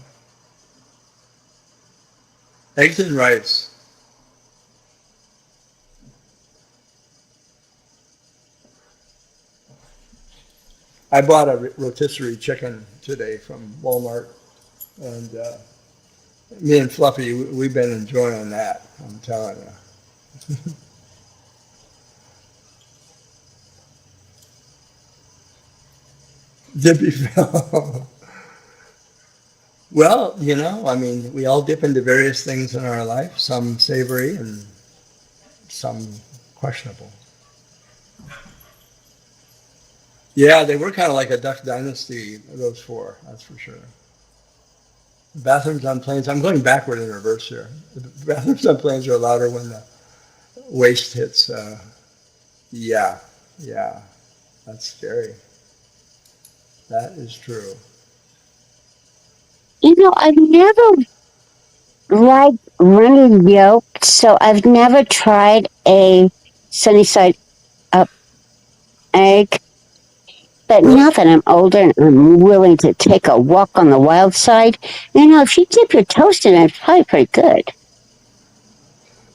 Eggs and rice. I bought a rotisserie chicken today from Walmart, and me and Fluffy, we've been enjoying that. I'm telling you. Dippyville. Well, I mean, we all dip into various things in our life, some savory and some questionable. Yeah, they were kind of like a Duck Dynasty, those four, that's for sure. Bathrooms on planes, I'm going backward in reverse here. The bathrooms on planes are louder when the waist hits. Yeah, yeah, that's scary. That is true. You know, I've never liked runny yolk, so I've never tried a sunny side up egg. But Really? now that I'm older and I'm willing to take a walk on the wild side, you know, if you dip your toast in it, it's probably pretty good.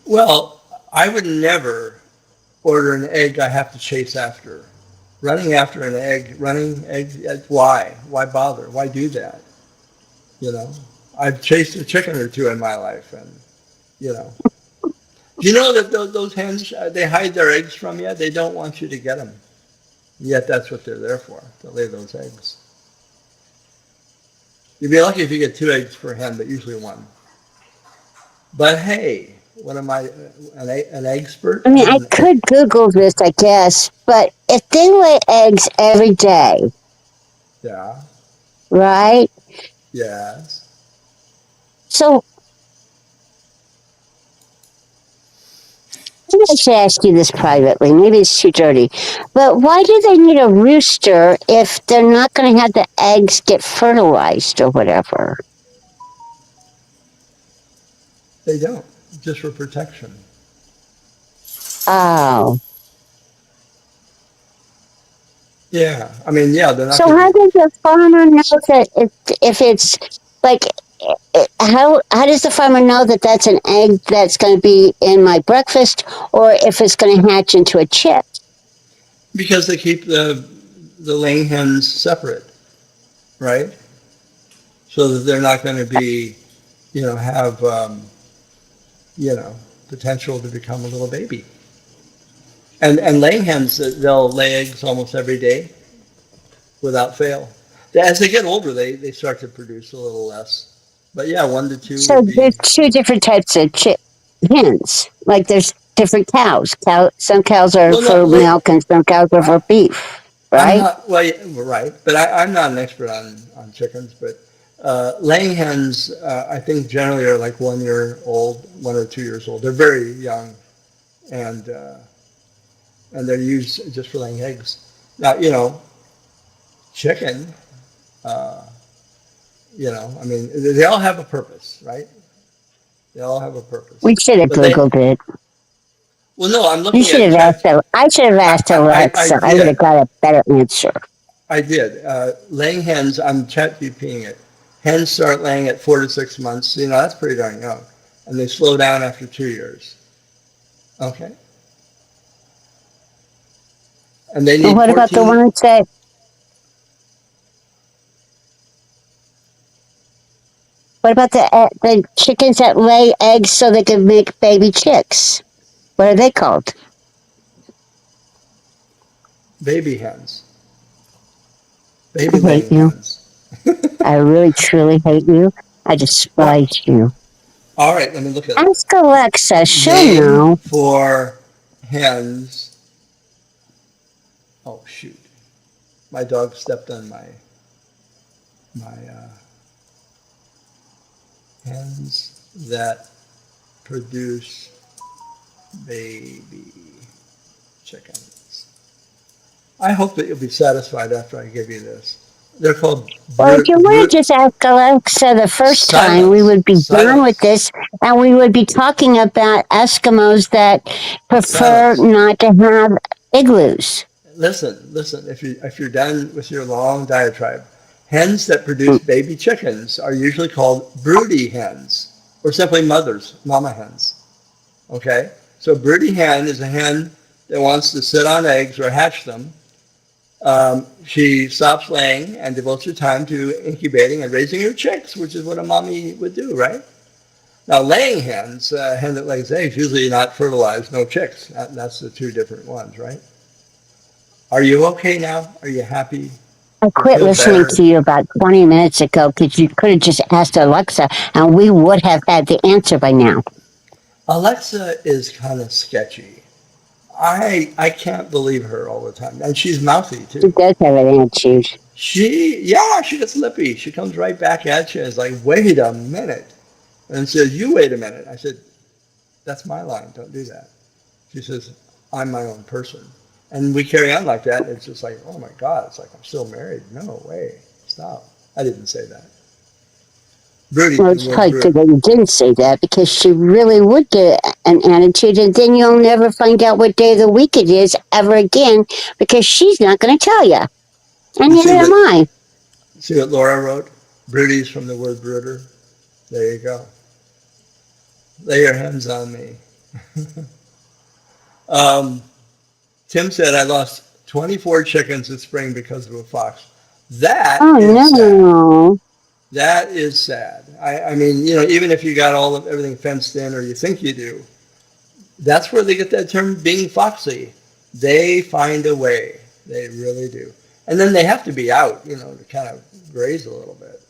Well, I would never order an egg I have to chase after. Running after an egg, why? Why bother? Why do that? You know, I've chased a chicken or two in my life, and you know. Do you know that those hens, they hide their eggs from you? They don't want you to get them. Yet that's what they're there for, to lay those eggs. You'd be lucky if you get two eggs per hen, but usually one. But hey, what am I, an expert? I mean, I could Google this, I guess, but if they lay eggs every day, Yeah, right? yes. So I should ask you this privately. Maybe it's too dirty. But why do they need a rooster if they're not going to have the eggs get fertilized or whatever? They don't, just for protection. Oh. Yeah, I mean, yeah, they're not So going how to be. does the farmer know that if it's like how does the farmer know that that's an egg that's going to be in my breakfast or if it's going to hatch into a chick? Because they keep the laying hens separate, right? So that they're not going to be, have, you know, potential to become a little baby. And laying hens, they'll lay eggs almost every day without fail. As they get older, they start to produce a little less. But yeah, 1 to 2 So would be. there's two different types of hens. Like there's different cows. Some cows are Well, no, for milk and some cows are for beef, I'm right? not, well, yeah, right, but I'm not an expert on chickens, but laying hens, I think generally are like 1 year old, 1 or 2 years old. They're very young, and and they're used just for laying eggs. Now, chicken, uh, I mean, they all have a purpose, right? They all have a We purpose. should have But they, Googled it. well, no, I'm You looking should at have asked. chat. I should have asked I Alexa. I would have did. got a better answer. I did. Laying hens, I'm chat GPing it. Hens start laying at 4 to 6 months. That's pretty darn young. And they slow down after 2 years. Okay. And they And need what about the 14. ones that? What about the chickens that lay eggs so they can make baby chicks? What are they called? Baby hens. I Baby hate laying you. hens. I really truly hate you. I What? despise you. All right, let me look at it. Ask Alexa. She'll Name know. for hens. Oh, shoot. My dog stepped on my hens that produce baby chickens. I hope that you'll be satisfied after I give you this. They're called Well, if you would have just asked Alexa the first time, we silence, would be done with silence, this and we would be talking about Eskimos that prefer silence. not to have igloos. Listen. If you're done with your long diatribe, hens that produce baby chickens are usually called broody hens, or simply mama hens. Okay, so broody hen is a hen that wants to sit on eggs or hatch them. She stops laying and devotes her time to incubating and raising her chicks, which is what a mommy would do, right? Now, laying hens, a hen that lays eggs, usually not fertilized, no chicks. That's the two different ones, right? Are you okay now? Are you happy? I You quit feel listening better? to you about 20 minutes ago because you could have just asked Alexa and we would have had the answer by now. Alexa is kind of sketchy. I can't believe her all the time, and she's mouthy She too. does have an attitude. She gets lippy. She comes right back at you. It's like, wait a minute, and says, you wait a minute. I said, that's my line. Don't do that. She says, I'm my own person, and we carry on like that. It's just like, oh my God, it's like I'm still married. No way, stop. I didn't say that. Broody Well, from it's the word probably good brood. that you didn't say that because she really would get an attitude, and then you'll never find out what day of the week it is ever again because she's not going to tell you. And You neither see am what I. see what Laura wrote? Broody's from the word brooder. There you go. Lay your hands on me. um, Tim said, I lost 24 chickens this spring because of a fox. That Oh, is sad. no. That is sad. I mean, even if you got everything fenced in or you think you do, that's where they get that term being foxy. They find a way. They really do. And then they have to be out, to kind of graze a little bit.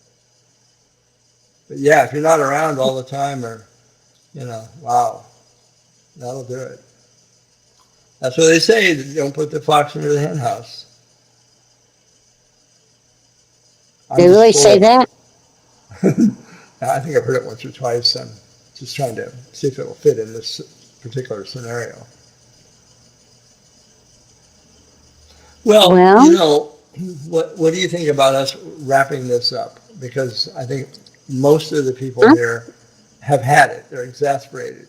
But yeah, if you're not around all the time or, wow, that'll do it. That's what they say. Don't put the fox into the hen house. I'm They just really full say of. that? I think I've heard it once or twice. I'm just trying to see if it will fit in this particular scenario. Well, Well, what do you think about us wrapping this up? Because I think most of the people huh? here have had it. They're exasperated.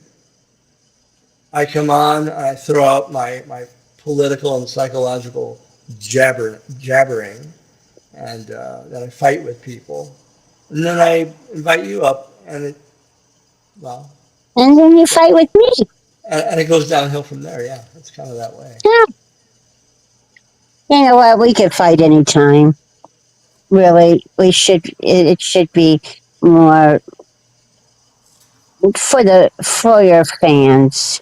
I come on, I throw out my political and psychological jabbering, and then I fight with people. And then I invite you up, and well, And then you fight with me. and it goes downhill from there. Yeah, it's kind of that way. Yeah. You know what? We could fight anytime. Really, we should. It should be more for your fans,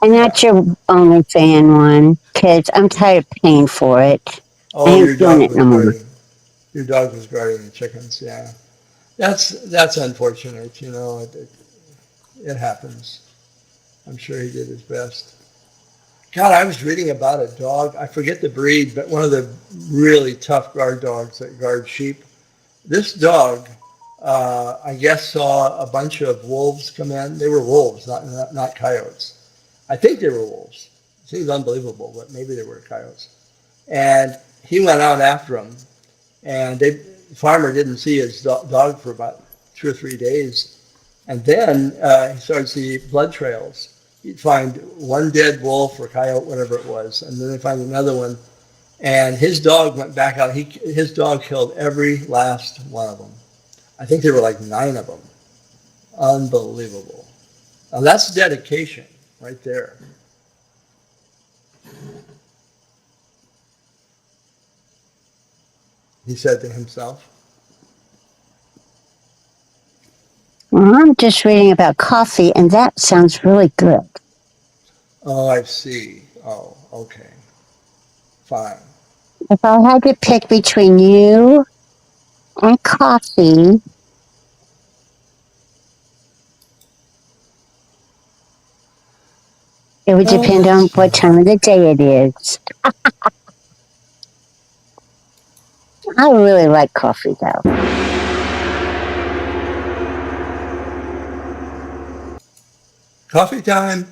and Yeah. not your only fan one. Because I'm tired of paying for it. I Oh, ain't doing it no more. your dog was guarding the chickens. Yeah, that's unfortunate. It happens. I'm sure he did his best. God, I was reading about a dog. I forget the breed, but one of the really tough guard dogs that guard sheep. This dog, I guess, saw a bunch of wolves come in. They were wolves, not coyotes. I think they were wolves. It seems unbelievable, but maybe they were coyotes. And he went out after them, and the farmer didn't see his dog for about 2 or 3 days. And then he started to see blood trails. He'd find one dead wolf or coyote, whatever it was, and then they find another one. And his dog went back out. His dog killed every last one of them. I think there were like 9 of them. Unbelievable. Now that's dedication right there. He said to himself. Well, I'm just reading about coffee, and that sounds really good. Oh, I see. Oh, okay. Fine. If I had to pick between you and coffee, it would Oh, depend that's on what fine. time of the day it is. I really like coffee, though. Coffee time.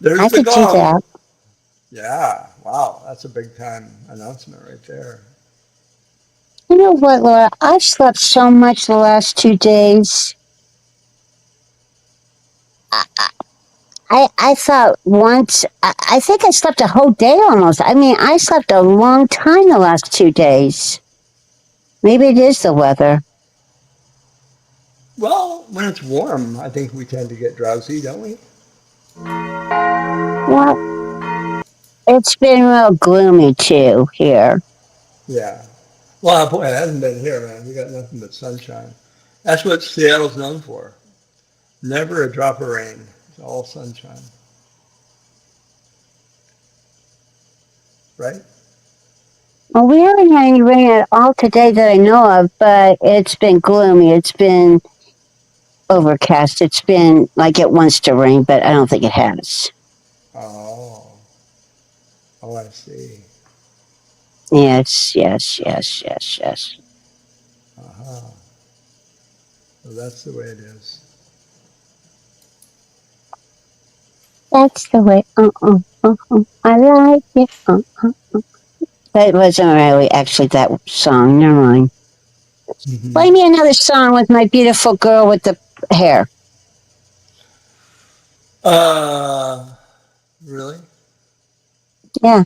There's I the could do gong. that. Yeah. Wow. That's a big time announcement right there. You know what, Laura? I've slept so much the last 2 days. I thought once, I think I slept a whole day almost. I mean, I slept a long time the last 2 days. Maybe it is the weather. Well, when it's warm, I think we tend to get drowsy, don't we? Well, it's been real gloomy too here. Yeah. Well, boy, it hasn't been here, man. We got nothing but sunshine. That's what Seattle's known for. Never a drop of rain. It's all sunshine. Right? Well, we haven't had any rain at all today that I know of, but it's been gloomy. It's been overcast. It's been like it wants to rain, but I don't think it has. Oh. Oh, I see. Yes, yes, yes, yes, yes. Uh-huh. So that's the way it is. That's the way. I like it. That wasn't really actually that song. Never mind. Hmm. Play me another song with my beautiful girl with the hair. Uh, really? Yeah,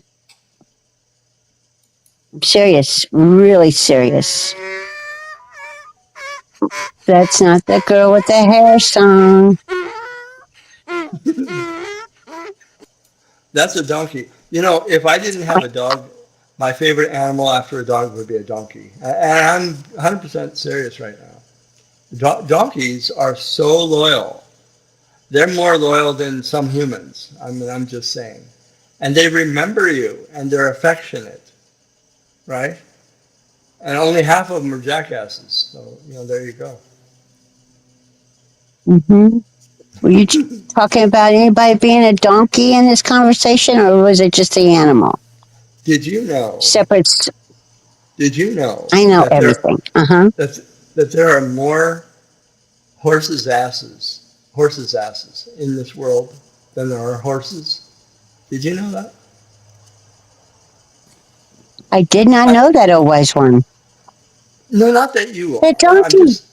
I'm serious. Really serious. That's not the girl with the hair song. That's a donkey. If I didn't have a dog, my favorite animal after a dog would be a donkey. And I'm 100% serious right now. Donkeys are so loyal. They're more loyal than some humans. I mean, I'm just saying. And they remember you and they're affectionate, right? And only half of them are jackasses. So, there you go. Mm-hmm. Were you talking about anybody being a donkey in this conversation, or was it just the animal? Did you know, Separate. did you know I know that there, everything. Uh huh. that, that there are more horses' asses horses' asses in this world than there are horses. Did you know that? I did not I, know that, oh wise one. no, not that you The are. I'm donkey. just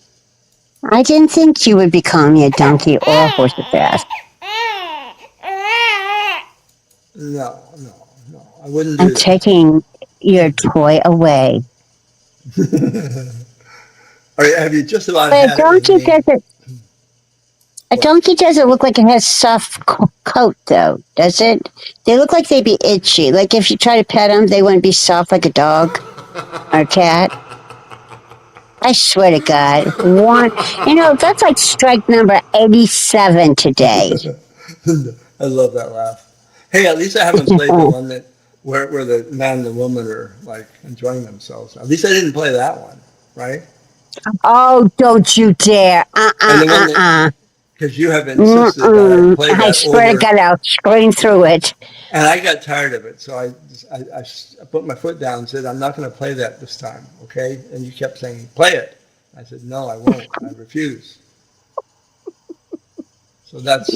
I didn't think you would be calling me a donkey or a horse's ass. no, no, no. I wouldn't I'm do that. taking your toy away. Have you just about But had it with me? a What? donkey doesn't look like it has soft coat though, does it? They look like they'd be itchy. Like if you try to pet them, they wouldn't be soft like a dog or a cat. I swear to God, one, that's like strike number 87 today. I love that laugh. Hey, at least I haven't played the one that where the man and the woman are like enjoying themselves. At least I didn't play that one, right? Oh, don't you dare. And the one that because you have insisted that I Mm-mm. play I that swear to over, God, I'll scream through it. and I got tired of it, so I put my foot down and said I'm not going to play that this time, okay? And you kept saying play it. I said no, I won't. I refuse. So that's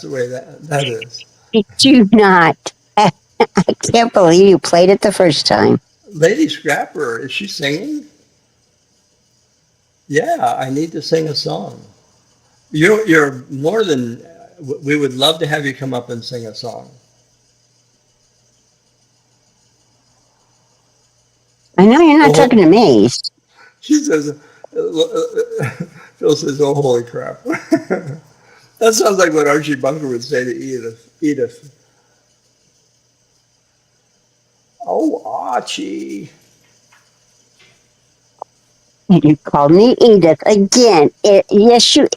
the way that is. Do not. I can't believe you played it the first time. Lady Scrapper, is she singing? Yeah, I need to sing a song. You're more than. We would love to have you come up and sing a song. I know you're not talking Oh, to me. she says. Phil says, "Oh, holy crap!" That sounds like what Archie Bunker would say to Edith. Edith. Oh, Archie. You called me Edith again. Yes, you.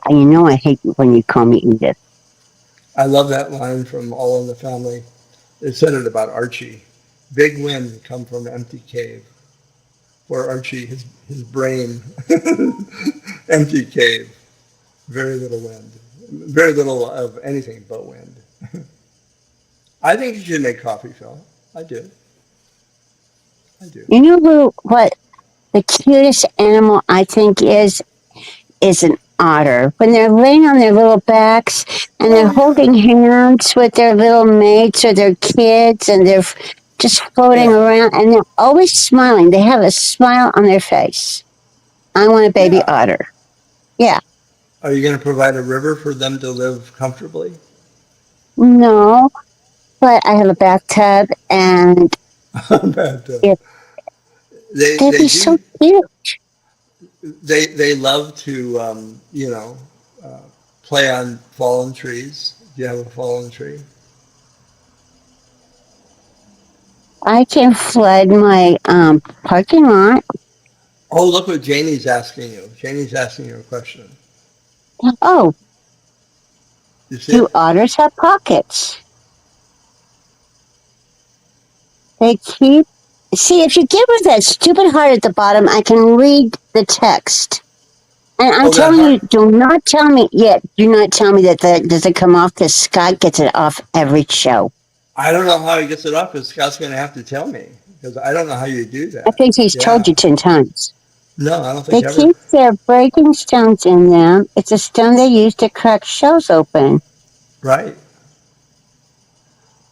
You know I hate when you call me Edith. I love that line from All in the Family. They said it about Archie. Big wind come from empty cave. Poor Archie, his brain, empty cave. Very little wind. Very little of anything but wind. I think you should make coffee, Phil. I do. I do. You know what the cutest animal I think is an otter. When they're laying on their little backs and they're Oh yeah. holding hands with their little mates or their kids and they're just floating Yeah. around and they're always smiling. They have a smile on their face. I want a baby Yeah. otter. Yeah. Are you going to provide a river for them to live comfortably? No, but I have a bathtub and but it, they'd they be so do cute. they love to uh, play on fallen trees. Do you have a fallen tree? I can flood my parking lot. Oh, look what Janie's asking you. Janie's asking you a question. Oh, You see do it? otters have pockets? They keep. See, if you give her that stupid heart at the bottom, I can read the text. And I'm Oh, that telling you, heart. do not tell me yet. Do not tell me that doesn't come off because Scott gets it off every show. I don't know how he gets it off, but Scott's going to have to tell me because I don't know how you do I that. think he's told you Yeah. 10 times. No, I don't They think ever. keep their breaking stones in them. It's a stone they use to crack shells open. Right.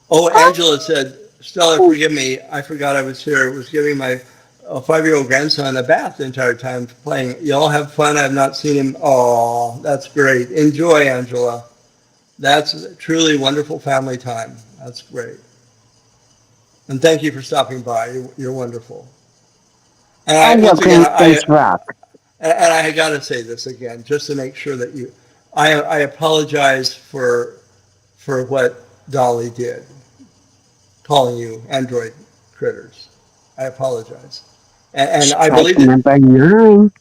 Oh, Angela said, Stella, Oh, forgive me. I forgot I was here. I was giving my 5-year-old grandson a bath the entire time playing. Y'all have fun. I've not seen him. Oh, that's great. Enjoy, Angela. That's truly wonderful family time. That's great. And thank you for stopping by. You're wonderful. And all your once again, grandsons rock. and I got to say this again, just to make sure that I apologize for what Dolly did, calling you android critters. I apologize, and Strike number 9.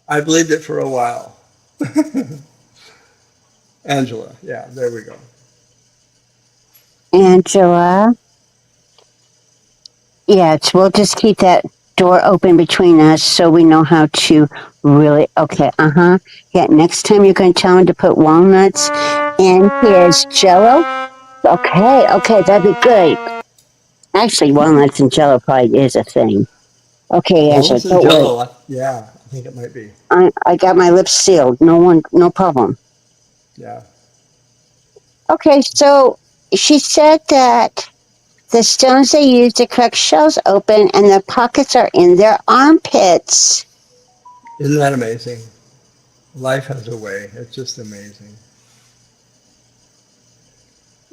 I believed it for a while. Angela, yeah, there we go. Angela. Yes, we'll just keep that door open between us so we know how to really. Okay, Yeah, next time you're going to tell him to put walnuts in his jello. Okay, that'd be good. Actually, walnuts and jello probably is a thing. Okay, Angela, Walnuts and don't worry. Jello, yeah, I think it might be. I got my lips sealed. No problem. Yeah. Okay, so she said that the stones they use to crack shells open and the pockets are in their armpits. Isn't that amazing? Life has a way. It's just amazing.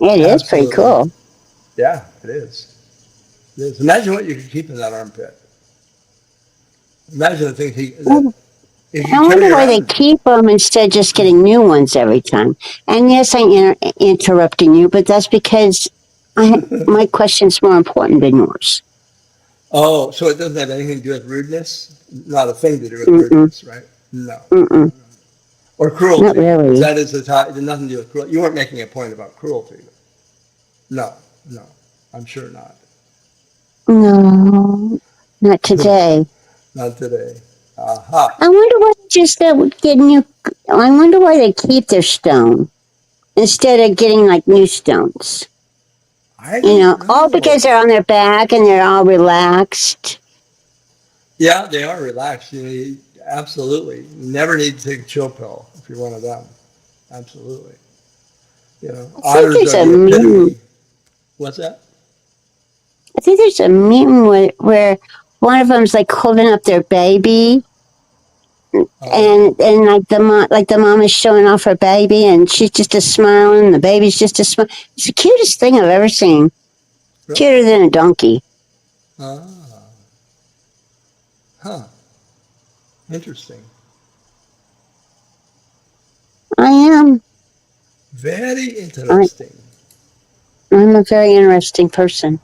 It is pretty Absolutely. cool. Yeah, it is. It is. Imagine what you could keep in that armpit. Imagine the things that you I could wonder carry why they around. keep them instead of just getting new ones every time. And yes, I'm interrupting you, but that's because my question's more important than yours. Oh, so it doesn't have anything to do with rudeness? Not a thing to do with Mm-mm, rudeness, right? No, no, mm-mm, no. Or not cruelty, because really. that is the top. It had nothing to do with cruelty. You weren't making a point about cruelty. No, no, I'm sure not. No, not today. Not today. Aha. I wonder why they just get new. I wonder why they keep their stone instead of getting like new stones. I You don't know, all know. because they're on their back and they're all relaxed. Yeah, they are relaxed. Absolutely. You never need to take a chill pill if you're one of them. Absolutely. I think Otters there's are a the meme. epitome. What's that? I think there's a meme where one of them's like holding up their baby, Oh, and like the mom is showing off her baby, and she's just a smiling, and the baby's just a smile. It's the cutest thing I've ever seen. really? Cuter than a donkey. Ah, huh. Interesting. I am. Very I, interesting. I'm a very interesting person.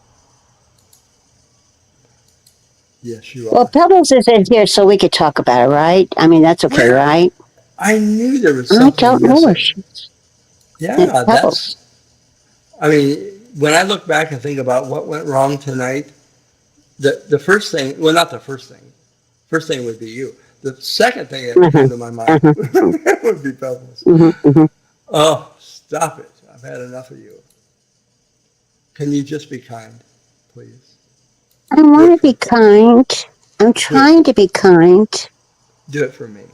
Yes, you Well, are. Pebbles isn't here, so we could talk about it, right? I mean, that's okay, Where? right? I knew there was I don't something know where missing. she is. Yeah, Pebbles. I mean, when I look back and think about what went wrong tonight, the first thing, well, not the first thing. First thing would be you. The second thing that would Uh-huh, come to my mind uh-huh, would be Pebbles. uh-huh, uh-huh. Oh, stop it. I've had enough of you. Can you just be kind, please? I Do want it to be for kind. I'm do it trying for to be kind. do it for me.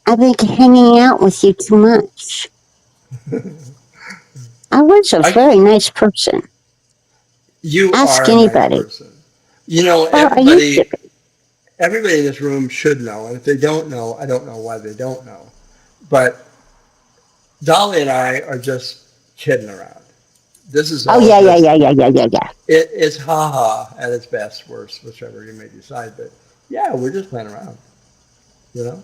I've been hanging out with you too much. I was a I very nice person. You Ask are a nice anybody. person. Well, I used to. Everybody in this room should know, and if they don't know, I don't know why they don't know. But Dolly and I are just kidding around. This is Oh all yeah, yeah, just yeah, yeah, yeah, yeah, yeah. it's ha ha at its best, worst, whichever you may decide. But yeah, we're just playing around. You know,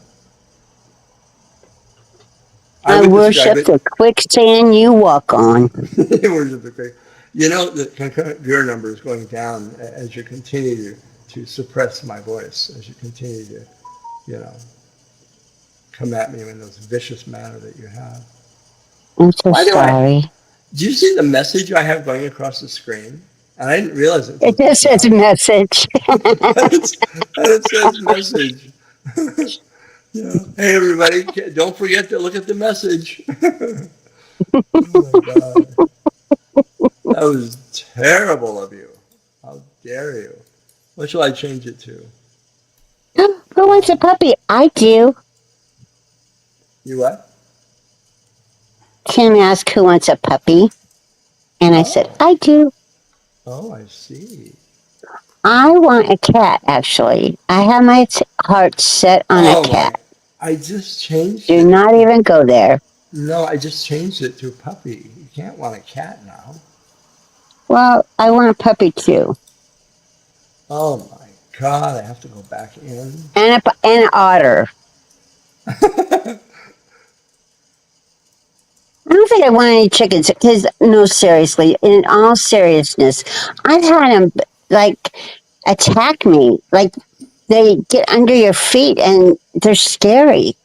I I would describe worship it. the quicksand you walk on. We're just okay. The concurrent viewer number is going down as you continue to suppress my voice, as you continue to, you know, come at me in those vicious manner that you have. I'm so Why do I? sorry. Do you see the message I have going across the screen? And I didn't realize it until It just just says now. message. And it says message. Hey everybody, don't forget to look at the message. Oh my God. That was terrible of you. How dare you? What shall I change it to? Who wants a puppy? I do. You what? Tim asked who wants a puppy, and I said, Oh. I do. Oh, I see. I want a cat, actually. I have my heart set on a Oh my. cat. I just changed Do it. not even go there. No, I just changed it to a puppy. You can't want a cat now. Well, I want a puppy too, Oh my God, I have to go back in. and an otter. I don't think I want any chickens because, no, seriously, in all seriousness, I've had them like attack me. Like they get under your feet and they're scary.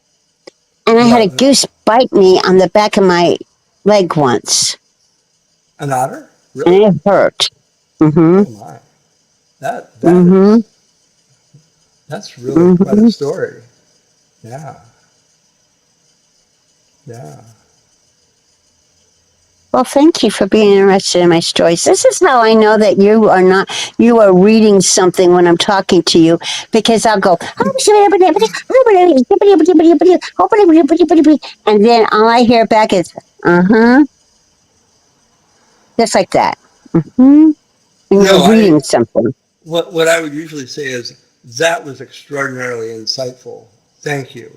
And I had a No, goose bite me on the back of my leg once, an otter? and Really? it hurt. Mm-hmm. Oh my. That that Mm-hmm. is that's really quite a Mm-hmm. story. Yeah. Yeah. Well, thank you for being interested in my stories. This is how I know that you are reading something when I'm talking to you, because I'll go, and then all I hear back is, uh-huh, just like that. Hmm. And you're No, reading something. what I would usually say is, that was extraordinarily insightful. Thank you.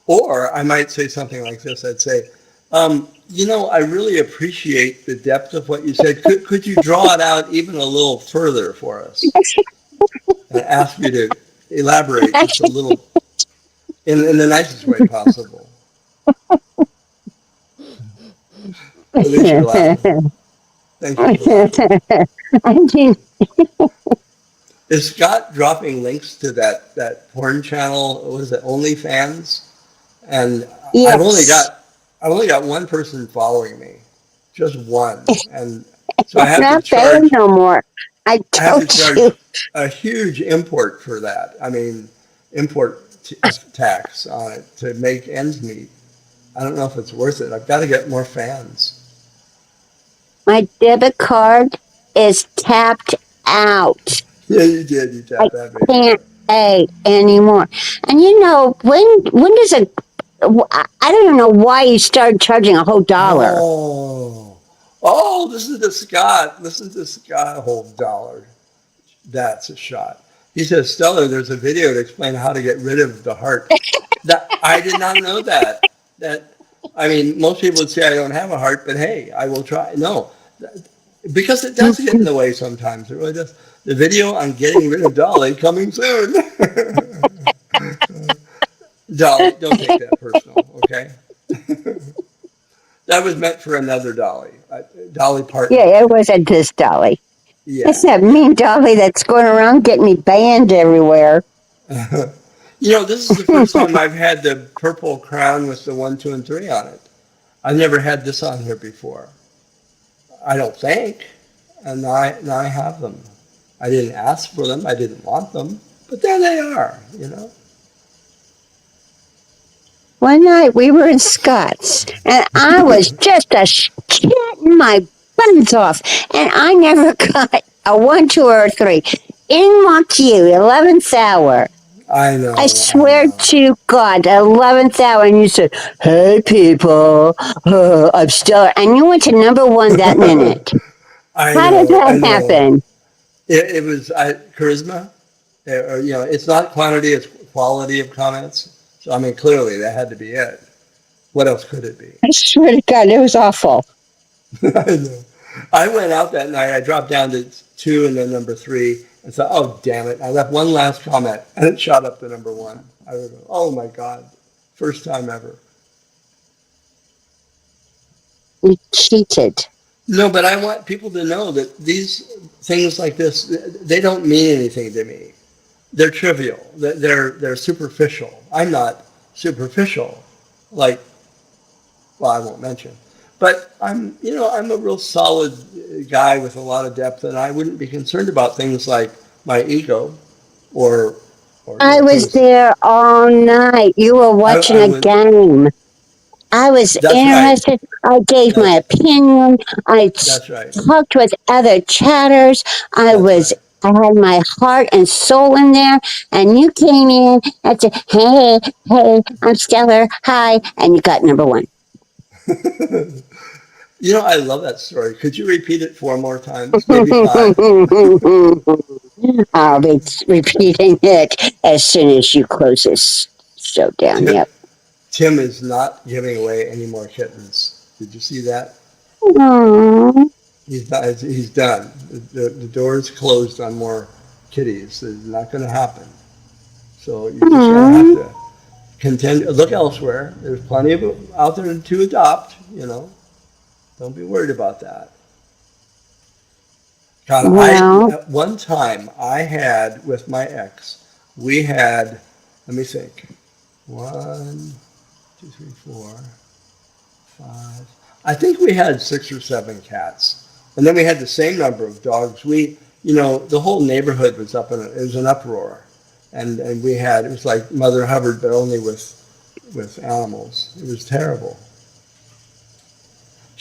Or I might say something like this. I'd say, I really appreciate the depth of what you said. Could you draw it out even a little further for us? And ask you to elaborate just a little in the nicest way possible. At least you're laughing. Thank you for laughing. Is Scott dropping links to that porn channel? What is it, OnlyFans? And I've only Yes. got I've only got one person following me, just one, and so I I'm have to not paying charge no more. I I have to told charge you. a huge import for that. I mean, tax on it to make ends meet. I don't know if it's worth it. I've got to get more fans. My debit card is tapped out. Yeah, you did. You I tapped that baby can't card. pay anymore. And when does I don't even know why you started charging a whole dollar. Listen to Scott. Listen to Scott. Whole dollar. That's a shot. He says, Stellar, there's a video to explain how to get rid of the heart. That I did not know that. That I mean, most people would say I don't have a heart, but hey, I will try. No, because it does get in the way sometimes. It really does. The video on getting rid of Dolly coming soon. Dolly, don't take that personal, okay? That was meant for another Dolly, Dolly Parton. Yeah, it wasn't this Dolly. It's Yeah, that yeah. mean Dolly that's going around getting me banned everywhere. This is the first time I've had the purple crown with the 1, 2, and 3 on it. I've never had this on here before. I don't think. And now I have them. I didn't ask for them. I didn't want them. But there they are. One night we were in Scott's, and I was just chatting my buns off, and I never got a 1, 2, or a 3. In walked you, 11th hour. I I know. I swear know. to God, 11th hour, and you said, "Hey, people, I'm still," and you went to number one that minute. I How did know. I that know. happen? It was charisma. It's not quantity, it's quality of comments. So, I mean, clearly that had to be it. What else could it be? I swear to God, it was awful. I know. I went out that night. I dropped down to 2 and then number 3 and thought, oh, damn it. I left one last comment and it shot up to number 1. I was, oh my God. First time ever. You cheated. No, but I want people to know that these things like this, they don't mean anything to me. They're trivial. They're superficial. I'm not superficial. Like, well, I won't mention. But I'm a real solid guy with a lot of depth, and I wouldn't be concerned about things like my ego or I was things. there all night. You were watching I a would. game. I was That's right. interested. I gave my That's opinion. that's right. Talked with other chatters. That's right. I had my heart and soul in there. And you came in and said, "Hey, hey, I'm Stellar. Hi." And you got number one. I love that story. Could you repeat it 4 more times? Maybe 5? I'll be repeating it as soon as you close this show down. Tim, Yep. Tim is not giving away any more kittens. Did you see that? Aww. He's not, he's done. The door is closed on more kitties. It's not going to happen. So you're just going to have Aww. to contend. Look elsewhere. There's plenty of them out there to adopt. Don't be worried about that. God, Well, at one time I had with my ex, we had, let me think, 1, 2, 3, 4, 5. I think we had 6 or 7 cats, and then we had the same number of dogs. The whole neighborhood was it was an uproar, and it was like Mother Hubbard, but only with animals. It was terrible.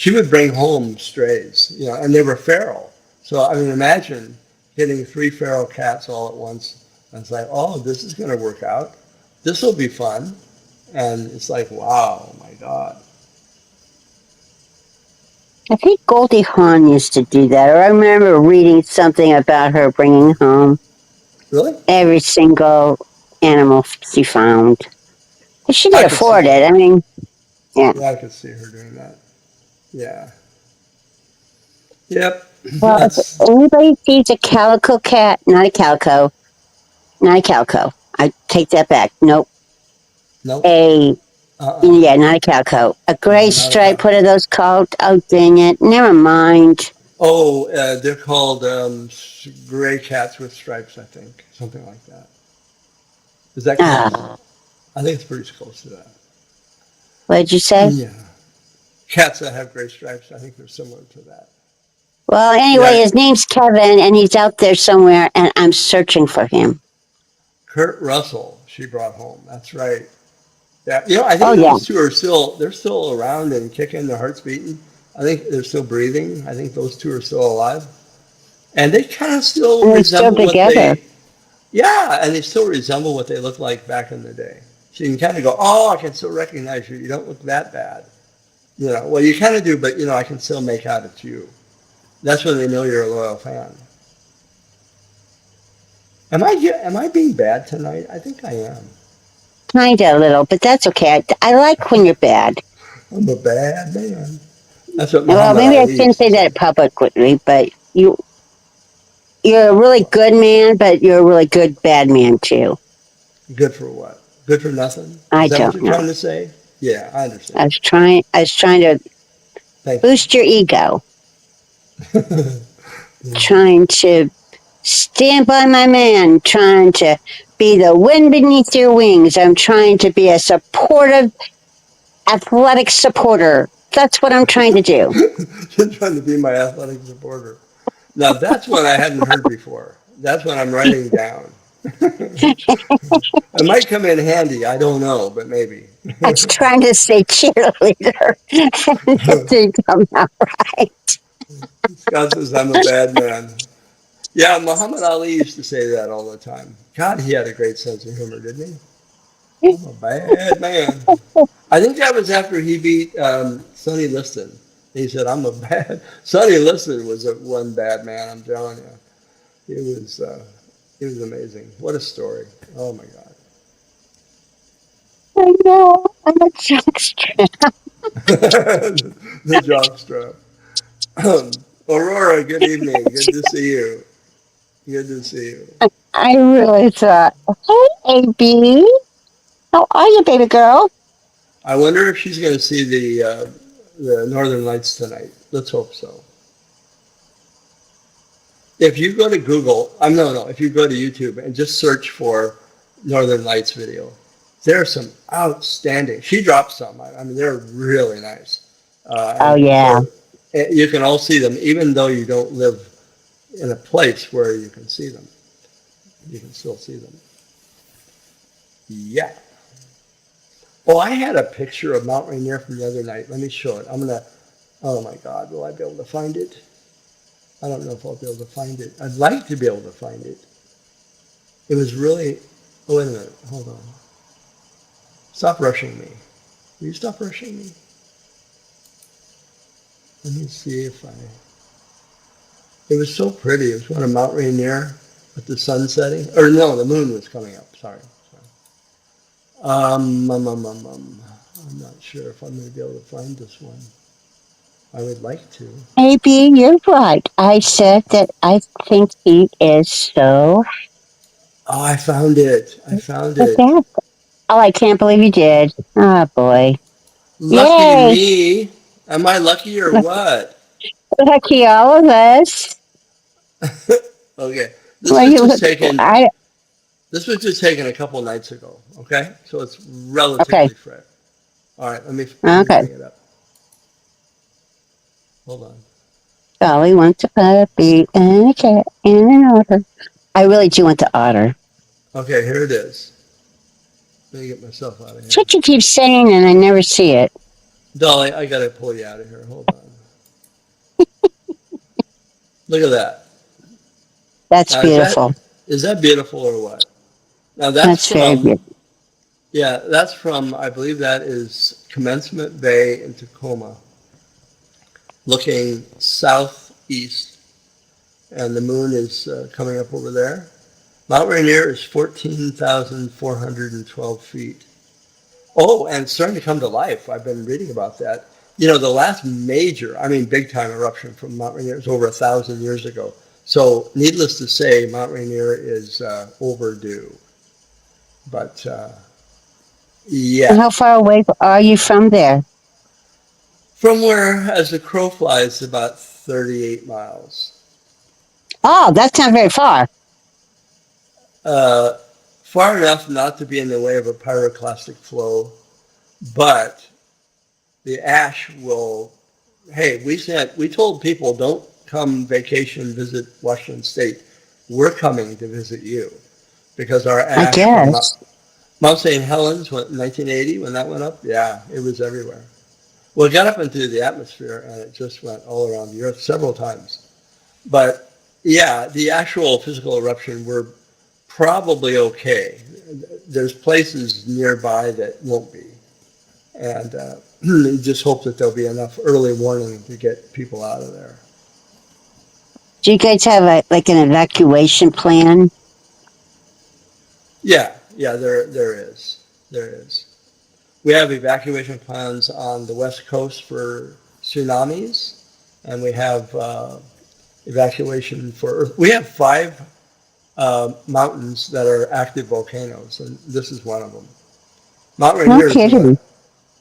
she would bring home strays, and they were feral. So I mean, imagine getting three feral cats all at once. And it's like, oh, this is going to work out. This will be fun. And it's like, wow, oh my God. I think Goldie Hawn used to do that, or I remember reading something about her bringing home Really? every single animal she found. She I could could see afford it. it. I mean, yeah. Yeah, I could see her doing that. Yeah. Yep. Well, if That's anybody sees a calico cat, not a calico. I take that back. Nope. nope. A Uh-uh. Yeah, not a calico. A No, gray not a stripe. cow. What are those called? Oh, dang it. Never mind. Oh, they're called gray cats with stripes, I think. Something like that. Is that close? Ah, I think it's pretty close to that. what did you say? Yeah. Cats that have gray stripes, I think they're similar to that. Well, anyway, Yeah. his name's Kevin, and he's out there somewhere, and I'm searching for him. Kurt Russell, she brought home. That's right. Yeah. I Oh, think yeah. those two they're still around and kicking, their hearts beating. I think they're still breathing. I think those two are still alive. And they kind of still And they're still resemble together. and they still resemble what they looked like back in the day. So you can kind of go, oh, I can still recognize you. You don't look that bad. Well, you kind of do, but, I can still make out it's you. That's when they know you're a loyal fan. Am I being bad tonight? I think I am. Kind of a little, but that's okay. I like when you're bad. I'm a bad man. That's what Well, Muhammad maybe I Ali shouldn't used to say say. that publicly, but you're a really good man, but you're a really good bad man, too. Good for what? Good for nothing? I Is that what don't you're know. trying to say? Yeah, I I understand. was trying to Thank you. boost your ego, trying to stand by my man, trying to be the wind beneath your wings. I'm trying to be a supportive, athletic supporter. That's what I'm trying to do. You're trying to be my athletic supporter. Now that's what I hadn't heard before. That's what I'm writing down. It might come in handy. I don't know, but maybe. I was trying to say cheerleader, and it didn't come out right. Scott says I'm a bad man. Yeah, Muhammad Ali used to say that all the time. God, he had a great sense of humor, didn't he? I'm a bad man. I think that was after he beat Sonny Liston. He said, "I'm a bad." Sonny Liston was one bad man. I'm telling you, he was amazing. What a story! Oh my God. I know. I'm a jockstrap. The jockstrap. Aurora, good evening. Good to see you. Good to see you. I really thought, hey, AB, how are you, baby girl? I wonder if she's going to see the Northern Lights tonight. Let's hope so. If you go to Google, no. If you go to YouTube and just search for Northern Lights video, there are some outstanding. She dropped some. I mean, they're really nice. Oh, And yeah. so you can all see them, even though you don't live in a place where you can see them. You can still see them. Yeah. Oh, I had a picture of Mount Rainier from the other night. Let me show it. Oh my God, will I be able to find it? I don't know if I'll be able to find it. I'd like to be able to find it. It was really, oh, wait a minute, hold on. Stop rushing me. Will you stop rushing me? Let me see if it was so pretty. It was one of Mount Rainier with the sun setting. Or no, the moon was coming up. Sorry. I'm not sure if I'm going to be able to find this one. I would like to. AB, you're right. I said that I think he is so Oh, I found it. I found it. fantastic. Oh, I can't believe you did. Oh, boy. Lucky Yay. me. Am I lucky or what? Lucky all of us. Okay. This Well, was you just look, taken. I, This was just taken a couple nights ago. Okay, so it's okay, relatively fresh. All right, let me okay. bring it up. Hold on. Dolly wants a puppy and a cat and an otter. I really do want the otter. Okay, here it is. Let me get myself out of That's here. what you keep saying, and I never see it. Dolly, I gotta pull you out of here. Hold on. Look at that. That's Now, beautiful. is that beautiful or what? Now That's very beautiful. that's from, I believe that is Commencement Bay in Tacoma, looking southeast, and the moon is coming up over there. Mount Rainier is 14,412 feet. Oh, and it's starting to come to life. I've been reading about that. You know, the last major, I mean, big time eruption from Mount Rainier was over 1,000 years ago. So, needless to say, Mount Rainier is overdue. But And yeah, how far away are you from there? from where, as the crow flies, about 38 miles. Oh, that's not very far. Uh, Far enough not to be in the way of a pyroclastic flow, but the ash will. Hey, we told people don't come vacation visit Washington State. We're coming to visit you because our I ash from guess. Mount St. Helens in 1980 when that went up. Yeah, it was everywhere. Well, it got up into the atmosphere and it just went all around the earth several times. But yeah, the actual physical eruption, we're probably okay. There's places nearby that won't be. And you just hope that there'll be enough early warning to get people out of there. Do you guys have like an evacuation plan? Yeah, there is. There is. We have evacuation plans on the West Coast for tsunamis, and we have evacuation for, we have five mountains that are active volcanoes, and this is one of them. Mount No Rainier is kidding.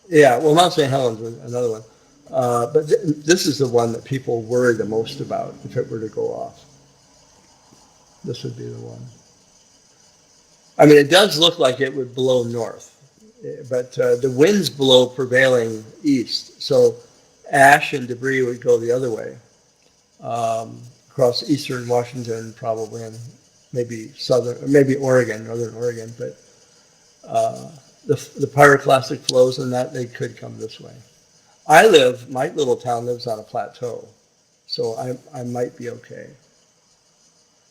yeah, well, Mount St. Helens was another one. But this is the one that people worry the most about if it were to go off. This would be the one. I mean, it does look like it would blow north, but the winds blow prevailing east. So ash and debris would go the other way, across eastern Washington probably, and maybe southern, maybe Oregon, northern Oregon. But the pyroclastic flows and that, they could come this way. My little town lives on a plateau, so I might be okay.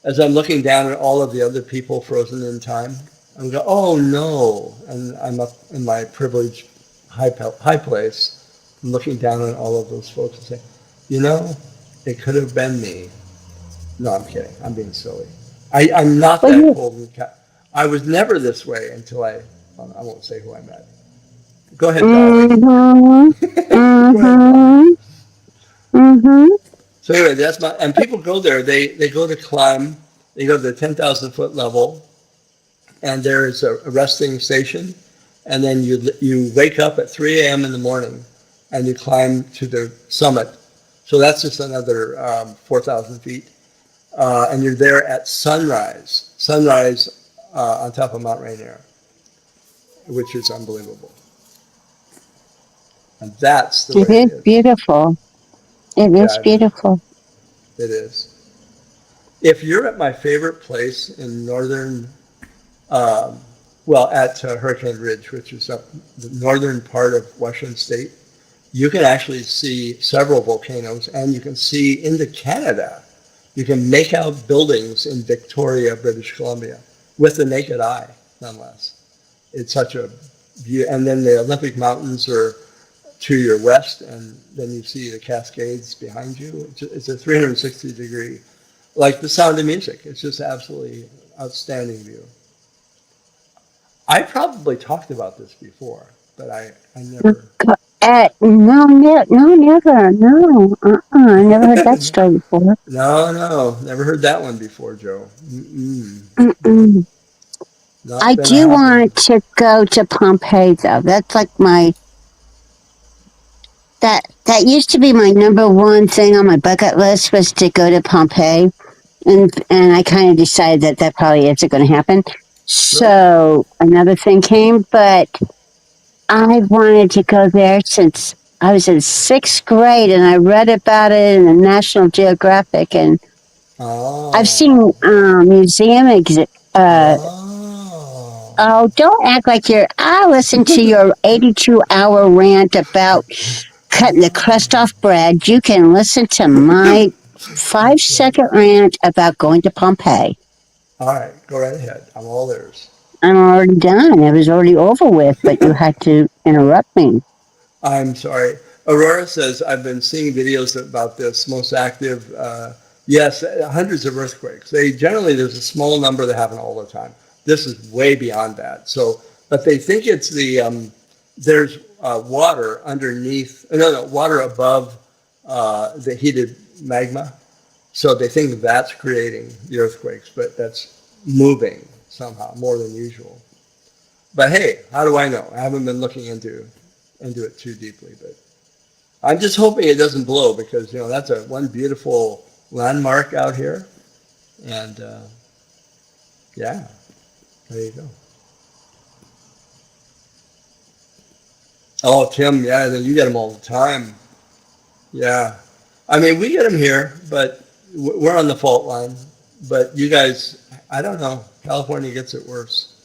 As I'm looking down at all of the other people frozen in time, I'm going, oh no, and I'm up in my privileged high place, looking down at all of those folks and saying, you know, it could have been me. No, I'm kidding. I'm being silly. I'm not Well, that you, cold. I was never this way until well, I won't say who I met. Go ahead, Dolly. mm-hmm, Go ahead, Dolly. mm-hmm, mm-hmm. So anyway, that's my, and people go there. They go to climb. They go to the 10,000 foot level, and there is a resting station, and then you wake up at 3 a.m. in the morning, and you climb to the summit. So that's just another 4,000 feet, and you're there at sunrise. Sunrise on top of Mount Rainier, which is unbelievable. And that's the way It it is is. beautiful. It is Yeah, it is. beautiful. It is. If you're at my favorite place in northern, um, well, at Hurricane Ridge, which is up the northern part of Washington State, you can actually see several volcanoes, and you can see into Canada. You can make out buildings in Victoria, British Columbia, with the naked eye, nonetheless. It's such a view. And then the Olympic Mountains are to your west, and then you see the Cascades behind you. It's a 360-degree, like the Sound of Music. It's just absolutely outstanding view. I probably talked about this before, but I never. No, no, never. No, I never heard that story before. No, never heard that one before, Joe. Mm-mm. Mm-mm. Not I gonna do happen. want to go to Pompeii, though. That's like that used to be my number one thing on my bucket list was to go to Pompeii, and I kind of decided that probably isn't going to happen. Really? So another thing came, but I wanted to go there since I was in sixth grade, and I read about it in the National Geographic, and I've seen Oh. museum exit. Oh. Oh, don't act like you're. I listened to your 82-hour rant about cutting the crust off bread. You can listen to my 5-second rant about going to Pompeii. All right, go right ahead. I'm all ears. I'm already done. It was already over with, but you had to interrupt me. I'm sorry. Aurora says, I've been seeing videos about this, most active, yes, hundreds of earthquakes. There's a small number that happen all the time. This is way beyond that. So, but they think it's there's water underneath, no, water above the heated magma. So they think that's creating the earthquakes, but that's moving somehow more than usual. But hey, how do I know? I haven't been looking into it too deeply, but I'm just hoping it doesn't blow because that's one beautiful landmark out here, and yeah, there you go. Oh, Tim, yeah, then you get them all the time. Yeah, I mean we get them here, but we're on the fault line. But you guys, I don't know. California gets it worse.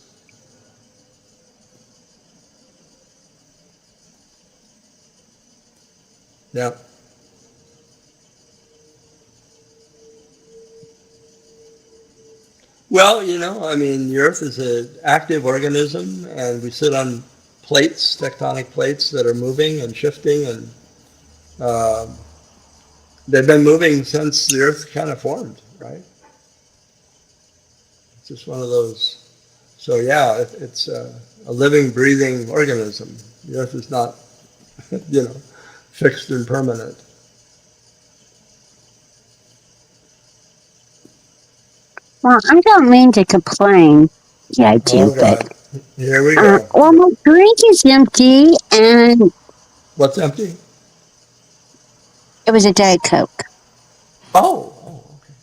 Yeah. Well, I mean, the Earth is an active organism, and we sit on plates, tectonic plates that are moving and shifting, and uh, they've been moving since the Earth kind of formed, right? It's just one of those. So yeah, it's a living, breathing organism. The Earth is not, you know, fixed and permanent. Well, I don't mean to complain. Yeah, I do, Oh but God, here we go. well, my drink is empty, and What's empty? it was a Diet Coke. Oh, okay.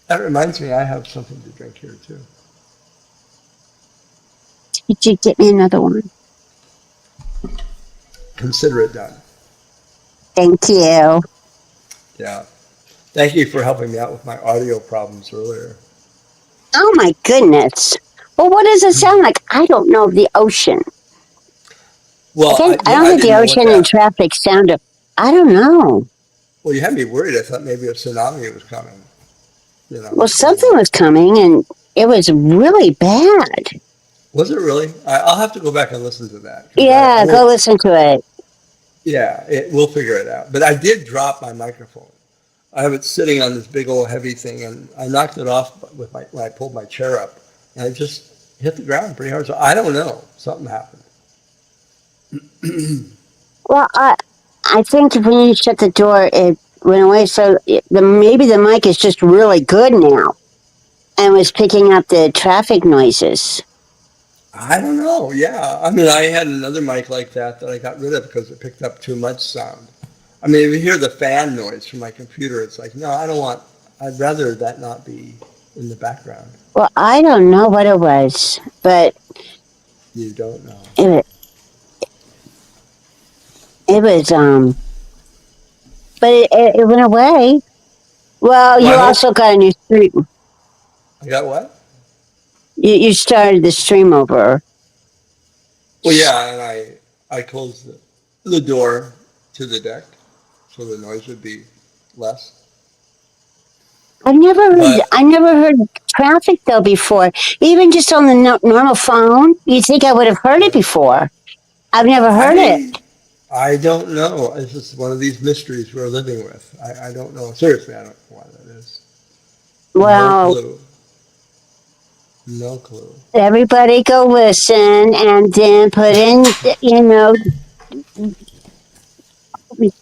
That reminds me, I have something to drink here too. Did you get me another one? Consider it done. Thank you. Yeah. Thank you for helping me out with my audio problems earlier. Oh my goodness. Well, what does it sound like? I don't know the ocean. Well, I don't I think the didn't know what ocean and that. traffic sound. I don't know. Well, you had me worried. I thought maybe a tsunami was coming. You know, Well, something something. was coming, and it was really bad. Was it really? I'll have to go back and listen to that because I Yeah, go won't. listen to it. Yeah, we'll figure it out. But I did drop my microphone. I have it sitting on this big old heavy thing, and I knocked it off with when I pulled my chair up, and it just hit the ground pretty hard. So I don't know. Something happened. Well, I think when you shut the door, it went away. So maybe the mic is just really good now and was picking up the traffic noises. I don't know. Yeah, I mean, I had another mic like that I got rid of because it picked up too much sound. I mean, if you hear the fan noise from my computer, it's like, no, I don't want. I'd rather that not be in the background. Well, I don't know what it was, but You don't know. it, it was, but it went away. Well, Well, you I hope also got a new stream. I got what? You started the stream over. Well, yeah, and I closed the door to the deck so the noise would be less. But I never heard traffic though before. Even just on the normal phone, you'd think I would have heard it yeah, before. I've never heard it. I don't know. It's just one of these mysteries we're living with. I don't know. Seriously, I don't know why that is. No Well, clue. No clue. everybody go listen and then put in,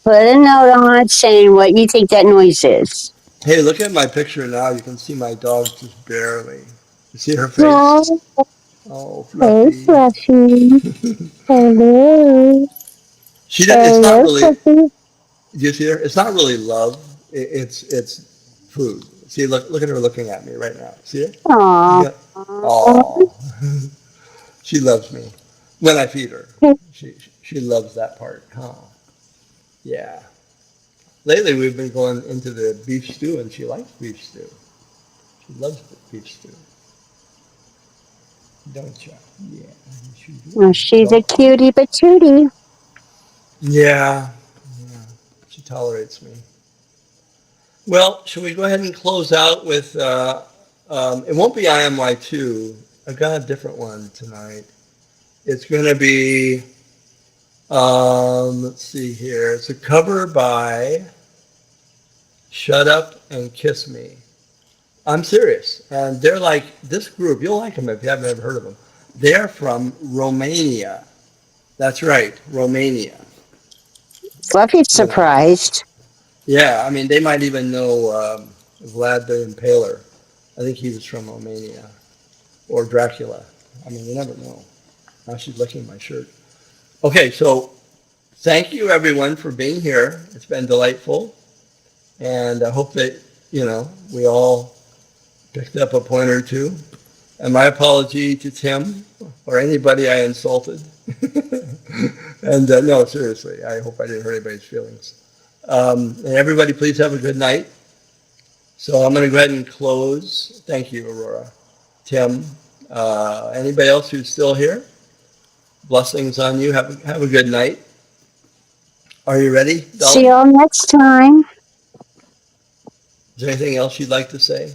put a note on it saying what you think that noise is. Hey, look at my picture now. You can see my dog just barely. You see her face? Oh, Oh, hey, Fluffy. Fluffy. Hello. It's not Hello, really. Fluffy. Do you see her? It's not really love. It's food. See, look at her looking at me right now. See it? Aw. Yeah. Oh, she loves me when I feed her. She loves that part. Huh? Yeah. Lately, we've been going into the beef stew, and she likes beef stew. She loves beef stew, don't you? Yeah, she Well, do. she's a So, cutie patootie. yeah, yeah, she tolerates me. Well, should we go ahead and close out with, it won't be IMY2. I've got a different one tonight. It's going to be, let's see here. It's a cover by Shut Up and Kiss Me. I'm serious. And they're like, this group, you'll like them if you haven't ever heard of them. They're from Romania. That's right, Romania. Fluffy's surprised. Yeah, I mean, they might even know Vlad the Impaler. I think he was from Romania. Or Dracula. I mean, you never know. Now she's licking my shirt. Okay, so thank you everyone for being here. It's been delightful. And I hope that, we all picked up a point or two. And my apology to Tim or anybody I insulted. And no, seriously, I hope I didn't hurt anybody's feelings. And everybody, please have a good night. So I'm going to go ahead and close. Thank you, Aurora. Tim, anybody else who's still here? Blessings on you. Have a good night. Are you ready, Dolly? See you all next time. Is there anything else you'd like to say?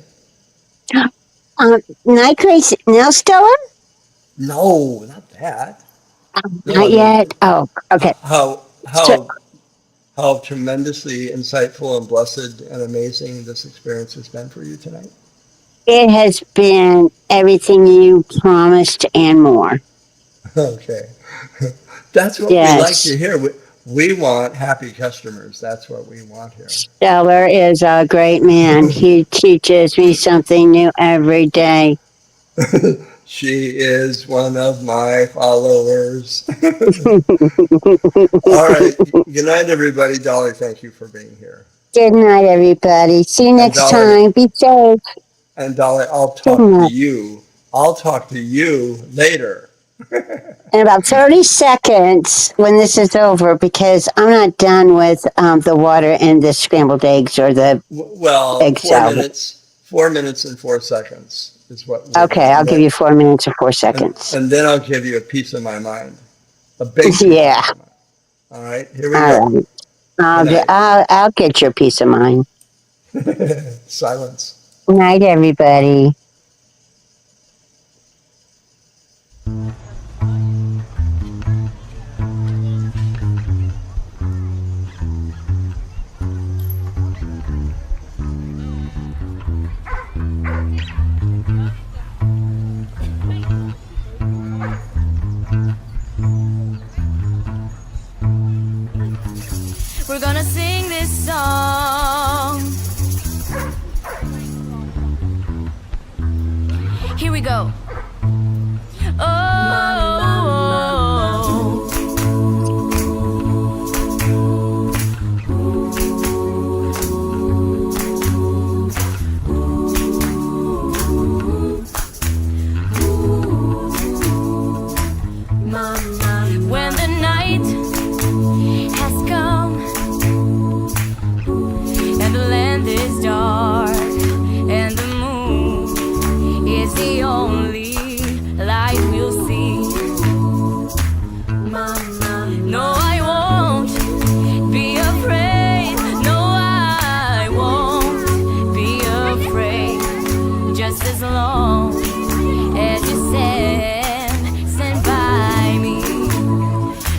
Night, Grace. Now, Stella? No, not that. No, Not yet. Oh, okay. How So- how tremendously insightful and blessed and amazing this experience has been for you tonight. It has been everything you promised and more. Okay. That's what Yes. we like to hear. We want happy customers. That's what we want here. Stellar is a great man. He teaches me something new every day. She is one of my followers. All right. Good night, everybody. Dolly, thank you for being here. Good night, everybody. See you next Dolly. time. Be safe. And Dolly, I'll talk to you. I'll talk to you later. In about 30 seconds when this is over, because I'm not done with the water and the scrambled eggs or the Well, egg 4 salad. minutes. 4 minutes and 4 seconds is what. Okay, I'll give you 4 minutes or 4 seconds. And then I'll give you a piece of my mind. A big piece Yeah. of my mind. All right, here we All go. right. I'll get your peace of mind. Silence. Night, everybody. We're gonna sing this song. Here we go. Oh. When the night has come and the land is dark and the moon is the only light we'll see. No, I won't be afraid. No, I won't be afraid. Just as long as you stand by me.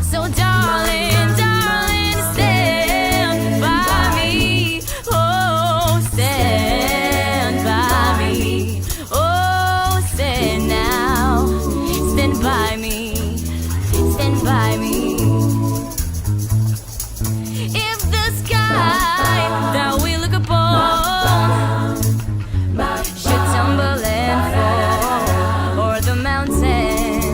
So darling, darling, stand by me. Oh, stand by me. Oh, stand now. Stand by me. Stand by me. If the sky that we look upon should tumble and fall, or the mountains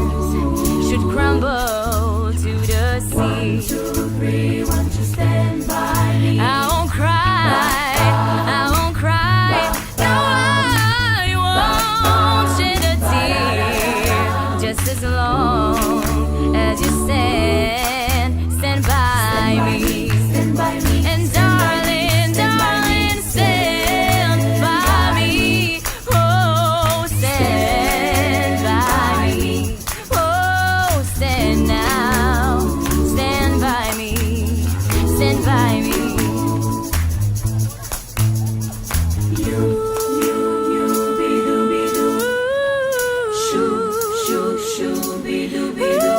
should crumble to the sea, 1, 2, 3, won't you stand by me? I won't cry, I won't cry, no, I won't shed a tear, just as long as you stand by me. And darling, darling, stand by me. Oh, stand by me. Oh, stand now. Stand by me. Stand Shooby dooby doo.